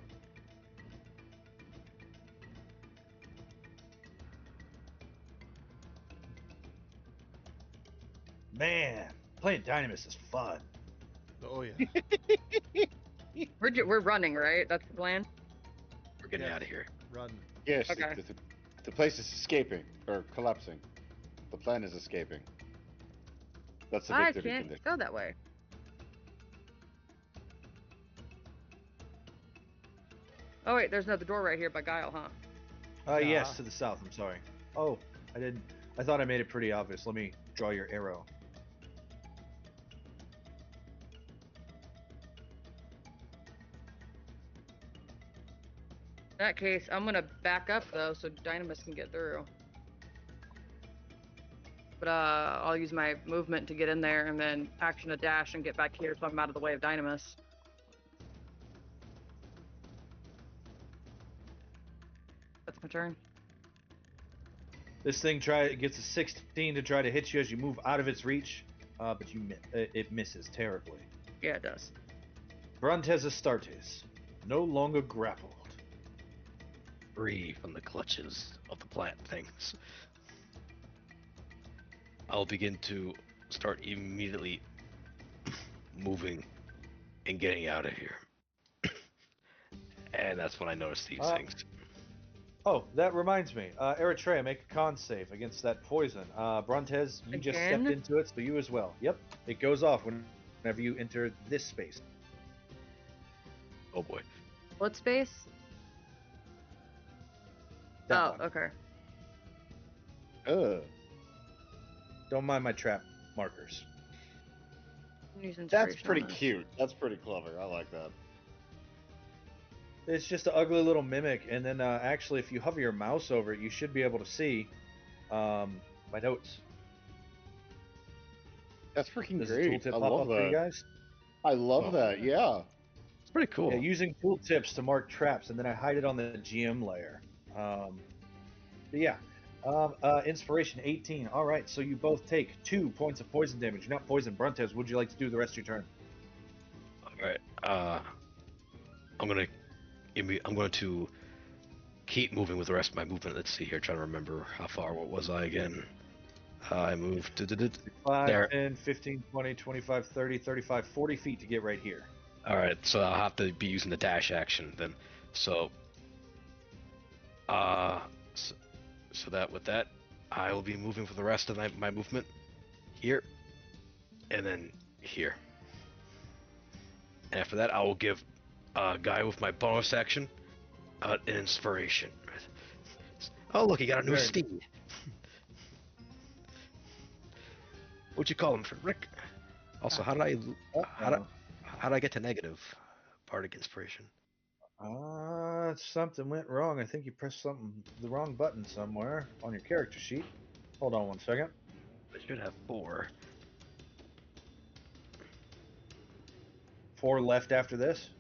[SPEAKER 2] Man, playing Dynamis is fun.
[SPEAKER 3] Oh yeah.
[SPEAKER 6] We're running, right? That's the plan.
[SPEAKER 5] We're getting
[SPEAKER 3] Yes.
[SPEAKER 5] out of here.
[SPEAKER 3] Run.
[SPEAKER 7] Yes,
[SPEAKER 6] Okay.
[SPEAKER 7] the place is escaping or collapsing. The plan is escaping. That's the
[SPEAKER 6] I
[SPEAKER 7] victory
[SPEAKER 6] can't
[SPEAKER 7] condition.
[SPEAKER 6] go that way. Oh wait, there's another door right here by Guile, huh?
[SPEAKER 2] Yes,
[SPEAKER 3] Yeah.
[SPEAKER 2] to the south. I'm sorry. Oh, I didn't. I thought I made it pretty obvious. Let me draw your arrow.
[SPEAKER 6] In that case, I'm gonna back up though, so Dynamis can get through. But I'll use my movement to get in there, and then action a dash and get back here, so I'm out of the way of Dynamis. That's my turn.
[SPEAKER 2] This thing gets a 16 to try to hit you as you move out of its reach, but it misses terribly.
[SPEAKER 6] Yeah, it does.
[SPEAKER 2] Brontez Astartes, no longer grappled.
[SPEAKER 5] Free from the clutches of the plant things. I'll begin to start immediately moving and getting out of here. And that's when I notice these things.
[SPEAKER 2] Oh, that reminds me. Eritrea, make a con save against that poison. Brontez, you just stepped
[SPEAKER 6] Again?
[SPEAKER 2] into it, so you as well. Yep, it goes off whenever you enter this space.
[SPEAKER 5] Oh boy.
[SPEAKER 6] What space?
[SPEAKER 2] That one.
[SPEAKER 6] Okay.
[SPEAKER 2] Don't mind my trap markers.
[SPEAKER 6] I'm using
[SPEAKER 7] That's
[SPEAKER 6] inspiration
[SPEAKER 7] pretty
[SPEAKER 6] on this.
[SPEAKER 7] cute. That's pretty clever. I like that.
[SPEAKER 2] It's just an ugly little mimic, and then actually, if you hover your mouse over it, you should be able to see my notes.
[SPEAKER 7] That's freaking
[SPEAKER 2] Does the
[SPEAKER 7] great.
[SPEAKER 2] tooltip
[SPEAKER 7] I
[SPEAKER 2] pop
[SPEAKER 7] love
[SPEAKER 2] up for you
[SPEAKER 7] that.
[SPEAKER 2] guys?
[SPEAKER 7] I love
[SPEAKER 5] Oh.
[SPEAKER 7] that. Yeah.
[SPEAKER 5] It's pretty cool.
[SPEAKER 2] Yeah, using tooltips to mark traps, and then I hide it on the GM layer. But yeah, inspiration 18. All right, so you both take 2 points of poison damage. You're not poison, Brontez. Would you like to do the rest of your turn?
[SPEAKER 5] All right. I'm going to keep moving with the rest of my movement. Let's see here. Trying to remember how far. What was I again? I moved.
[SPEAKER 2] 5,
[SPEAKER 5] There.
[SPEAKER 2] 10, 15, 20, 25, 30, 35, 40 feet to get right here.
[SPEAKER 5] All right. So I'll have to be using the dash action then. So, so that with that, I will be moving for the rest of my movement here, and then here. And after that, I will give a guy with my bonus action an inspiration. Oh, look, he got a new
[SPEAKER 2] Very
[SPEAKER 5] steed. What'd you call him, for Rick? Also, how did I get to negative bardic inspiration?
[SPEAKER 2] Something went wrong. I think you pressed the wrong button somewhere on your character sheet. Hold on one second.
[SPEAKER 5] I should have 4.
[SPEAKER 2] 4 left after this.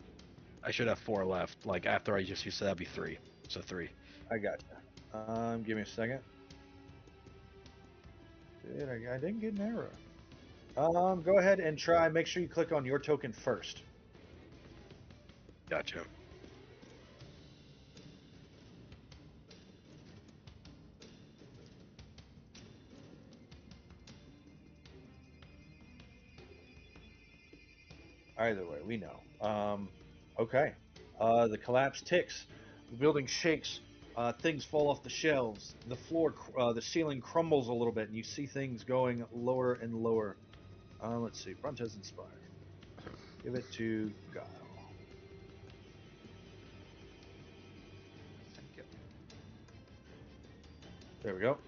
[SPEAKER 5] I should have 4 left. Like after I just used that'd be 3. So 3.
[SPEAKER 2] I got you. Give me a second. I didn't get an error. Go ahead and try. Make sure you click on your token first.
[SPEAKER 5] Gotcha.
[SPEAKER 2] Either way, we know. Okay. The collapse ticks. The building shakes. Things fall off the shelves. The floor, the ceiling crumbles a little bit, and you see things going lower and lower. Let's see. Brontez Inspire. Give it to Guile.
[SPEAKER 3] Thank you.
[SPEAKER 2] There we go.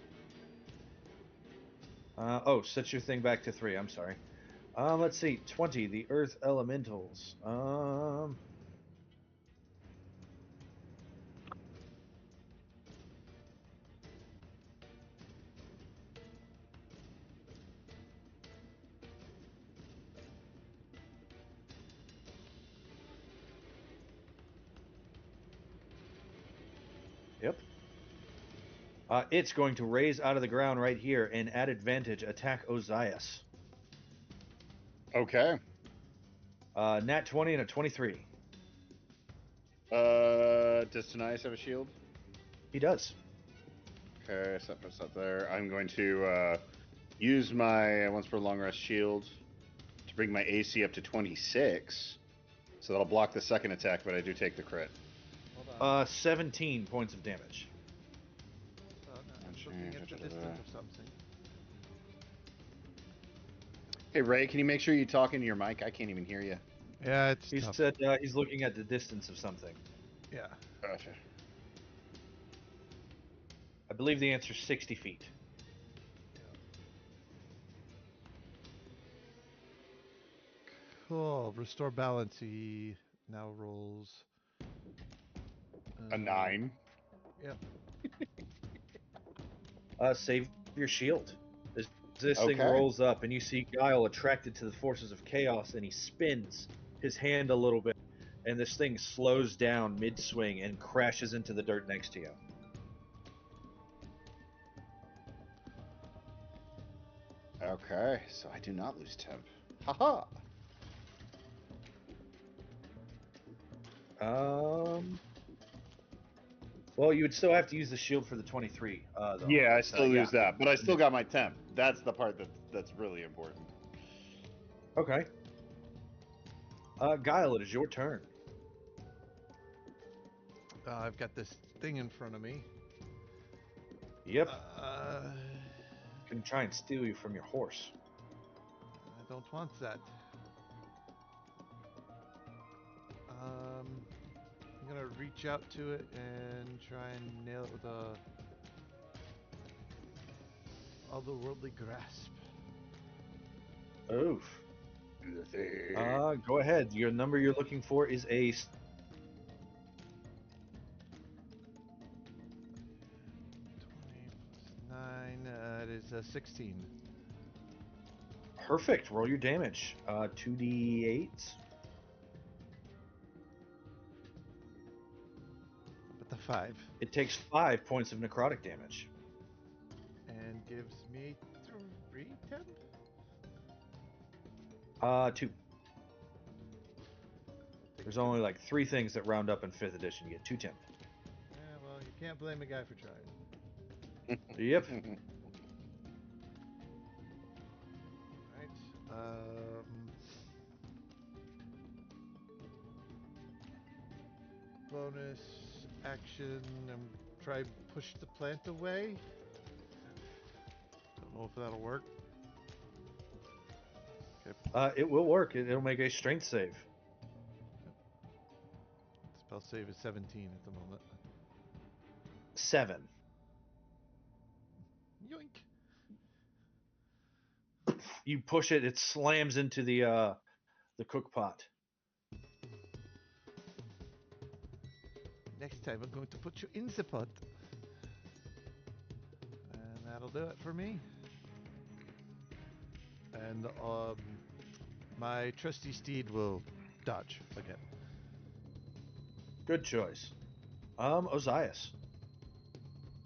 [SPEAKER 2] Set your thing back to 3. I'm sorry. Let's see. 20. The Earth Elementals. It's going to raise out of the ground right here and at advantage attack Ozias.
[SPEAKER 7] Okay.
[SPEAKER 2] Nat 20 and a 23.
[SPEAKER 7] Does Tanias have a shield?
[SPEAKER 2] He does.
[SPEAKER 7] Okay, set this up there. I'm going to use my once per long rest shield to bring my AC up to 26. So that'll block the second attack, but I do take the crit.
[SPEAKER 3] Hold on.
[SPEAKER 2] 17 points of damage.
[SPEAKER 3] No, I'm looking at the distance of something.
[SPEAKER 7] Hey Ray, can you make sure you talk into your mic? I can't even hear you.
[SPEAKER 3] Yeah, it's
[SPEAKER 2] He
[SPEAKER 3] tough.
[SPEAKER 2] said he's looking at the distance of something.
[SPEAKER 3] Yeah.
[SPEAKER 7] Gotcha.
[SPEAKER 2] I believe the answer is 60 feet.
[SPEAKER 3] Cool. Restore balance. He now rolls
[SPEAKER 7] A 9.
[SPEAKER 3] Yep.
[SPEAKER 2] Save your shield. This thing
[SPEAKER 7] Okay.
[SPEAKER 2] rolls up, and you see Guile attracted to the forces of chaos, and he spins his hand a little bit, and this thing slows down mid-swing and crashes into the dirt next to you.
[SPEAKER 7] Okay, so I do not lose temp. Haha.
[SPEAKER 2] Well, you would still have to use the shield for the 23. Though.
[SPEAKER 7] Yeah, I still
[SPEAKER 2] yeah.
[SPEAKER 7] lose that, but I still got my temp. That's the part that's really important.
[SPEAKER 2] Okay. Guile, it is your turn.
[SPEAKER 3] I've got this thing in front of me.
[SPEAKER 2] Yep.
[SPEAKER 3] I
[SPEAKER 2] Can try and steal you from your horse.
[SPEAKER 3] don't want that. I'm gonna reach out to it and try and nail it with a otherworldly grasp.
[SPEAKER 2] Oof. Go ahead. Your number you're looking for is a
[SPEAKER 3] 20 plus 9. It is 16.
[SPEAKER 2] perfect. Roll your damage. 2d8.
[SPEAKER 3] With the 5.
[SPEAKER 2] It takes 5 points of necrotic damage.
[SPEAKER 3] And gives me 3 temp?
[SPEAKER 2] 2. There's only like 3 things that round up in 5th edition. You get 2 temp.
[SPEAKER 3] Yeah, well, you can't blame a guy for trying.
[SPEAKER 2] Yep.
[SPEAKER 3] Right. Bonus action. I'm try push the plant away. Don't know if that'll work. Okay.
[SPEAKER 2] It will work. It'll make a strength save.
[SPEAKER 3] Spell save is 17 at the moment.
[SPEAKER 2] 7.
[SPEAKER 3] Yoink.
[SPEAKER 2] You push it. It slams into the cook pot.
[SPEAKER 3] Next time I'm going to put you in the pot. And that'll do it for me. And my trusty steed will dodge again.
[SPEAKER 2] Good choice. Ozias.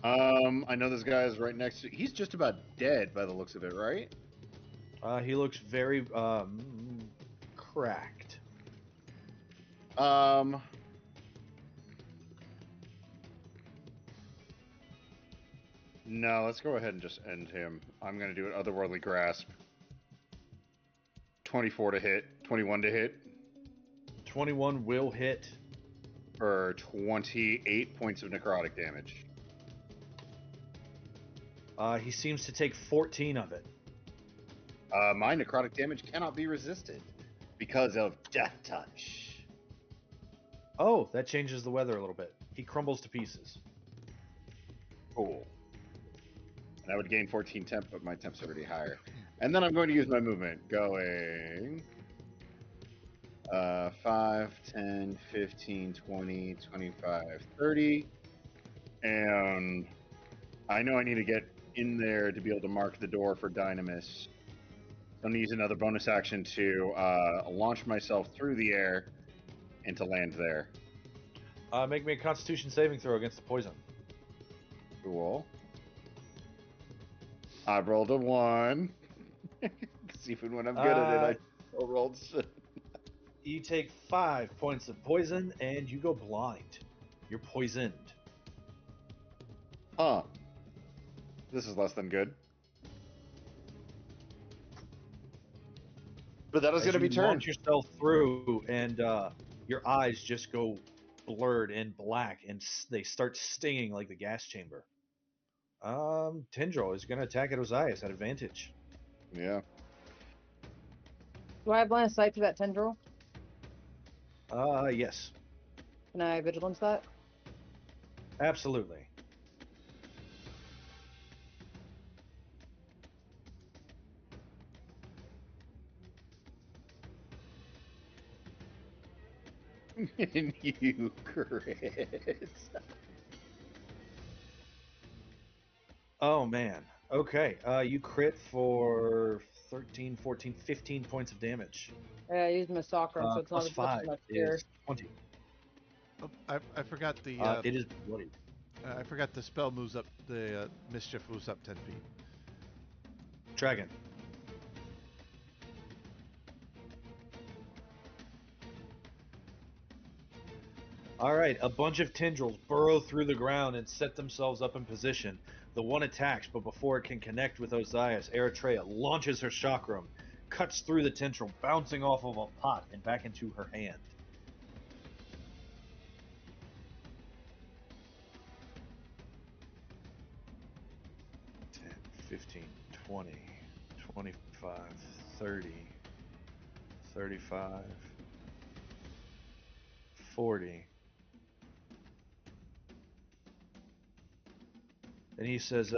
[SPEAKER 7] I know this guy is right next to. He's just about dead by the looks of it, right?
[SPEAKER 2] He looks very cracked.
[SPEAKER 7] No, let's go ahead and just end him. I'm going to do an otherworldly grasp. 24 to hit, 21 to hit,
[SPEAKER 2] 21 will hit.
[SPEAKER 7] for 28 points of necrotic damage.
[SPEAKER 2] He seems to take 14 of it.
[SPEAKER 7] My necrotic damage cannot be resisted because of Death Touch.
[SPEAKER 2] Oh, that changes the weather a little bit. He crumbles to pieces.
[SPEAKER 7] Cool. And I would gain 14 temp, but my temp's already higher. And then I'm going to use my movement, going 5, 10, 15, 20, 25, 30. And I know I need to get in there to be able to mark the door for Dynamis. I'm going to use another bonus action to launch myself through the air and to land there.
[SPEAKER 2] Make me a Constitution saving throw against the poison.
[SPEAKER 7] Cool. I rolled a 1. 'Cause even when I'm good at it,
[SPEAKER 2] Uh,
[SPEAKER 7] I still rolled shit.
[SPEAKER 2] you take 5 points of poison and you go blind. You're poisoned.
[SPEAKER 7] Huh. This is less than good. But that is
[SPEAKER 2] As
[SPEAKER 7] going to
[SPEAKER 2] you
[SPEAKER 7] be turned.
[SPEAKER 2] launch yourself through, and your eyes just go blurred and black, and they start stinging like the gas chamber. Tendril is going to attack at Ozias at advantage.
[SPEAKER 7] Yeah.
[SPEAKER 6] Do I have line of sight to that tendril?
[SPEAKER 2] Yes,
[SPEAKER 6] Can I vigilance that?
[SPEAKER 2] absolutely.
[SPEAKER 7] And you crit.
[SPEAKER 2] Oh man. Okay. You crit for 13, 14, 15 points of damage.
[SPEAKER 6] Yeah, I used my sacrum, so it's not
[SPEAKER 2] Plus
[SPEAKER 6] as much as
[SPEAKER 2] 5
[SPEAKER 6] my
[SPEAKER 2] is
[SPEAKER 6] spear.
[SPEAKER 2] 20.
[SPEAKER 3] Oh, I forgot the
[SPEAKER 2] It is bloody.
[SPEAKER 3] I forgot the spell moves up. The mischief moves up 10 feet.
[SPEAKER 2] Dragon. All right, a bunch of tendrils burrow through the ground and set themselves up in position. The one attacks, but before it can connect with Ozias, Eritrea launches her chakram, cuts through the tendril, bouncing off of a pot and back into her hand. 10, 15, 20, 25, 30, 35, 40. And he says,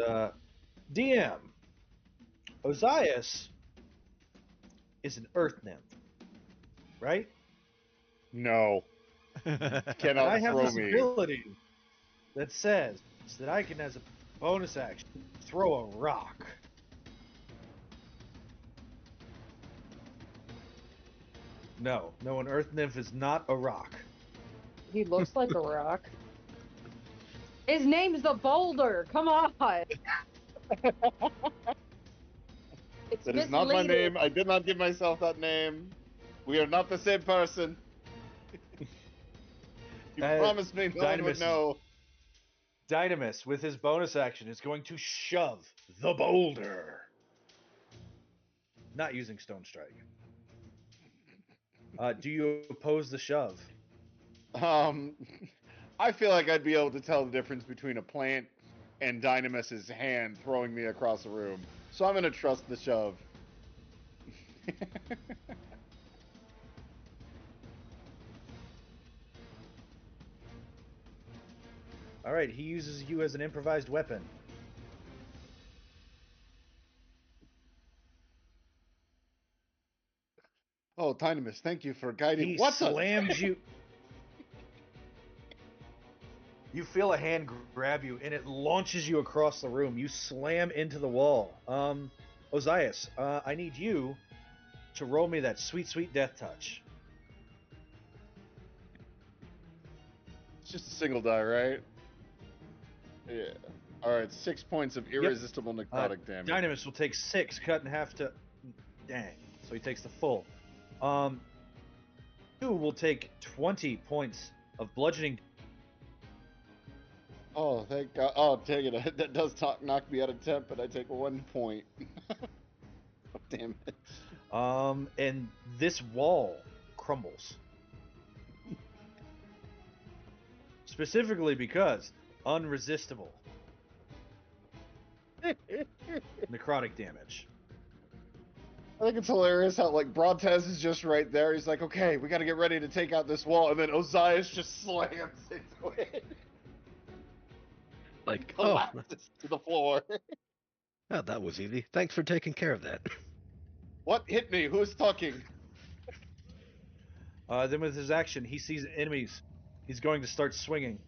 [SPEAKER 2] DM, Ozias is an earth nymph, right?
[SPEAKER 7] No.
[SPEAKER 2] And
[SPEAKER 7] Cannot
[SPEAKER 2] I have
[SPEAKER 7] throw
[SPEAKER 2] this
[SPEAKER 7] me.
[SPEAKER 2] ability that says that I can, as a bonus action, throw a rock. No, an earth nymph is not a rock.
[SPEAKER 6] He looks like a rock. His name's the Boulder. Come on. It's
[SPEAKER 7] That is not my
[SPEAKER 6] misleading.
[SPEAKER 7] name. I did not give myself that name. We are not the same person. You promised me no one would know.
[SPEAKER 2] Dynamis, with his bonus action, is going to shove the boulder. Not using Stone Strike. Do you oppose the shove?
[SPEAKER 7] I feel like I'd be able to tell the difference between a plant and Dynamis's hand throwing me across the room. So I'm going to trust the shove.
[SPEAKER 2] All right, he uses you as an improvised weapon.
[SPEAKER 7] Oh, Dynamis, thank you for guiding.
[SPEAKER 2] He
[SPEAKER 7] What
[SPEAKER 2] slams you. You feel a hand grab you, and it launches you across the room. You slam into the wall. Ozias, I need you to roll me that sweet, sweet death touch.
[SPEAKER 7] It's just a single die, right? Yeah. All right, 6 points of irresistible necrotic damage.
[SPEAKER 2] Dynamis will take 6, cut in half to... Dang. So he takes the full. You will take 20 points of bludgeoning.
[SPEAKER 7] Oh, thank God. Oh, dang it. That does knock me out of 10, but I take 1 point. Oh, damn it.
[SPEAKER 2] And this wall crumbles. Specifically because unresistible necrotic damage.
[SPEAKER 7] I think it's hilarious how, like, Brontez is just right there. He's like, okay, we got to get ready to take out this wall. And then Ozias just slams into it.
[SPEAKER 5] Like,
[SPEAKER 7] Collapses to the floor.
[SPEAKER 5] oh, that was easy. Thanks for taking care of that.
[SPEAKER 7] What hit me? Who's talking?
[SPEAKER 2] Then with his action, he sees enemies. He's going to start swinging.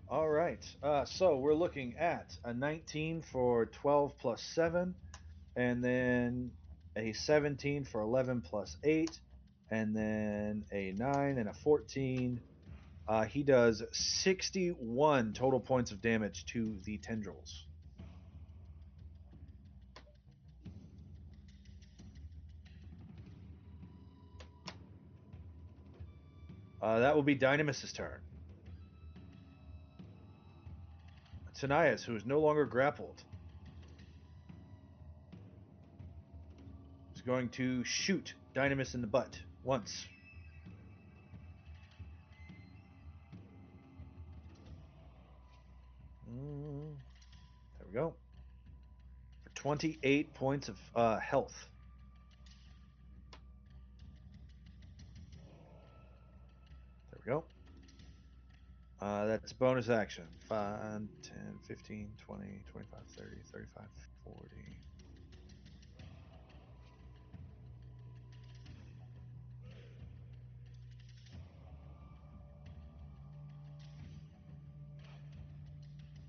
[SPEAKER 2] All right. So we're looking at a 19 for 12 plus 7, and then a 17 for 11 plus 8, and then a 9 and a 14. He does 61 total points of damage to the tendrils. That will be Dynamis' turn. Tanias, who is no longer grappled, is going to shoot Dynamis in the butt once. There we go. For 28 points of health. There we go. That's a bonus action. 5, 10, 15, 20, 25, 30, 35, 40.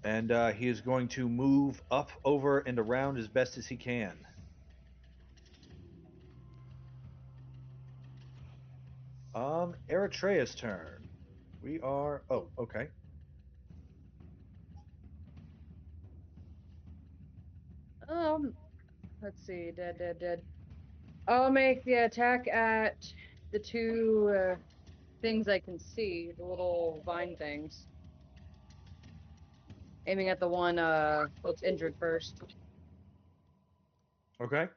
[SPEAKER 2] And he is going to move up, over, and around as best as he can. Eritrea's turn. We are... Oh, okay.
[SPEAKER 6] Let's see. Dead. I'll make the attack at the two things I can see, the little vine things. Aiming at the one that's injured first.
[SPEAKER 2] Okay.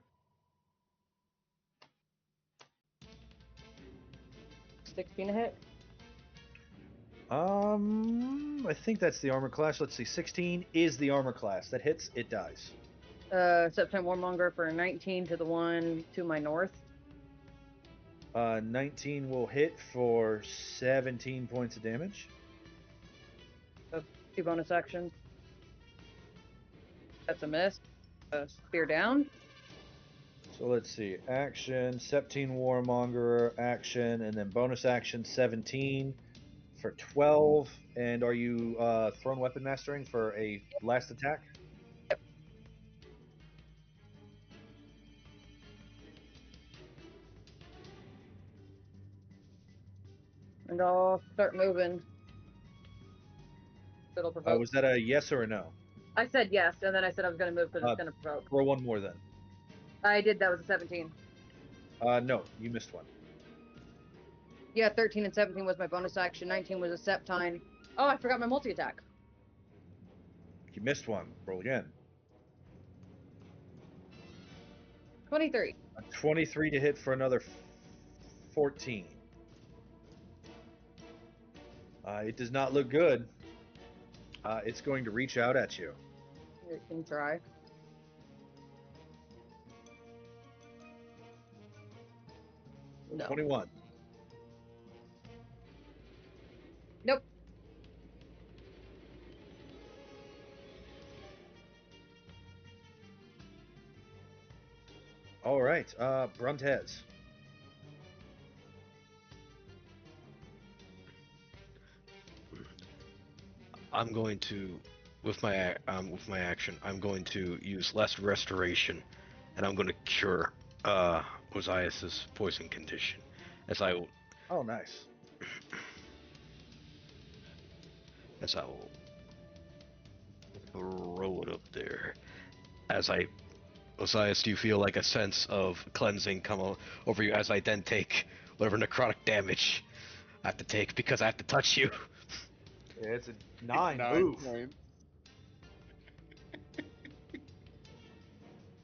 [SPEAKER 6] 16 to hit.
[SPEAKER 2] I think that's the armor class. Let's see. 16 is the armor class. That hits, it dies.
[SPEAKER 6] September Warmonger for 19 to the one to my north.
[SPEAKER 2] 19 will hit for 17 points of damage.
[SPEAKER 6] Two bonus actions. That's a miss. Spear down.
[SPEAKER 2] So let's see. Action, 17 Warmonger, action, and then bonus action, 17 for 12. And are you thrown weapon mastering for a last attack?
[SPEAKER 6] Yep. And I'll start moving. It'll provoke.
[SPEAKER 2] Was that a yes or a no?
[SPEAKER 6] I said yes, and then I said I was going to move because it's going to provoke.
[SPEAKER 2] Roll one more then.
[SPEAKER 6] I did. That was a 17.
[SPEAKER 2] No, you missed one.
[SPEAKER 6] Yeah, 13 and 17 was my bonus action. 19 was a Septine. Oh, I forgot my multi-attack.
[SPEAKER 2] You missed one. Roll again.
[SPEAKER 6] 23.
[SPEAKER 2] 23 to hit for another 14. It does not look good. It's going to reach out at you.
[SPEAKER 6] You can try. No.
[SPEAKER 2] 21.
[SPEAKER 6] Nope.
[SPEAKER 2] All right, Bruntes.
[SPEAKER 5] I'm going to, with my action, I'm going to use less restoration, and I'm going to cure Ozias's poison condition, as I will.
[SPEAKER 2] Oh, nice.
[SPEAKER 5] As I will throw it up there. As I, Osias, do you feel like a sense of cleansing come over you as I then take whatever necrotic damage I have to take because I have to touch you?
[SPEAKER 2] Yeah, it's a 9. Oof.
[SPEAKER 7] 9.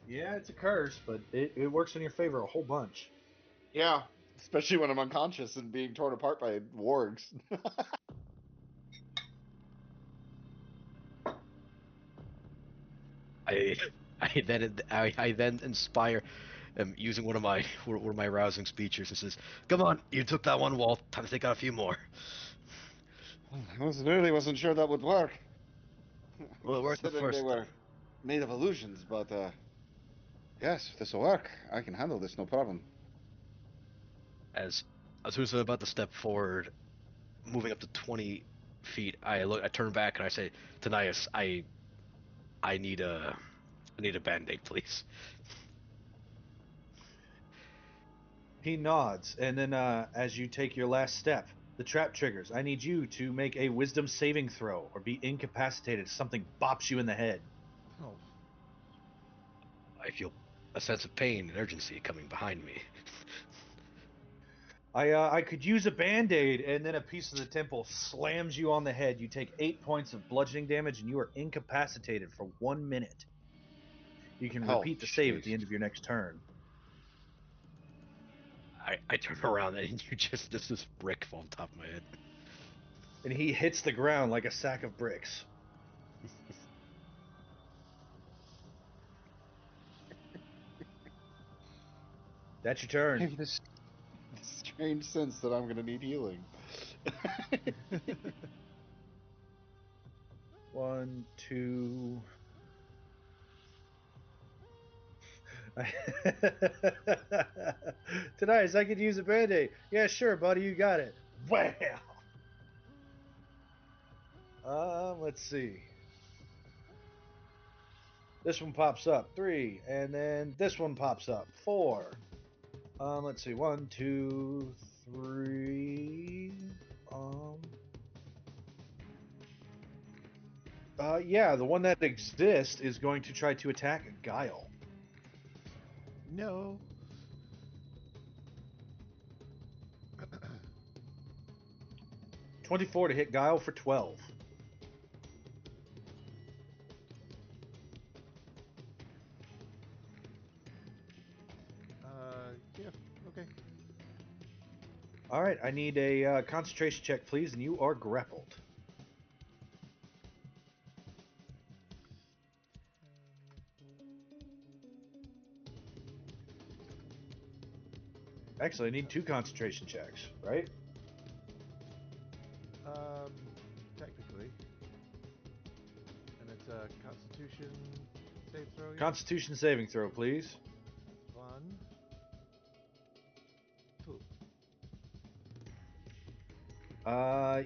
[SPEAKER 2] Yeah, it's a curse, but it works in your favor a whole bunch.
[SPEAKER 7] Yeah, especially when I'm unconscious and being torn apart by wargs.
[SPEAKER 5] I then inspire, using one of my rousing speeches. It says, "Come on, you took that one wall. Time to take out a few more."
[SPEAKER 7] I really wasn't sure that would work.
[SPEAKER 5] Well, it worked the
[SPEAKER 7] Considering
[SPEAKER 5] first
[SPEAKER 7] they were made of illusions, but yes, this will work. I can handle this, no problem.
[SPEAKER 5] As soon as I'm about to step forward, moving up to 20 feet, I turn back and I say, "Tanias, I need a band-aid, please."
[SPEAKER 2] He nods, and then as you take your last step, the trap triggers. I need you to make a wisdom saving throw or be incapacitated if something bops you in the head.
[SPEAKER 3] Oh,
[SPEAKER 5] I feel a sense of pain and urgency coming behind me.
[SPEAKER 2] I could use a band-aid, and then a piece of the temple slams you on the head. You take 8 points of bludgeoning damage, and you are incapacitated for 1 minute. You can
[SPEAKER 7] Oh,
[SPEAKER 2] repeat the save at the
[SPEAKER 7] jeez.
[SPEAKER 2] end of your next turn.
[SPEAKER 5] I turn around and there's this brick fall on top of my head.
[SPEAKER 2] And he hits the ground like a sack of bricks. That's your
[SPEAKER 7] I
[SPEAKER 2] turn.
[SPEAKER 7] have this strange sense that I'm going to need healing.
[SPEAKER 2] 1, 2. Tonight, I could use a band-aid. Yeah, sure, buddy, you got it. Wham! Let's see. This one pops up, 3, and then this one pops up, 4. Let's see, 1, 2, 3. Yeah, the one that exists is going to try to attack Guile.
[SPEAKER 3] no.
[SPEAKER 2] 24 to hit Guile for 12.
[SPEAKER 3] Yeah, okay.
[SPEAKER 2] All right, I need a concentration check, please, and you are grappled. Actually, I need 2 concentration checks, right?
[SPEAKER 3] Technically. And it's a Constitution save throw. Yeah?
[SPEAKER 2] Constitution saving throw, please.
[SPEAKER 3] 1, 2.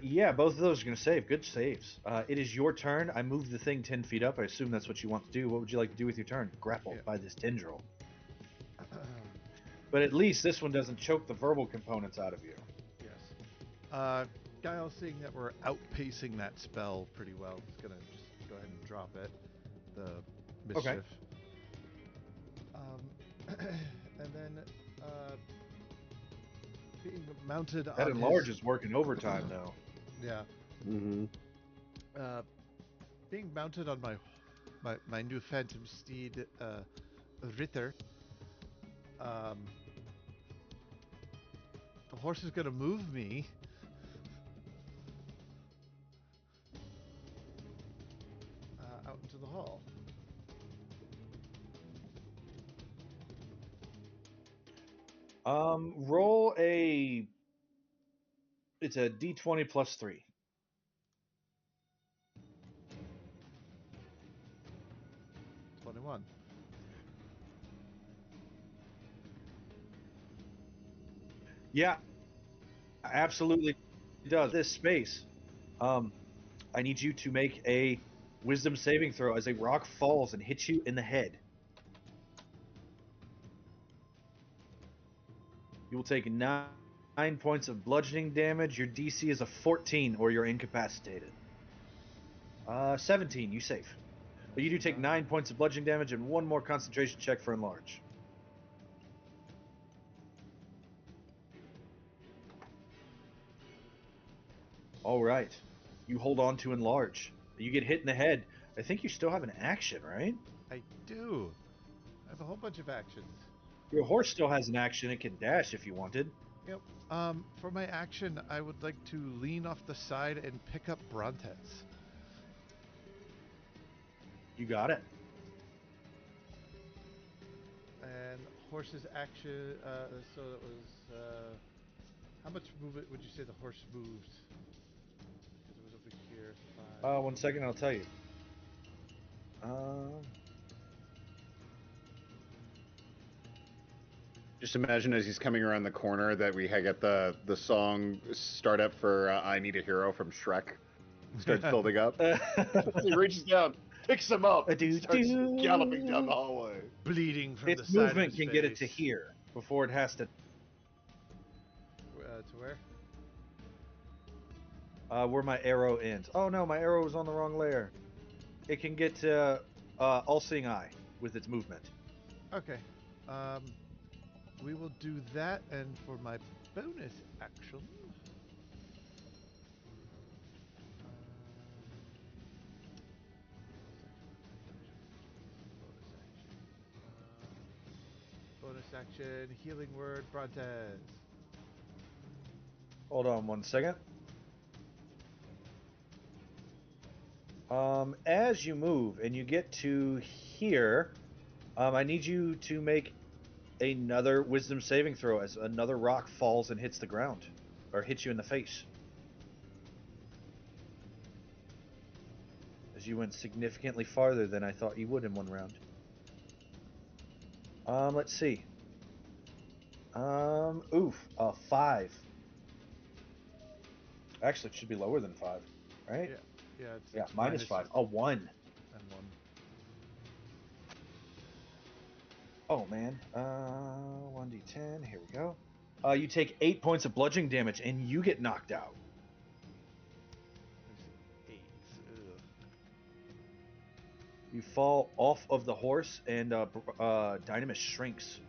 [SPEAKER 2] Yeah, both of those are going to save. Good saves. It is your turn. I moved the thing 10 feet up. I assume that's what you want to do. What would you like to do with your turn? Grappled
[SPEAKER 3] Yeah.
[SPEAKER 2] by this tendril. But at least this one doesn't choke the verbal components out of you.
[SPEAKER 3] Yes. Guile, seeing that we're outpacing that spell pretty well, is gonna just go ahead and drop it. The mischief. And then being mounted
[SPEAKER 2] That
[SPEAKER 3] on
[SPEAKER 2] enlarge
[SPEAKER 3] his...
[SPEAKER 2] is working overtime, though.
[SPEAKER 3] Yeah.
[SPEAKER 7] Mm-hmm.
[SPEAKER 3] Being mounted on my new phantom steed, Ritter. The horse is gonna move me. Out into the hall.
[SPEAKER 2] Roll a... It's a d20 plus 3.
[SPEAKER 3] 21.
[SPEAKER 2] Yeah, absolutely does. This space. I need you to make a wisdom saving throw as a rock falls and hits you in the head. You will take 9 points of bludgeoning damage. Your DC is a 14 or you're incapacitated. 17, you save. But you do take 9 points of bludgeoning damage and 1 more concentration check for enlarge. All right. You hold on to enlarge. You get hit in the head. I think you still have an action, right?
[SPEAKER 3] I do. I have a whole bunch of actions.
[SPEAKER 2] Your horse still has an action. It can dash if you wanted.
[SPEAKER 3] Yep. For my action, I would like to lean off the side and pick up Brontets.
[SPEAKER 2] You got it.
[SPEAKER 3] And horse's action, so that was, how much movement would you say the horse moved? Because it was over here, 5.
[SPEAKER 2] 1 second, I'll tell you.
[SPEAKER 7] Just imagine as he's coming around the corner that we get the song start up for "I Need a Hero" from Shrek. Starts building up. He reaches down, picks him up, and starts galloping down the hallway.
[SPEAKER 3] Bleeding from
[SPEAKER 2] Its
[SPEAKER 3] the side
[SPEAKER 2] movement
[SPEAKER 3] of his
[SPEAKER 2] can
[SPEAKER 3] face.
[SPEAKER 2] get it to here before it has to
[SPEAKER 3] Where?
[SPEAKER 2] Where my arrow ends. Oh no, my arrow was on the wrong layer. It can get to all-seeing eye with its movement.
[SPEAKER 3] Okay. We will do that, and for my bonus action. Bonus action, healing word, Brontes.
[SPEAKER 2] Hold on one second. As you move and you get to here, I need you to make another wisdom saving throw as another rock falls and hits the ground, or hits you in the face. As you went significantly farther than I thought you would in one round. Let's see. Oof, 5. Actually, it should be lower than 5, right?
[SPEAKER 3] Yeah,
[SPEAKER 2] Yeah,
[SPEAKER 3] it's
[SPEAKER 2] minus 5. A 1.
[SPEAKER 3] and 1.
[SPEAKER 2] Oh man. 1d10. Here we go. You take 8 points of bludgeoning damage, and you get knocked out.
[SPEAKER 3] There's 8. Ugh.
[SPEAKER 2] You fall off of the horse, and Dynamis shrinks.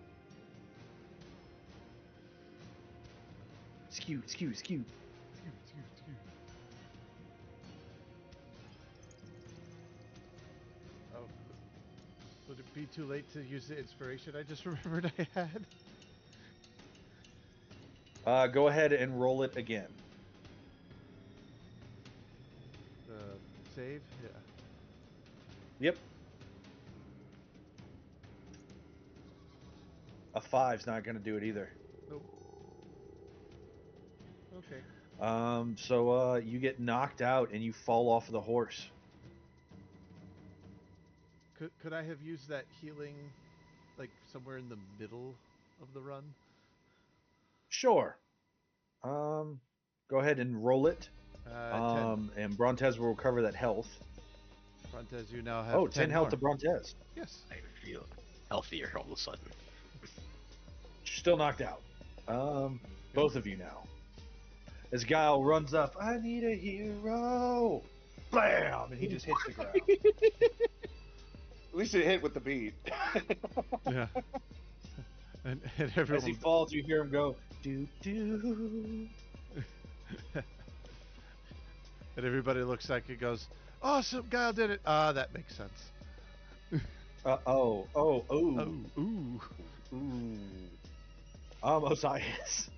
[SPEAKER 2] Skew, skew, skew.
[SPEAKER 3] Oh, would it be too late to use the inspiration I just remembered I had?
[SPEAKER 2] Go ahead and roll it again.
[SPEAKER 3] Save? Yeah.
[SPEAKER 2] Yep. A 5's not going to do it either.
[SPEAKER 3] Nope. Okay.
[SPEAKER 2] So you get knocked out and you fall off of the horse.
[SPEAKER 3] Could I have used that healing, like somewhere in the middle of the run?
[SPEAKER 2] Sure. Go ahead and roll it.
[SPEAKER 3] 10.
[SPEAKER 2] And Brontes will recover that health.
[SPEAKER 3] Brontes, you now have
[SPEAKER 2] 10 health
[SPEAKER 3] more.
[SPEAKER 2] to Brontes.
[SPEAKER 3] Yes.
[SPEAKER 5] I feel healthier all of a sudden.
[SPEAKER 2] You're still knocked out. Both of you now. As Guile runs up, I need a hero. Bam! And he just hits the ground.
[SPEAKER 7] At least it hit with the beat.
[SPEAKER 3] Yeah. and
[SPEAKER 2] As
[SPEAKER 3] everyone.
[SPEAKER 2] he falls, you hear him go, doo doo.
[SPEAKER 3] And everybody looks like it goes, awesome, Guile did it. Ah, that makes sense.
[SPEAKER 2] Oh, ooh.
[SPEAKER 3] Ooh.
[SPEAKER 2] Ooh. Osiris.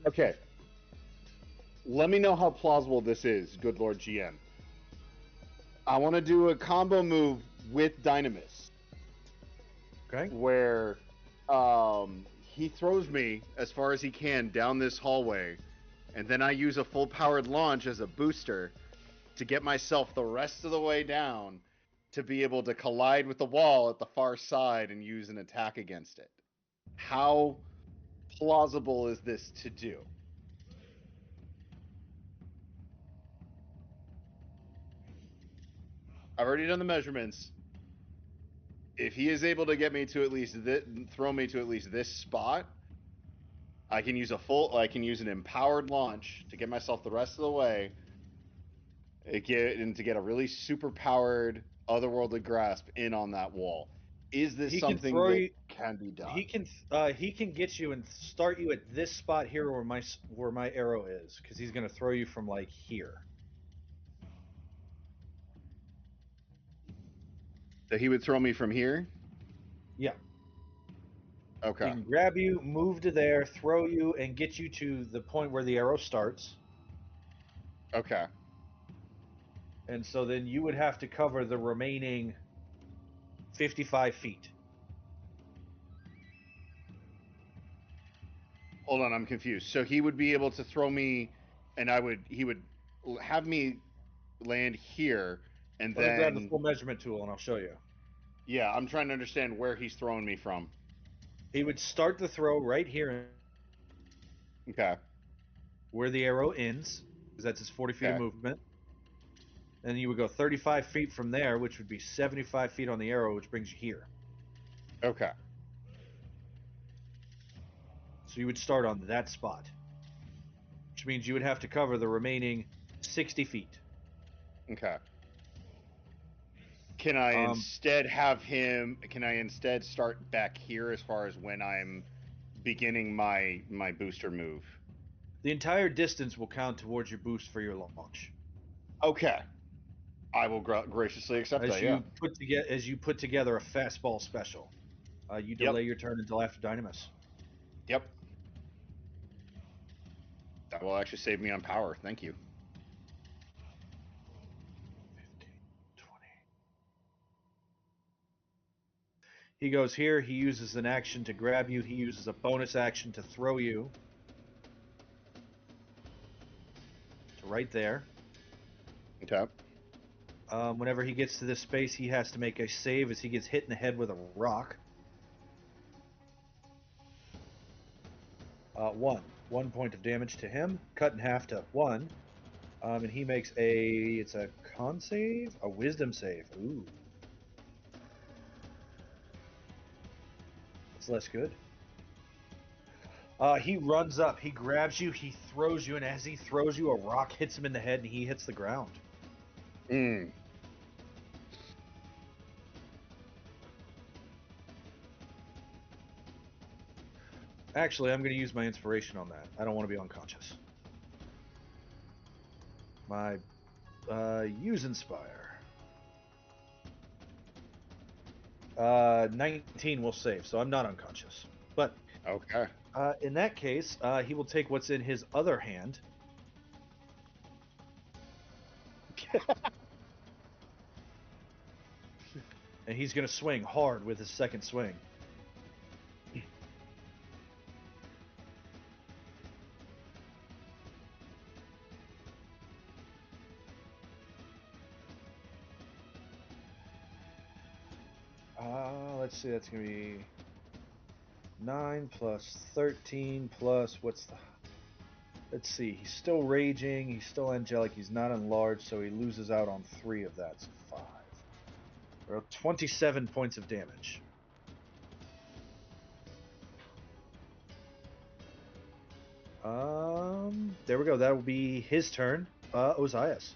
[SPEAKER 7] Okay. Let me know how plausible this is, good Lord GM. I want to do a combo move with Dynamis.
[SPEAKER 2] Okay.
[SPEAKER 7] Where he throws me as far as he can down this hallway, and then I use a full-powered launch as a booster to get myself the rest of the way down to be able to collide with the wall at the far side and use an attack against it. How plausible is this to do? I've already done the measurements. If he is able to get me to at least throw me to at least this spot, I can use an empowered launch to get myself the rest of the way, and to get a really super powered otherworldly grasp in on that wall. Is this
[SPEAKER 2] He can
[SPEAKER 7] something
[SPEAKER 2] throw
[SPEAKER 7] that
[SPEAKER 2] you.
[SPEAKER 7] can be done?
[SPEAKER 2] He can get you and start you at this spot here where my arrow is, because he's gonna throw you from like here.
[SPEAKER 7] So he would throw me from here?
[SPEAKER 2] Yeah.
[SPEAKER 7] Okay.
[SPEAKER 2] He can grab you, move to there, throw you, and get you to the point where the arrow starts.
[SPEAKER 7] Okay.
[SPEAKER 2] And so then you would have to cover the remaining 55 feet.
[SPEAKER 7] Hold on, I'm confused. So he would be able to throw me, and he would have me land here, and
[SPEAKER 2] Let me grab the
[SPEAKER 7] then
[SPEAKER 2] full measurement tool and I'll show you.
[SPEAKER 7] yeah, I'm trying to understand where he's throwing me from.
[SPEAKER 2] He would start the throw right here
[SPEAKER 7] Okay.
[SPEAKER 2] where the arrow ends, because that's his 40 feet of
[SPEAKER 7] Okay.
[SPEAKER 2] movement. And you would go 35 feet from there, which would be 75 feet on the arrow, which brings you here.
[SPEAKER 7] Okay.
[SPEAKER 2] So you would start on that spot. which means you would have to cover the remaining 60 feet.
[SPEAKER 7] Okay. Can I instead start back here as far as when I'm beginning my booster move?
[SPEAKER 2] The entire distance will count towards your boost for your launch.
[SPEAKER 7] Okay. I will graciously accept that. Yeah.
[SPEAKER 2] As you put together a fastball special, you delay your turn until after Dynamis.
[SPEAKER 7] Yep. That will actually save me on power. Thank you.
[SPEAKER 2] 15, 20. He goes here. He uses an action to grab you. He uses a bonus action to throw you. So right there.
[SPEAKER 7] Okay.
[SPEAKER 2] Whenever he gets to this space, he has to make a save as he gets hit in the head with a rock. 1 point of damage to him, cut in half to 1. And he makes it's a con save? A wisdom save. Ooh. That's less good. He runs up, he grabs you, he throws you, and as he throws you, a rock hits him in the head and he hits the ground. Actually, I'm going to use my inspiration on that. I don't want to be unconscious. My use inspire. 19 will save, so I'm not unconscious. But
[SPEAKER 7] okay.
[SPEAKER 2] In that case, he will take what's in his other hand. And he's going to swing hard with his second swing. Let's see, that's going to be 9 plus 13 plus, what's the... Let's see, he's still raging, he's still angelic, he's not enlarged, so he loses out on 3 of that, so 5. There are 27 points of damage. There we go, that will be his turn. Ozias.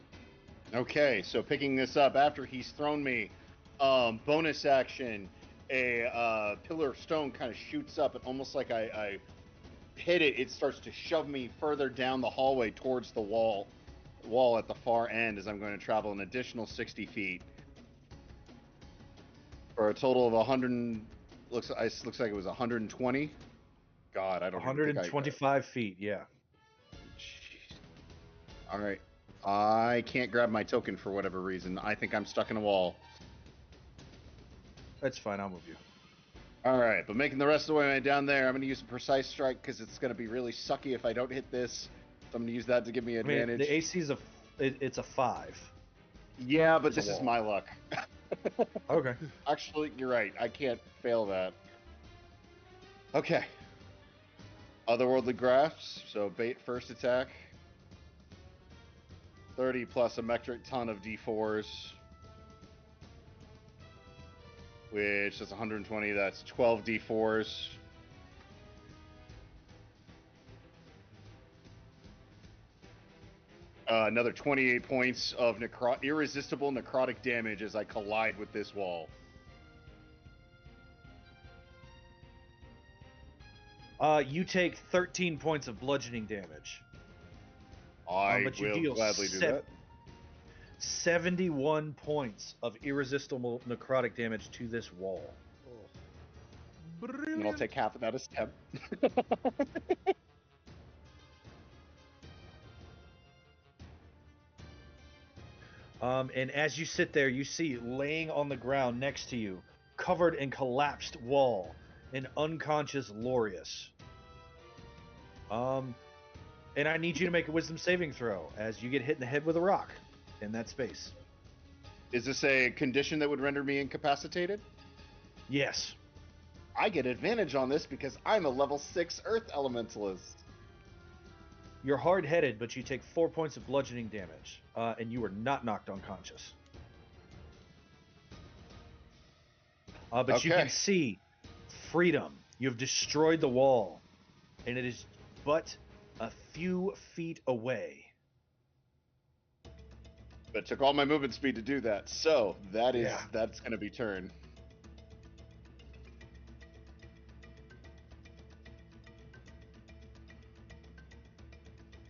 [SPEAKER 7] Okay, so picking this up after he's thrown me, bonus action, a pillar of stone kind of shoots up, and almost like I hit it, it starts to shove me further down the hallway towards the wall at the far end, as I'm going to travel an additional 60 feet for a total of 100. Looks like it was 120. God, I don't.
[SPEAKER 2] 125 feet. Yeah.
[SPEAKER 7] Jeez. All right. I can't grab my token for whatever reason. I think I'm stuck in a wall.
[SPEAKER 2] That's fine. I'll move you.
[SPEAKER 7] All right, but making the rest of the way down there, I'm going to use a precise strike because it's going to be really sucky if I don't hit this. So I'm going to use that to give me advantage.
[SPEAKER 2] I mean, the AC is it's a 5.
[SPEAKER 7] Yeah, but this is my luck.
[SPEAKER 2] Okay.
[SPEAKER 7] Actually, you're right. I can't fail that. Okay. Otherworldly Grasp, so bait first attack. 30 plus a metric ton of D4s. Which is 120, that's 12 D4s. Another 28 points of irresistible necrotic damage as I collide with this wall.
[SPEAKER 2] You take 13 points of bludgeoning damage.
[SPEAKER 7] But
[SPEAKER 2] you
[SPEAKER 7] will
[SPEAKER 2] deal
[SPEAKER 7] gladly do that.
[SPEAKER 2] 71 points of irresistible necrotic damage to this wall.
[SPEAKER 7] And I'll take half of that as temp.
[SPEAKER 2] And as you sit there, you see laying on the ground next to you, covered in collapsed wall, an unconscious Lorius. And I need you to make a wisdom saving throw as you get hit in the head with a rock in that space.
[SPEAKER 7] Is this a condition that would render me incapacitated?
[SPEAKER 2] Yes.
[SPEAKER 7] I get advantage on this because I'm a level 6 Earth Elementalist.
[SPEAKER 2] You're hard-headed, but you take 4 points of bludgeoning damage, and you are not knocked unconscious. But you can see freedom. You've destroyed the wall, and it is but a few feet away.
[SPEAKER 7] But it took all my movement speed to do that. So
[SPEAKER 2] Yeah.
[SPEAKER 7] that's gonna be turn.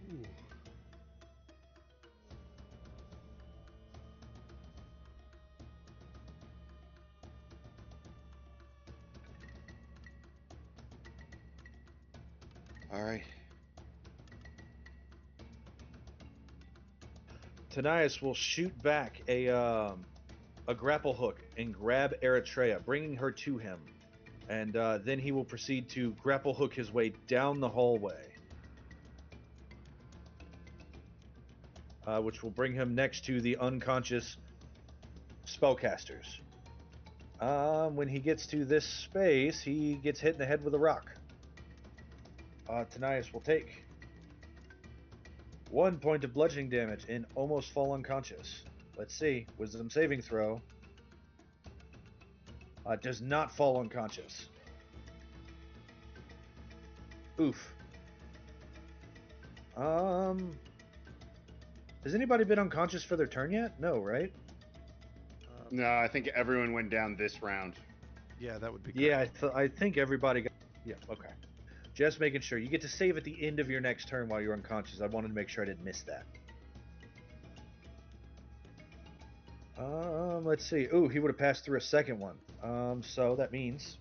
[SPEAKER 3] Ooh.
[SPEAKER 7] All right.
[SPEAKER 2] Tanias will shoot back a grapple hook and grab Eritrea, bringing her to him, and then he will proceed to grapple hook his way down the hallway, which will bring him next to the unconscious spellcasters. When he gets to this space, he gets hit in the head with a rock. Tanias will take 1 point of bludgeoning damage and almost fall unconscious. Let's see. Wisdom saving throw. Does not fall unconscious. Oof. Has anybody been unconscious for their turn yet? No, right?
[SPEAKER 7] No, I think everyone went down this round.
[SPEAKER 3] Yeah, that would be
[SPEAKER 2] Yeah,
[SPEAKER 3] correct.
[SPEAKER 2] I think everybody got. Yeah, okay. Just making sure. You get to save at the end of your next turn while you're unconscious. I wanted to make sure I didn't miss that. Let's see. Ooh, he would have passed through a second one. So that means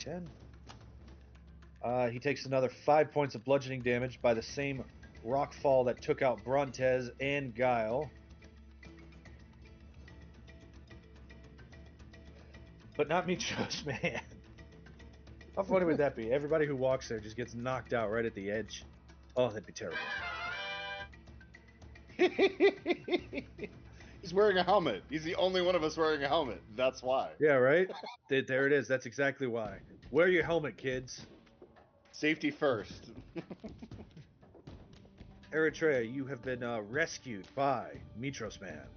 [SPEAKER 2] 1d10. He takes another 5 points of bludgeoning damage by the same rock fall that took out Brontez and Guile. But not Mitros, man. How funny would that be? Everybody who walks there just gets knocked out right at the edge. Oh, that'd be terrible.
[SPEAKER 7] He's wearing a helmet. He's the only one of us wearing a helmet. That's why.
[SPEAKER 2] Yeah, right? There it is. That's exactly why. Wear your helmet, kids.
[SPEAKER 7] Safety first.
[SPEAKER 2] Eritrea, you have been rescued by Mitros Man.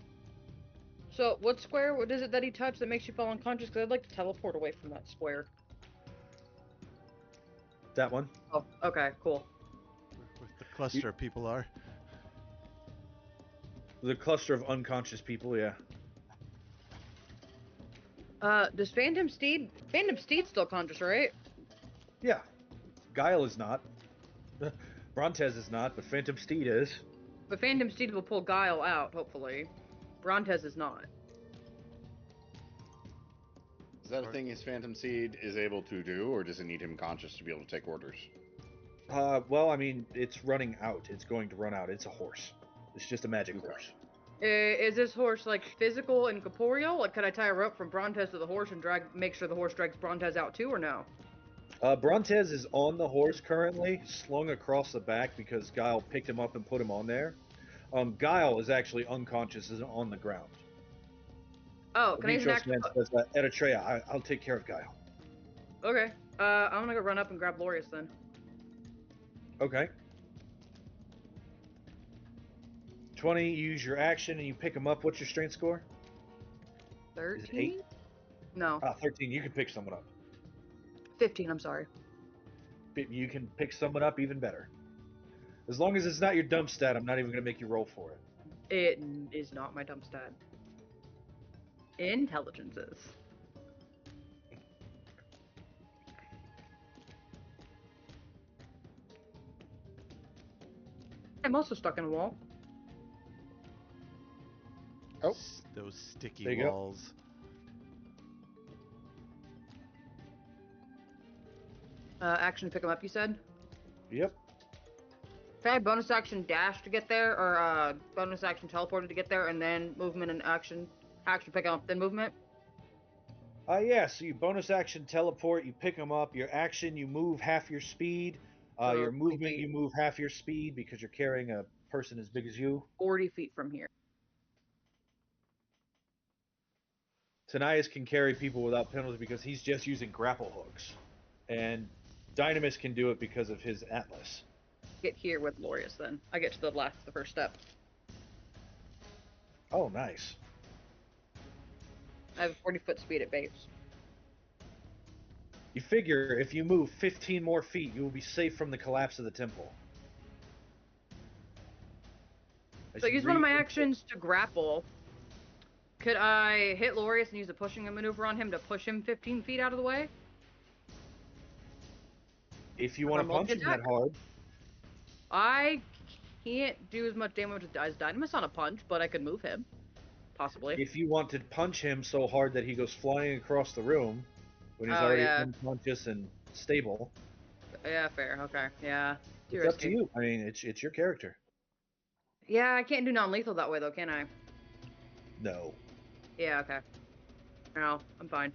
[SPEAKER 6] So, what square? What is it that he touched that makes you fall unconscious? Because I'd like to teleport away from that square.
[SPEAKER 2] That one?
[SPEAKER 6] Oh, okay, cool.
[SPEAKER 3] Where the cluster people are.
[SPEAKER 2] The cluster of unconscious people, yeah.
[SPEAKER 6] Does Phantom Steed? Phantom Steed's still conscious, right?
[SPEAKER 2] Yeah. Guile is not. Brontez is not, but Phantom Steed is.
[SPEAKER 6] But Phantom Steed will pull Guile out, hopefully. Brontez is not.
[SPEAKER 7] Is that a thing his Phantom Seed is able to do, or does it need him conscious to be able to take orders?
[SPEAKER 2] Well, I mean, it's running out. It's going to run out. It's a horse. It's just a magic horse.
[SPEAKER 6] Is this horse like physical and corporeal? Like, could I tie a rope from Brontez to the horse and make sure the horse drags Brontez out too, or no?
[SPEAKER 2] Brontez is on the horse currently, slung across the back because Guile picked him up and put him on there. Guile is actually unconscious and on the ground.
[SPEAKER 6] Oh, can I use an
[SPEAKER 2] Mitros
[SPEAKER 6] action?
[SPEAKER 2] Man says, Eritrea, I'll take care of Guile.
[SPEAKER 6] Okay. I'm gonna go run up and grab Lorius then.
[SPEAKER 2] Okay. 20, you use your action and you pick him up. What's your strength score?
[SPEAKER 6] 13? No.
[SPEAKER 2] 13. You can pick someone up.
[SPEAKER 6] 15, I'm sorry.
[SPEAKER 2] You can pick someone up even better. As long as it's not your dump stat, I'm not even going to make you roll for it.
[SPEAKER 6] It is not my dump stat. Intelligences. I'm also stuck in a wall.
[SPEAKER 7] Oh.
[SPEAKER 3] Those
[SPEAKER 2] There
[SPEAKER 3] sticky
[SPEAKER 2] you go.
[SPEAKER 3] walls.
[SPEAKER 6] Action to pick him up, you said?
[SPEAKER 2] Yep.
[SPEAKER 6] Can I bonus action dash to get there, or bonus action teleported to get there, and then movement and action pick him up, then movement?
[SPEAKER 2] Yeah, so you bonus action teleport, you pick them up. Your action, you move half your speed.
[SPEAKER 6] So
[SPEAKER 2] Your
[SPEAKER 6] 20
[SPEAKER 2] movement,
[SPEAKER 6] feet.
[SPEAKER 2] you move half your speed because you're carrying a person as big as you.
[SPEAKER 6] 40 feet from here.
[SPEAKER 2] Tanias can carry people without penalty because he's just using grapple hooks. And Dynamis can do it because of his Atlas.
[SPEAKER 6] Get here with Lorius then. I get to the first step.
[SPEAKER 2] Oh, nice.
[SPEAKER 6] I have a 40-foot speed at base.
[SPEAKER 2] You figure if you move 15 more feet, you will be safe from the collapse of the temple.
[SPEAKER 6] So I use one of my actions to grapple. Could I hit Lorius and use a pushing maneuver on him to push him 15 feet out of the way?
[SPEAKER 2] If you want to punch him that hard.
[SPEAKER 6] I can't do as much damage as Dynamis on a punch, but I could move him. Possibly.
[SPEAKER 2] If you want to punch him so hard that he goes flying across the room when he's already unconscious and stable.
[SPEAKER 6] Yeah, fair. Okay. Yeah.
[SPEAKER 2] It's up to you. I mean, it's your character.
[SPEAKER 6] Yeah, I can't do non-lethal that way though, can I?
[SPEAKER 2] No.
[SPEAKER 6] Yeah, okay. No, I'm fine.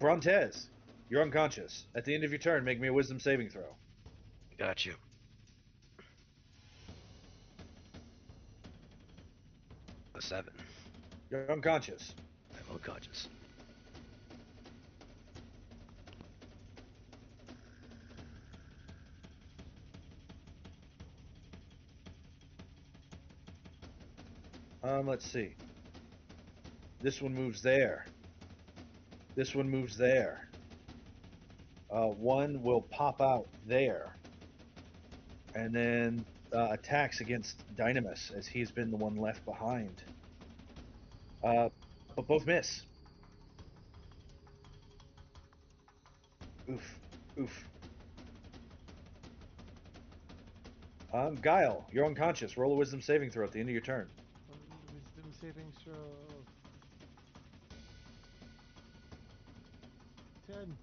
[SPEAKER 2] Brontez, you're unconscious. At the end of your turn, make me a wisdom saving throw.
[SPEAKER 5] Got you. A 7.
[SPEAKER 2] You're unconscious.
[SPEAKER 5] I'm unconscious.
[SPEAKER 2] Let's see. This one moves there. This one moves there. One will pop out there. And then attacks against Dynamis, as he's been the one left behind. But both miss. Oof. Oof. Guile, you're unconscious. Roll a wisdom saving throw at the end of your turn.
[SPEAKER 3] Wisdom saving throw. 10.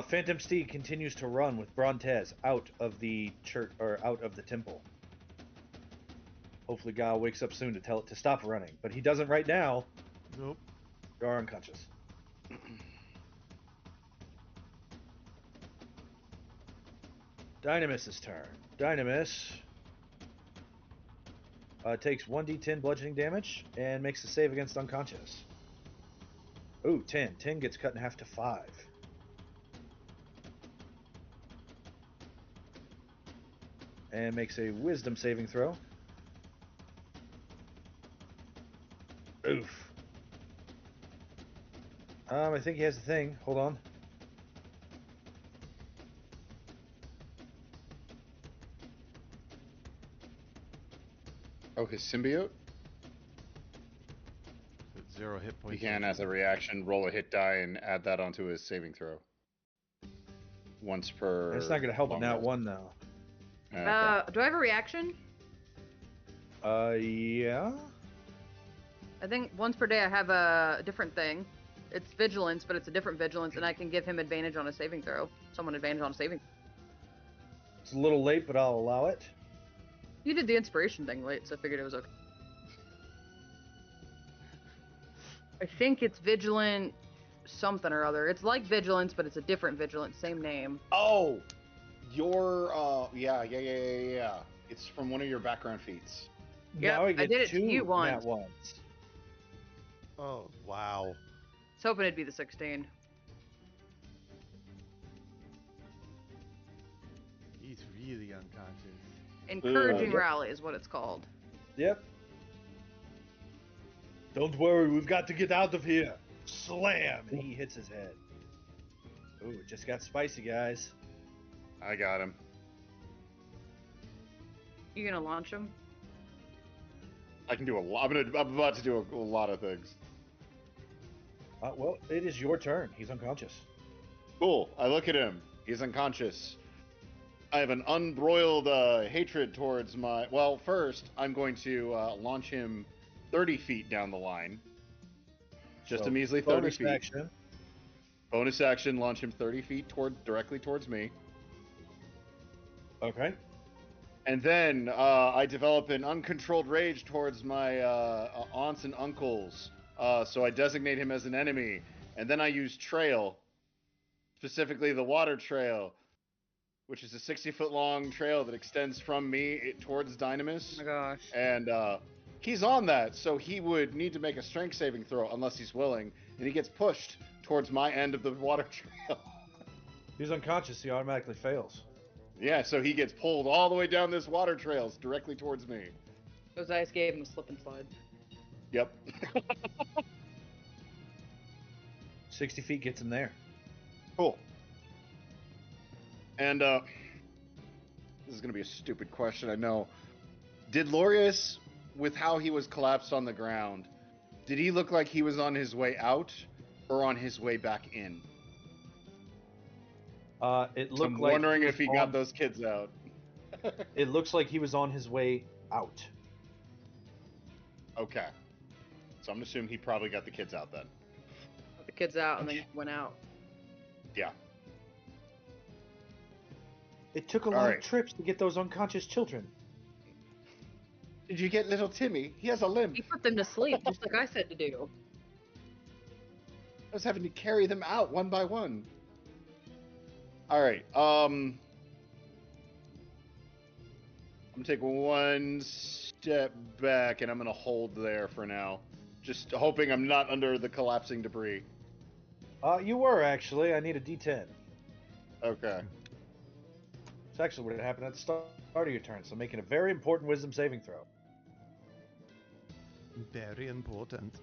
[SPEAKER 2] Phantom Steed continues to run with Brontez out of the church or out of the temple. Hopefully, Guile wakes up soon to tell it to stop running, but he doesn't right now.
[SPEAKER 3] Nope.
[SPEAKER 2] You are unconscious. Dynamis' turn. Dynamis takes 1d10 bludgeoning damage and makes a save against unconscious. Ooh, 10. 10 gets cut in half to 5. And makes a wisdom saving throw. Oof. I think he has a thing. Hold on.
[SPEAKER 7] Oh, his symbiote?
[SPEAKER 3] 0 hit points.
[SPEAKER 7] He can, as a reaction, roll a hit die and add that onto his saving throw. Once per.
[SPEAKER 2] It's not going to help in that one, though.
[SPEAKER 6] Do I have a reaction?
[SPEAKER 2] Yeah.
[SPEAKER 6] I think once per day I have a different thing. It's vigilance, but it's a different vigilance, and I can give him advantage on a saving throw. Someone advantage on a saving.
[SPEAKER 2] It's a little late, but I'll allow it.
[SPEAKER 6] You did the inspiration thing late, so I figured it was okay. I think it's vigilant something or other. It's like vigilance, but it's a different vigilance, same name.
[SPEAKER 7] Oh! Yeah. It's from one of your background feats.
[SPEAKER 6] Yep,
[SPEAKER 2] now I
[SPEAKER 6] did it to you once.
[SPEAKER 2] Nat ones.
[SPEAKER 3] Oh, wow.
[SPEAKER 6] I was hoping it'd be the 16.
[SPEAKER 3] He's really unconscious.
[SPEAKER 6] Encouraging
[SPEAKER 2] Yep.
[SPEAKER 6] rally is what it's called.
[SPEAKER 2] Yep. Don't worry, we've got to get out of here. Slam! And he hits his head. Ooh, it just got spicy, guys.
[SPEAKER 7] I got him.
[SPEAKER 6] You gonna launch him?
[SPEAKER 7] I can do a lot. I'm about to do a lot of things.
[SPEAKER 2] Well, it is your turn. He's unconscious.
[SPEAKER 7] Cool. I look at him. He's unconscious. I have an unbroiled hatred towards my. Well, first, I'm going to launch him 30 feet down the line. Just
[SPEAKER 2] So,
[SPEAKER 7] a measly 30
[SPEAKER 2] bonus
[SPEAKER 7] feet.
[SPEAKER 2] action.
[SPEAKER 7] Bonus action, launch him 30 feet directly towards me.
[SPEAKER 2] Okay.
[SPEAKER 7] And then I develop an uncontrolled rage towards my aunts and uncles. So I designate him as an enemy. And then I use trail, specifically the water trail, which is a 60-foot long trail that extends from me towards Dynamis.
[SPEAKER 6] Oh my gosh.
[SPEAKER 7] And he's on that, so he would need to make a strength saving throw unless he's willing. And he gets pushed towards my end of the water trail.
[SPEAKER 2] He's unconscious. He automatically fails.
[SPEAKER 7] Yeah, so he gets pulled all the way down this water trail directly towards me.
[SPEAKER 6] Those ice gave him a slip and slide.
[SPEAKER 7] Yep.
[SPEAKER 2] 60 feet gets him there.
[SPEAKER 7] Cool. And this is gonna be a stupid question, I know. Did Lorius, with how he was collapsed on the ground, did he look like he was on his way out or on his way back in?
[SPEAKER 2] It
[SPEAKER 7] So
[SPEAKER 2] looked
[SPEAKER 7] I'm
[SPEAKER 2] like
[SPEAKER 7] wondering
[SPEAKER 2] he
[SPEAKER 7] if he
[SPEAKER 2] was
[SPEAKER 7] got
[SPEAKER 2] on-
[SPEAKER 7] those kids out.
[SPEAKER 2] It looks like he was on his way out.
[SPEAKER 7] Okay. So I'm assuming he probably got the kids out then.
[SPEAKER 6] The kids out and then went out.
[SPEAKER 7] Yeah.
[SPEAKER 2] It took a
[SPEAKER 7] All
[SPEAKER 2] lot
[SPEAKER 7] right.
[SPEAKER 2] of trips to get those unconscious children.
[SPEAKER 7] Did you get little Timmy? He has a limp.
[SPEAKER 6] He put them to sleep, just like I said to do.
[SPEAKER 7] I was having to carry them out one by one. All right. I'm gonna take one step back and I'm gonna hold there for now, just hoping I'm not under the collapsing debris.
[SPEAKER 2] You were actually. I need a D10.
[SPEAKER 7] Okay.
[SPEAKER 2] It's actually what happened at the start of your turn. So making a very important Wisdom saving throw.
[SPEAKER 3] Very important.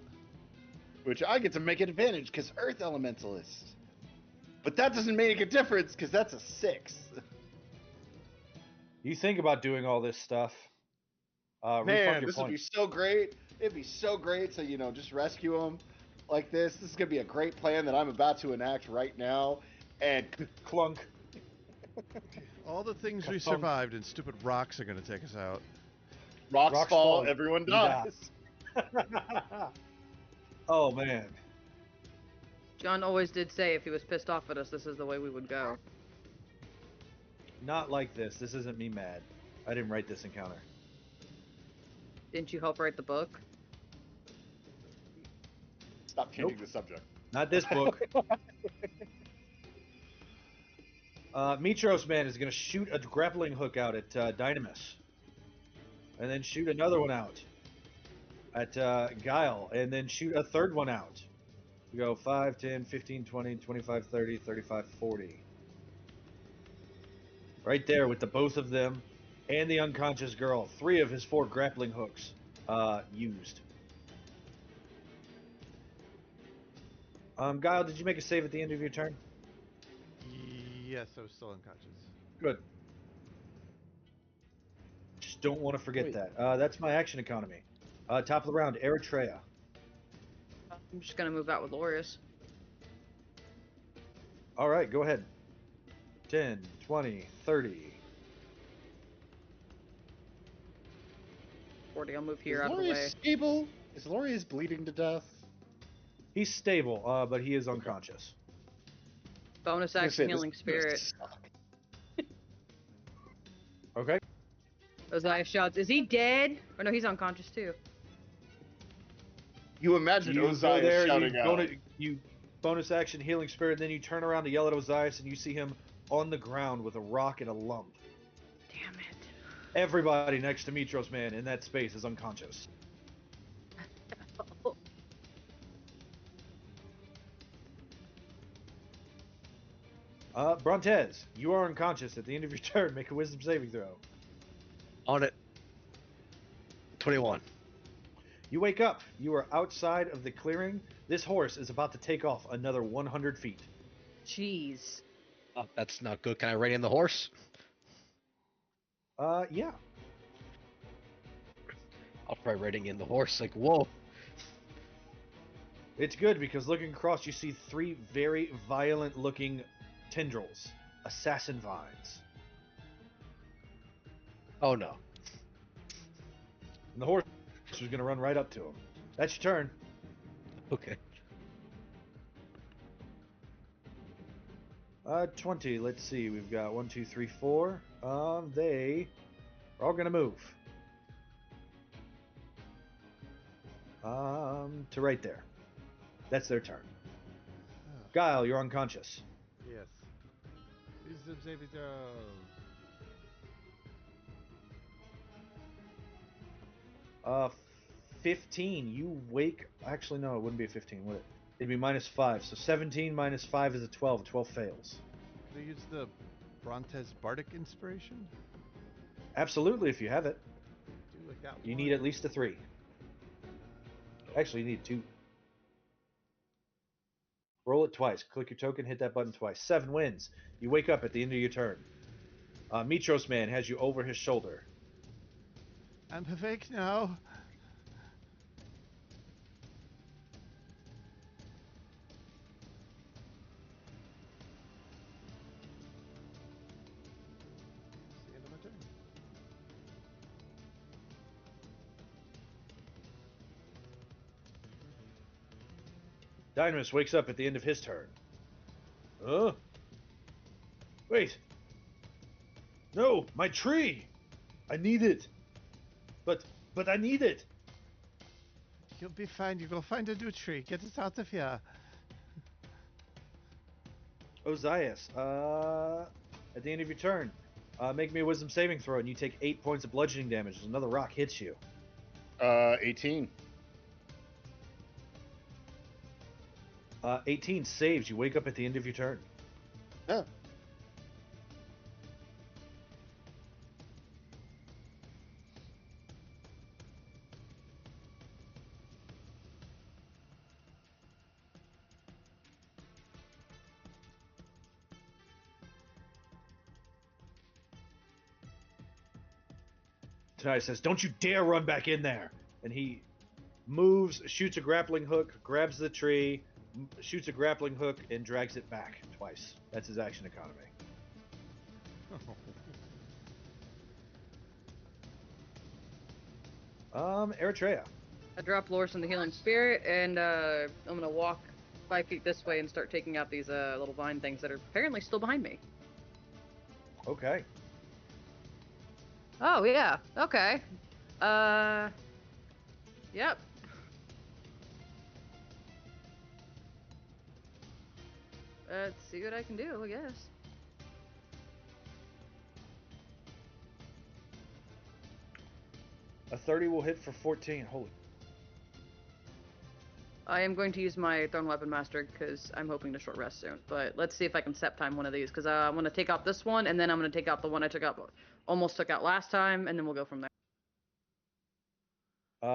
[SPEAKER 7] Which I get to make an advantage because Earth Elementalist. But that doesn't make a difference because that's a 6.
[SPEAKER 2] You think about doing all this stuff. Refund
[SPEAKER 7] Man,
[SPEAKER 2] your
[SPEAKER 7] this would be
[SPEAKER 2] points.
[SPEAKER 7] so great. It'd be so great to, just rescue them like this. This is going to be a great plan that I'm about to enact right now. And
[SPEAKER 2] Clunk.
[SPEAKER 3] All the things we
[SPEAKER 2] Ka-thunk.
[SPEAKER 3] survived and stupid rocks are going to take us out.
[SPEAKER 7] rocks
[SPEAKER 2] Rocks
[SPEAKER 7] fall,
[SPEAKER 2] fall,
[SPEAKER 7] everyone
[SPEAKER 2] you die.
[SPEAKER 7] dies.
[SPEAKER 2] Oh, man.
[SPEAKER 6] John always did say if he was pissed off at us, this is the way we would go.
[SPEAKER 2] Not like this. This isn't me mad. I didn't write this encounter.
[SPEAKER 6] Didn't you help write the book?
[SPEAKER 7] Stop changing
[SPEAKER 2] Nope.
[SPEAKER 7] the subject.
[SPEAKER 2] Not this book. Mitros Man is going to shoot a grappling hook out at Dynamis. And then shoot another one out at Guile. And then shoot a third one out. We go 5, 10, 15, 20, 25, 30, 35, 40. Right there with the both of them and the unconscious girl. 3 of his 4 grappling hooks used. Guile, did you make a save at the end of your turn?
[SPEAKER 3] Yes, I was still unconscious.
[SPEAKER 2] Good. Just don't want to forget
[SPEAKER 7] Wait.
[SPEAKER 2] that. That's my action economy. Top of the round, Eritrea.
[SPEAKER 6] I'm just gonna move out with Lorius.
[SPEAKER 2] All right, go ahead. 10, 20, 30.
[SPEAKER 6] 40, I'll move here
[SPEAKER 7] Is
[SPEAKER 6] out of the
[SPEAKER 7] Lorius
[SPEAKER 6] way.
[SPEAKER 7] stable? Is Lorius bleeding to death?
[SPEAKER 2] He's stable, but he is unconscious.
[SPEAKER 6] Bonus
[SPEAKER 7] I was gonna
[SPEAKER 6] action
[SPEAKER 7] say, this
[SPEAKER 6] healing
[SPEAKER 7] is gonna
[SPEAKER 6] spirit.
[SPEAKER 7] suck.
[SPEAKER 2] Okay.
[SPEAKER 6] Osiah shouts, is he dead? Or no, he's unconscious too.
[SPEAKER 7] You imagine
[SPEAKER 2] You go
[SPEAKER 7] Osiah
[SPEAKER 2] there,
[SPEAKER 7] shouting
[SPEAKER 2] you,
[SPEAKER 7] out.
[SPEAKER 2] you bonus action healing spirit, and then you turn around to yell at Osias, and you see him on the ground with a rock and a lump.
[SPEAKER 6] Damn it.
[SPEAKER 2] Everybody next to Mitros Man in that space is unconscious. Brontez, you are unconscious at the end of your turn. Make a wisdom saving throw.
[SPEAKER 5] On it. 21.
[SPEAKER 2] You wake up. You are outside of the clearing. This horse is about to take off another 100 feet.
[SPEAKER 6] Jeez.
[SPEAKER 5] Oh, that's not good. Can I rein in the horse?
[SPEAKER 2] Yeah.
[SPEAKER 5] I'll try reining in the horse. Like, whoa.
[SPEAKER 2] It's good because looking across, you see 3 very violent-looking tendrils, assassin vines,
[SPEAKER 5] Oh no.
[SPEAKER 2] and the horse was going to run right up to him. That's your turn.
[SPEAKER 5] Okay.
[SPEAKER 2] 20. Let's see. We've got 1, 2, 3, 4. They are all going to move. To right there. That's their turn. Guile, you're unconscious.
[SPEAKER 3] Yes. Wisdom saving throw.
[SPEAKER 2] 15. You wake. Actually, no, it wouldn't be a 15, would it? It'd be -5. So 17 minus 5 is a 12. 12 fails.
[SPEAKER 3] Can I use the Brontez Bardic Inspiration?
[SPEAKER 2] Absolutely, if you have it.
[SPEAKER 3] Do I got
[SPEAKER 2] You
[SPEAKER 3] one?
[SPEAKER 2] need at least a 3. Actually, you need 2. Roll it twice. Click your token, hit that button twice. 7 wins. You wake up at the end of your turn. Mitros Man has you over his shoulder.
[SPEAKER 3] I'm awake now. It's the end of my turn.
[SPEAKER 2] Dynamis wakes up at the end of his turn. Wait. No, my tree! I need it. But I need it.
[SPEAKER 3] You'll be fine. You go find a new tree. Get us out of here.
[SPEAKER 2] Ozias, at the end of your turn, make me a wisdom saving throw and you take 8 points of bludgeoning damage as another rock hits you.
[SPEAKER 7] 18.
[SPEAKER 2] 18 saves. You wake up at the end of your turn.
[SPEAKER 7] Yeah.
[SPEAKER 2] Tanai says, "Don't you dare run back in there!" And he moves, shoots a grappling hook, grabs the tree, shoots a grappling hook, and drags it back twice. That's his action economy. Eritrea.
[SPEAKER 6] I drop Loris in the healing spirit, and I'm gonna walk 5 feet this way and start taking out these little vine things that are apparently still behind me.
[SPEAKER 2] Okay.
[SPEAKER 6] Oh yeah. Okay. Yep. Let's see what I can do, I guess.
[SPEAKER 2] A 30 will hit for 14. Holy.
[SPEAKER 6] I am going to use my Thrown Weapon Master because I'm hoping to short rest soon. But let's see if I can Sept time one of these because I'm going to take out this one and then I'm going to take out the one I almost took out last time, and then we'll go from there.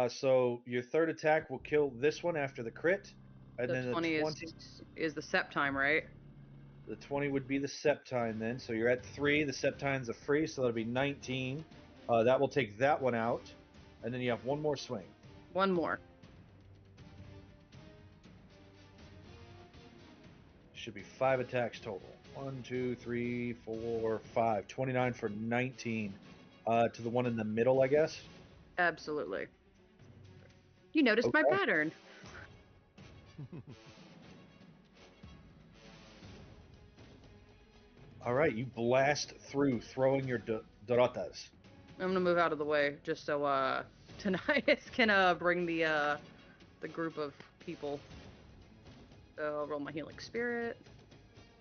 [SPEAKER 2] So your third attack will kill this one after the crit, and
[SPEAKER 6] The
[SPEAKER 2] then
[SPEAKER 6] 20
[SPEAKER 2] the 20
[SPEAKER 6] is the Sept time, right?
[SPEAKER 2] the 20 would be the Septine then. So you're at 3. The Septine's a free, so that'll be 19. That will take that one out, and then you have one more swing.
[SPEAKER 6] One more.
[SPEAKER 2] Should be 5 attacks total. 1, 2, 3, 4, 5. 29 for 19. To the one in the middle, I guess.
[SPEAKER 6] Absolutely. You noticed my
[SPEAKER 2] Okay.
[SPEAKER 6] pattern.
[SPEAKER 2] All right, you blast through, throwing your Dorotas.
[SPEAKER 6] I'm gonna move out of the way just so Tanias can bring the group of people. So I'll roll my healing spirit.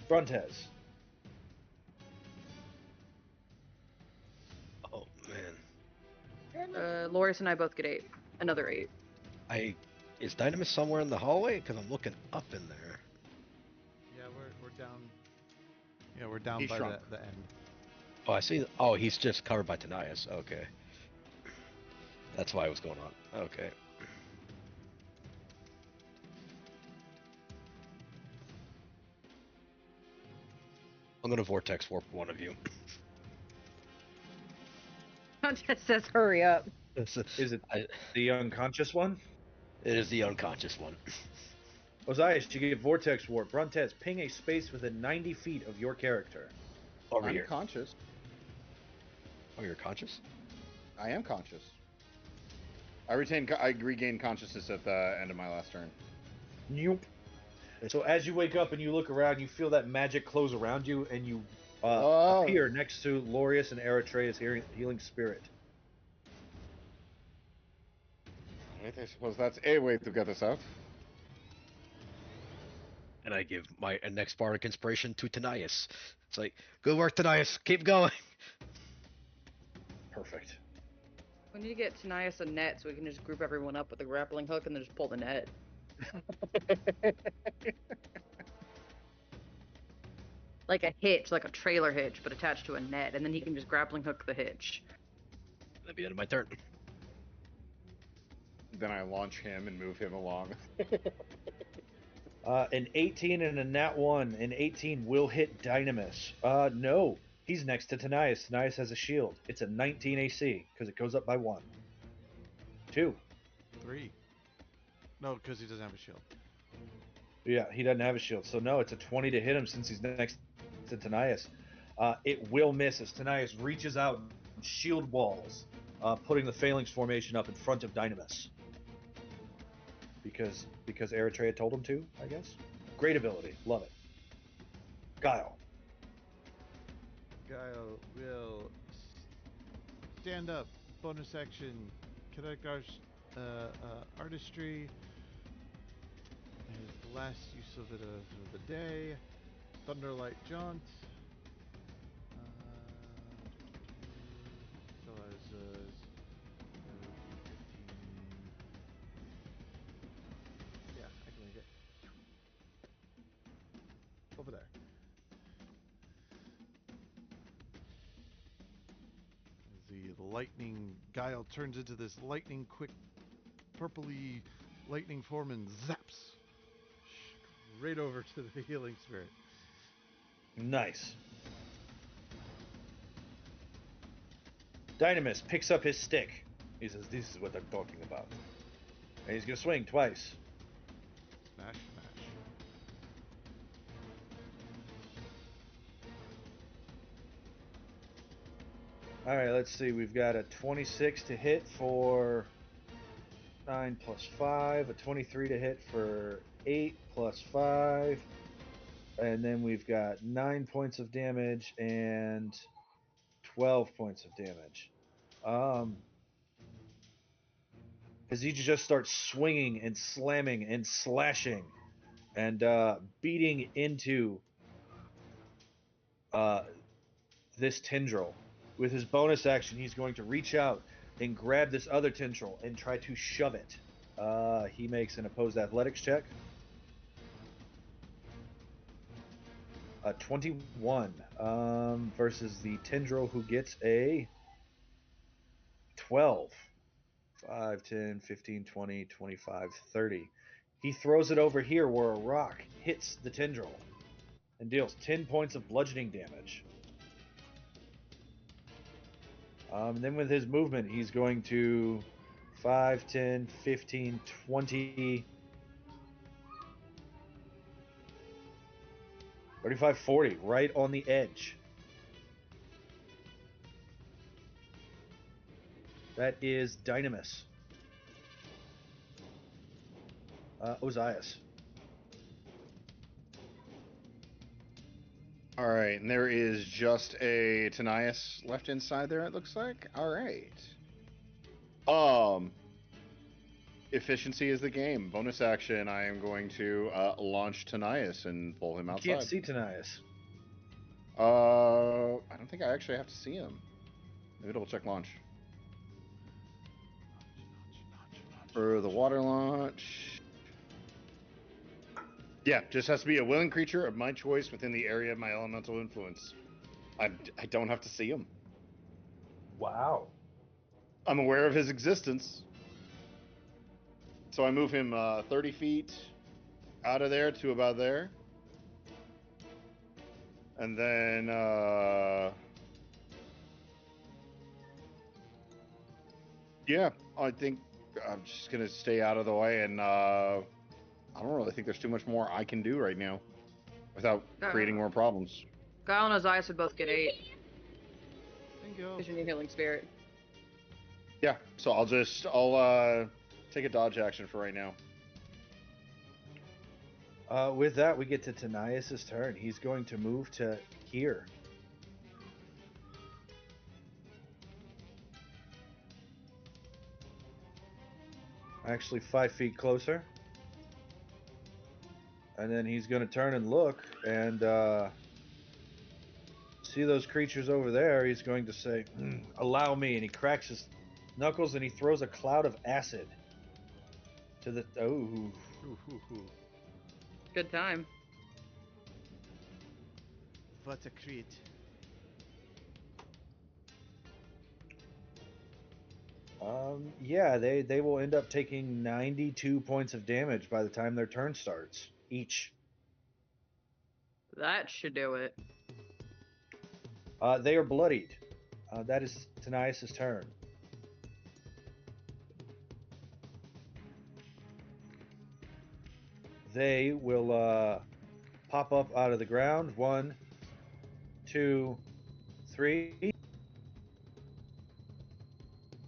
[SPEAKER 2] Frontes.
[SPEAKER 5] Oh man.
[SPEAKER 6] Loris and I both get 8. Another 8.
[SPEAKER 5] Is Dynamis somewhere in the hallway? Because I'm looking up in there.
[SPEAKER 3] Yeah, we're down. Yeah, we're down
[SPEAKER 7] He's
[SPEAKER 3] by
[SPEAKER 7] shrunk.
[SPEAKER 3] the end.
[SPEAKER 5] Oh, I see. Oh, he's just covered by Tanias. Okay. That's why it was going on. Okay. I'm gonna vortex warp one of you.
[SPEAKER 6] Just says hurry up.
[SPEAKER 2] Is it the unconscious one?
[SPEAKER 5] It is the unconscious one.
[SPEAKER 2] Ozias, you get Vortex Warp. Frontes, ping a space within 90 feet of your character.
[SPEAKER 5] Over
[SPEAKER 7] I'm
[SPEAKER 5] here.
[SPEAKER 7] conscious.
[SPEAKER 5] Oh, you're conscious?
[SPEAKER 7] I am conscious. I regain consciousness at the end of my last turn.
[SPEAKER 2] Nope. So as you wake up and you look around, you feel that magic close around you, and you appear next to Lorius and Eritrea's healing spirit.
[SPEAKER 7] I suppose that's a way to get us out.
[SPEAKER 5] And I give my next bardic inspiration to Tanias. It's like, good work, Tanias. Keep going.
[SPEAKER 2] Perfect.
[SPEAKER 6] We need to get Tanias a net so we can just group everyone up with a grappling hook and then just pull the net. Like a hitch, like a trailer hitch, but attached to a net, and then he can just grappling hook the hitch.
[SPEAKER 5] That'd be the end of my turn.
[SPEAKER 7] then I launch him and move him along.
[SPEAKER 2] An 18 and a nat 1. An 18 will hit Dynamis. No. He's next to Tanias. Tanias has a shield. It's a 19 AC because it goes up by 1. 2.
[SPEAKER 3] 3. No, because he doesn't have a shield.
[SPEAKER 2] Yeah, he doesn't have a shield. So no, it's a 20 to hit him since he's next to Tanias. It will miss as Tanias reaches out and shield walls, putting the Phalanx formation up in front of Dynamis. Because Eritrea told him to, I guess. Great ability. Love it. Guile.
[SPEAKER 3] Guile will stand up. Bonus action. Kinetic artistry. Is the last use of it of the day. Thunderlight Jaunt. So as 15. Yeah, I can make it. Over there. As the lightning Guile turns into this lightning quick purpley lightning form and zaps right over to the healing spirit.
[SPEAKER 2] Nice. Dynamis picks up his stick. He says, "This is what I'm talking about." And he's going to swing twice.
[SPEAKER 3] Smash, smash.
[SPEAKER 2] All right, let's see. We've got a 26 to hit for 9 plus 5, a 23 to hit for 8 plus 5, and then we've got 9 points of damage and 12 points of damage. As he just starts swinging and slamming and slashing and beating into this tendril. With his bonus action, he's going to reach out and grab this other tendril and try to shove it. He makes an opposed athletics check. 21 versus the tendril, who gets a 12. 5, 10, 15, 20, 25, 30. He throws it over here where a rock hits the tendril and deals 10 points of bludgeoning damage. And then with his movement, he's going to 5, 10, 15, 20, 35, 40, right on the edge. That is Dynamis. Ozias.
[SPEAKER 7] All right, and there is just a Tanias left inside there, it looks like. All right. Efficiency is the game. Bonus action, I am going to launch Tanias and pull him
[SPEAKER 2] You
[SPEAKER 7] outside.
[SPEAKER 2] can't see Tanias.
[SPEAKER 7] I don't think I actually have to see him. Maybe double check launch. For the water launch. Yeah, just has to be a willing creature of my choice within the area of my elemental influence. I don't have to see him.
[SPEAKER 2] Wow.
[SPEAKER 7] I'm aware of his existence. So I move him 30 feet out of there to about there. And then yeah, I think I'm just gonna stay out of the way, and I don't really think there's too much more I can do right now without creating more problems.
[SPEAKER 6] Guile and Ozias would both get 8.
[SPEAKER 3] Bingo.
[SPEAKER 6] Because you need healing spirit.
[SPEAKER 7] Yeah, so I'll take a dodge action for right now.
[SPEAKER 2] With that, we get to Tanias' turn. He's going to move to here. Actually, 5 feet closer. And then he's going to turn and look and see those creatures over there. He's going to say, "Allow me." And he cracks his knuckles and he throws a cloud of acid to the... Oh.
[SPEAKER 6] Good time.
[SPEAKER 3] What a treat.
[SPEAKER 2] Yeah, they will end up taking 92 points of damage by the time their turn starts each.
[SPEAKER 6] That should do it.
[SPEAKER 2] They are bloodied. That is Tanias' turn. They will pop up out of the ground. 1, 2, 3.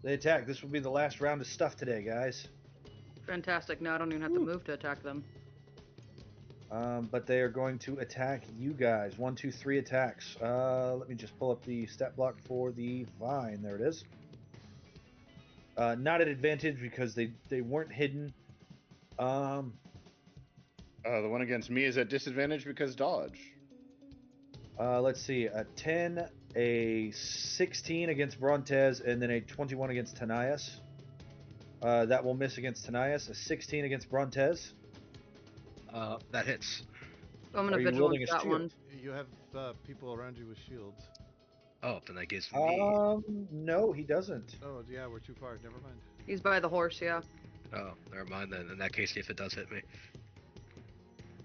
[SPEAKER 2] They attack. This will be the last round of stuff today, guys.
[SPEAKER 6] Fantastic. Now I don't even have to move to attack them.
[SPEAKER 2] But they are going to attack you guys. 1, 2, 3 attacks. Let me just pull up the stat block for the vine. There it is. Not at advantage because they weren't hidden.
[SPEAKER 7] The one against me is at disadvantage because dodge.
[SPEAKER 2] Let's see. A 10, a 16 against Brontez, and then a 21 against Tanias. That will miss against Tanias. A 16 against Brontez.
[SPEAKER 5] That hits.
[SPEAKER 6] I'm gonna
[SPEAKER 2] Are you
[SPEAKER 6] vigilance
[SPEAKER 2] wielding a
[SPEAKER 6] that
[SPEAKER 2] shield?
[SPEAKER 6] one.
[SPEAKER 3] You have people around you with shields.
[SPEAKER 5] Oh, then that gives me.
[SPEAKER 2] No, he doesn't.
[SPEAKER 3] Oh, yeah, we're too far. Never mind.
[SPEAKER 6] He's by the horse, yeah.
[SPEAKER 5] Oh, never mind then. In that case, if it does hit me.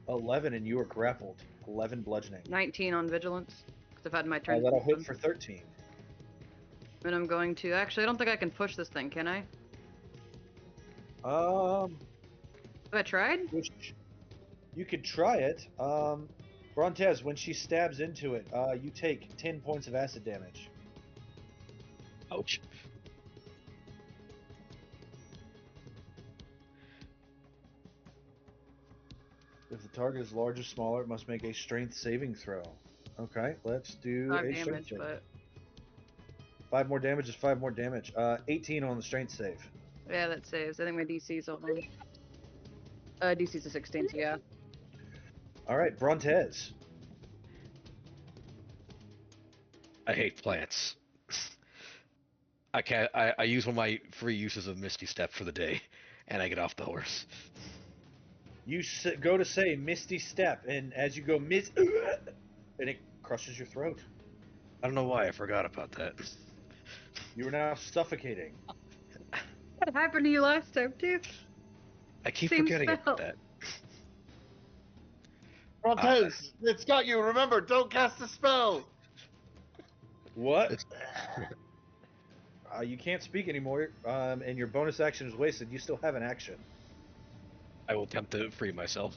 [SPEAKER 2] 11, and you are grappled. 11 bludgeoning.
[SPEAKER 6] 19 on vigilance. Because I've had my turn.
[SPEAKER 2] That'll hit for 13.
[SPEAKER 6] And I'm going to... Actually, I don't think I can push this thing, can I?
[SPEAKER 2] Um,
[SPEAKER 6] Have I tried?
[SPEAKER 2] which you could try it. Brontez, when she stabs into it, you take 10 points of acid damage.
[SPEAKER 5] Ouch.
[SPEAKER 2] If the target is large or smaller, it must make a strength saving throw. Okay, let's do
[SPEAKER 6] 5
[SPEAKER 2] a strength
[SPEAKER 6] damage,
[SPEAKER 2] save.
[SPEAKER 6] but...
[SPEAKER 2] 5 more damage is 5 more damage. 18 on the strength save.
[SPEAKER 6] Yeah, that saves. I think my DC's on. DC's a 16, so yeah.
[SPEAKER 2] All right, Brontez.
[SPEAKER 5] I hate plants. I can't. I use one of my free uses of Misty Step for the day, and I get off the horse.
[SPEAKER 2] You go to say Misty Step, and as you go, and it crushes your throat.
[SPEAKER 5] I don't know why I forgot about that.
[SPEAKER 2] You are now suffocating.
[SPEAKER 6] That happened to you last time, too.
[SPEAKER 5] I keep
[SPEAKER 6] Same
[SPEAKER 5] forgetting
[SPEAKER 6] spell.
[SPEAKER 5] about that.
[SPEAKER 7] Brontez, it's got you. Remember, don't cast a spell.
[SPEAKER 2] What? You can't speak anymore, and your bonus action is wasted. You still have an action.
[SPEAKER 5] I will attempt to free myself.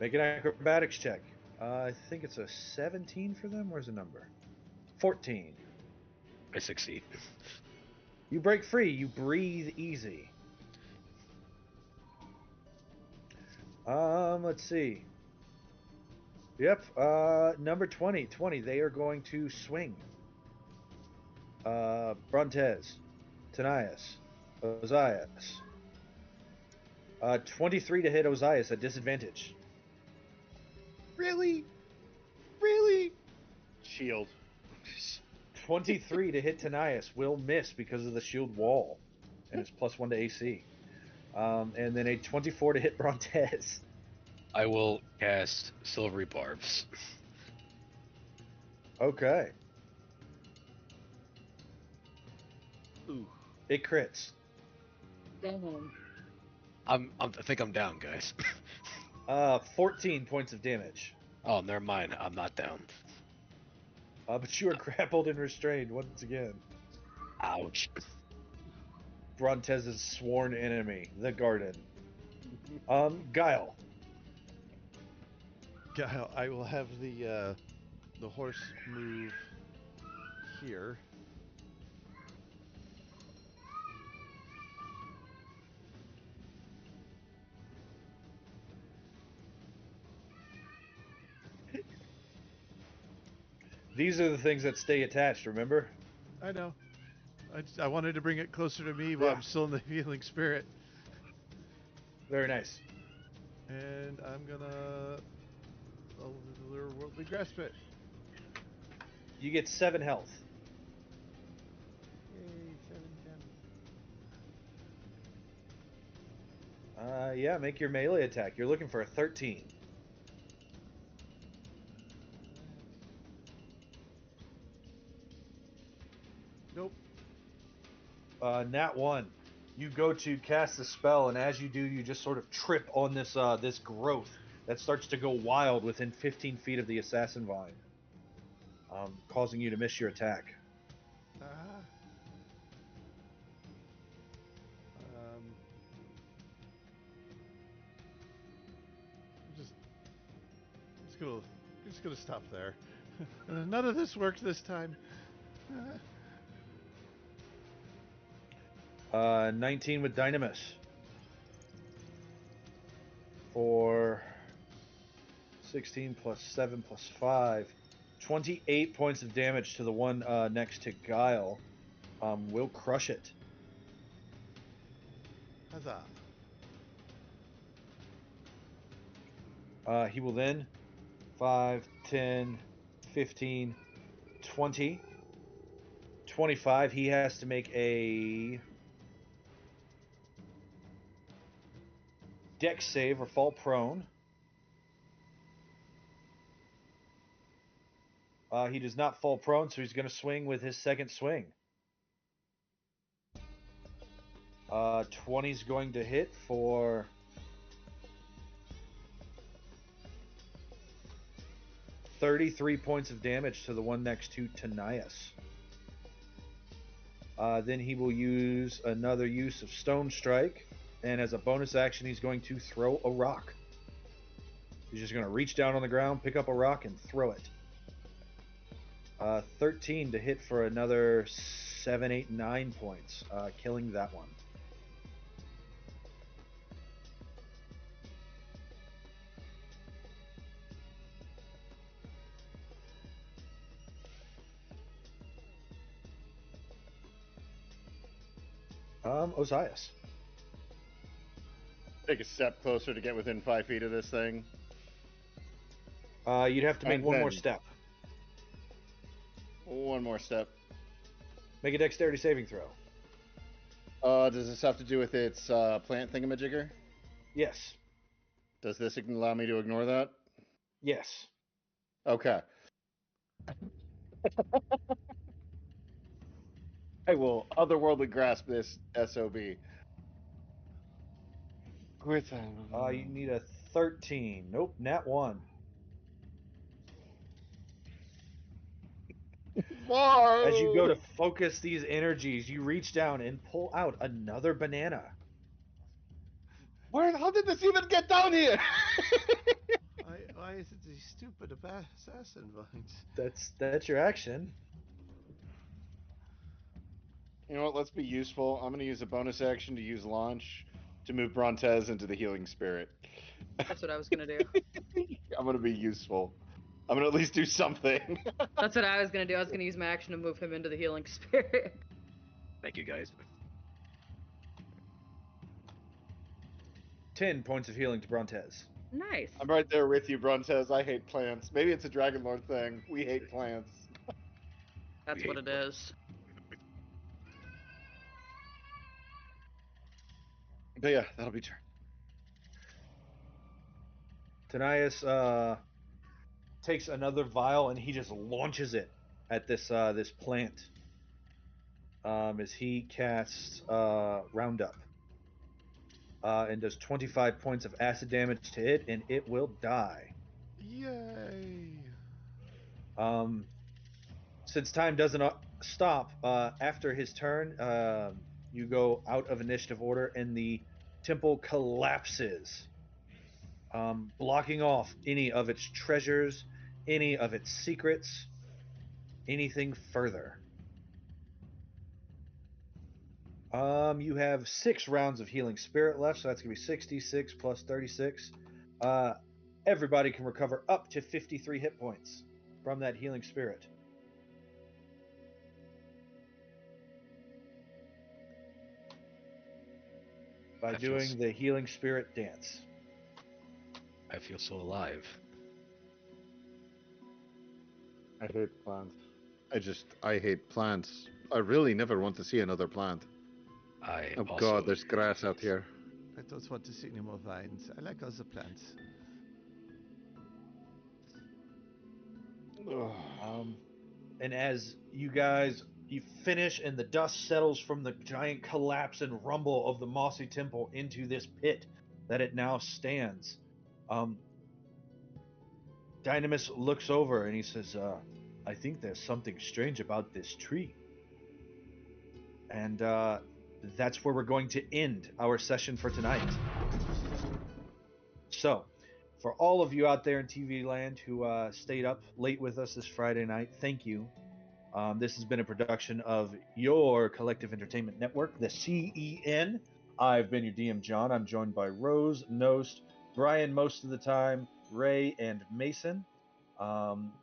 [SPEAKER 2] Make an acrobatics check. I think it's a 17 for them. Where's the number? 14.
[SPEAKER 5] I succeed.
[SPEAKER 2] You break free. You breathe easy. Let's see. Yep. Number 20. 20. They are going to swing. Brontez, Tanias, Ozias. 23 to hit Ozias at disadvantage.
[SPEAKER 7] Really? Really? Shield.
[SPEAKER 2] 23 to hit Tanias will miss because of the shield wall and it's +1 to AC. And then a 24 to hit Brontez.
[SPEAKER 5] I will cast Silvery Barbs.
[SPEAKER 2] Okay.
[SPEAKER 7] Ooh.
[SPEAKER 2] It crits.
[SPEAKER 6] Damn.
[SPEAKER 5] I think I'm down, guys.
[SPEAKER 2] 14 points of damage.
[SPEAKER 5] Oh, never mind. I'm not down.
[SPEAKER 2] But you are grappled and restrained once again.
[SPEAKER 5] Ouch.
[SPEAKER 2] Brontez's sworn enemy, the garden. Guile.
[SPEAKER 3] Guile, I will have the horse move here.
[SPEAKER 2] These are the things that stay attached, remember?
[SPEAKER 3] I know. I wanted to bring it closer to me while
[SPEAKER 2] Yeah.
[SPEAKER 3] I'm still in the healing spirit.
[SPEAKER 2] Very nice.
[SPEAKER 3] And I'm gonna otherworldly grasp it.
[SPEAKER 2] You get 7 health.
[SPEAKER 3] Yay, 7 gems.
[SPEAKER 2] Yeah, make your melee attack. You're looking for a 13.
[SPEAKER 3] Nope.
[SPEAKER 2] Nat 1. You go to cast the spell, and as you do, you just sort of trip on this growth that starts to go wild within 15 feet of the assassin vine, causing you to miss your attack.
[SPEAKER 3] I'm just gonna stop there. None of this worked this time.
[SPEAKER 2] 19 with Dynamis. For 16 plus 7 plus 5. 28 points of damage to the one next to Guile. Will crush it.
[SPEAKER 3] Huzzah.
[SPEAKER 2] He will then 5, 10, 15, 20, 25. He has to make a dex save or fall prone. He does not fall prone, so he's going to swing with his second swing. 20 is going to hit for 33 points of damage to the one next to Tanias. Then he will use another use of Stone Strike, and as a bonus action, he's going to throw a rock. He's just going to reach down on the ground, pick up a rock, and throw it. 13 to hit for another 7, 8, 9 points, killing that one. Osias.
[SPEAKER 7] Take a step closer to get within 5 feet of this thing.
[SPEAKER 2] You'd have to make one more step.
[SPEAKER 7] One more step.
[SPEAKER 2] Make a dexterity saving throw.
[SPEAKER 7] Does this have to do with its plant thingamajigger?
[SPEAKER 2] Yes.
[SPEAKER 7] Does this allow me to ignore that?
[SPEAKER 2] Yes.
[SPEAKER 7] Okay. I will otherworldly grasp this SOB. Quit.
[SPEAKER 2] You need a 13. Nope, nat 1.
[SPEAKER 7] Why?
[SPEAKER 2] As you go to focus these energies, you reach down and pull out another banana.
[SPEAKER 7] How did this even get down here?
[SPEAKER 3] Why is it these stupid assassin vines?
[SPEAKER 2] That's your action.
[SPEAKER 7] You know what? Let's be useful. I'm going to use a bonus action to use launch to move Brontez into the healing spirit.
[SPEAKER 6] That's what I was gonna do.
[SPEAKER 7] I'm going to be useful. I'm going to at least do something.
[SPEAKER 6] That's what I was gonna do. I was gonna use my action to move him into the healing spirit.
[SPEAKER 5] Thank you, guys.
[SPEAKER 2] 10 points of healing to Brontez.
[SPEAKER 6] Nice.
[SPEAKER 7] I'm right there with you, Brontez. I hate plants. Maybe it's a Dragonlord thing. We hate plants.
[SPEAKER 6] That's what it is.
[SPEAKER 7] But yeah, that'll be turn.
[SPEAKER 2] Tanias takes another vial and he just launches it at this plant. As he casts Roundup. And does 25 points of acid damage to it, and it will die.
[SPEAKER 3] Yay!
[SPEAKER 2] Since time doesn't stop, after his turn, you go out of initiative order, and the temple collapses, blocking off any of its treasures, any of its secrets, anything further. You have 6 rounds of healing spirit left, so that's gonna be 66 plus 36. Everybody can recover up to 53 hit points from that healing spirit. By doing the healing spirit dance.
[SPEAKER 5] I feel so alive.
[SPEAKER 7] I hate plants. I hate plants. I really never want to see another plant. Oh God, there's grass out here.
[SPEAKER 3] I don't want to see any more vines. I like all the plants.
[SPEAKER 2] And as you guys You finish, and the dust settles from the giant collapse and rumble of the Mossy Temple into this pit that it now stands. Um, Dynamis looks over and he says, I think there's something strange about this tree. And that's where we're going to end our session for tonight. So, for all of you out there in TV land who stayed up late with us this Friday night, thank you. This has been a production of your Collective Entertainment Network, the CEN. I've been your DM, John. I'm joined by Rose, Nost, Brian most of the time, Ray, and Mason.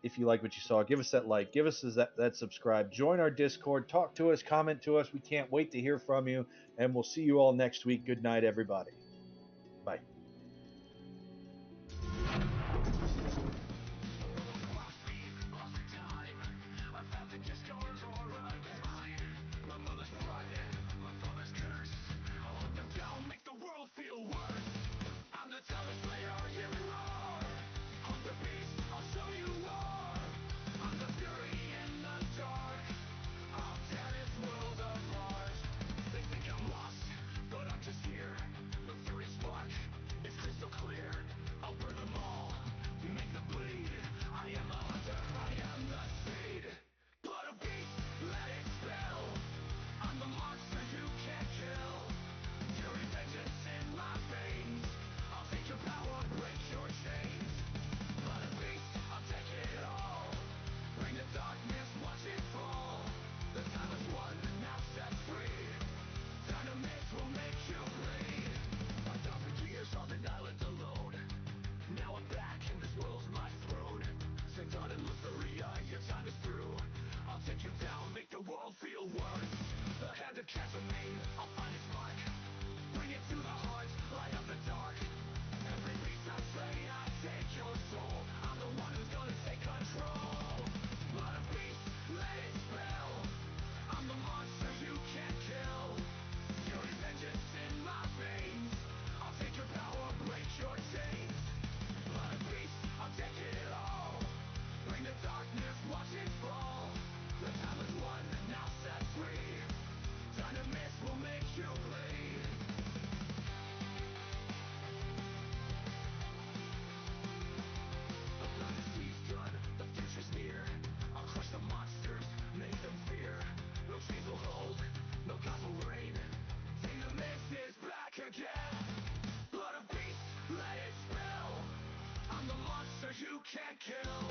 [SPEAKER 2] If you like what you saw, give us that like, give us that subscribe, join our Discord, talk to us, comment to us. We can't wait to hear from you, and we'll see you all next week. Good night, everybody. Bye.
[SPEAKER 1] You can't kill.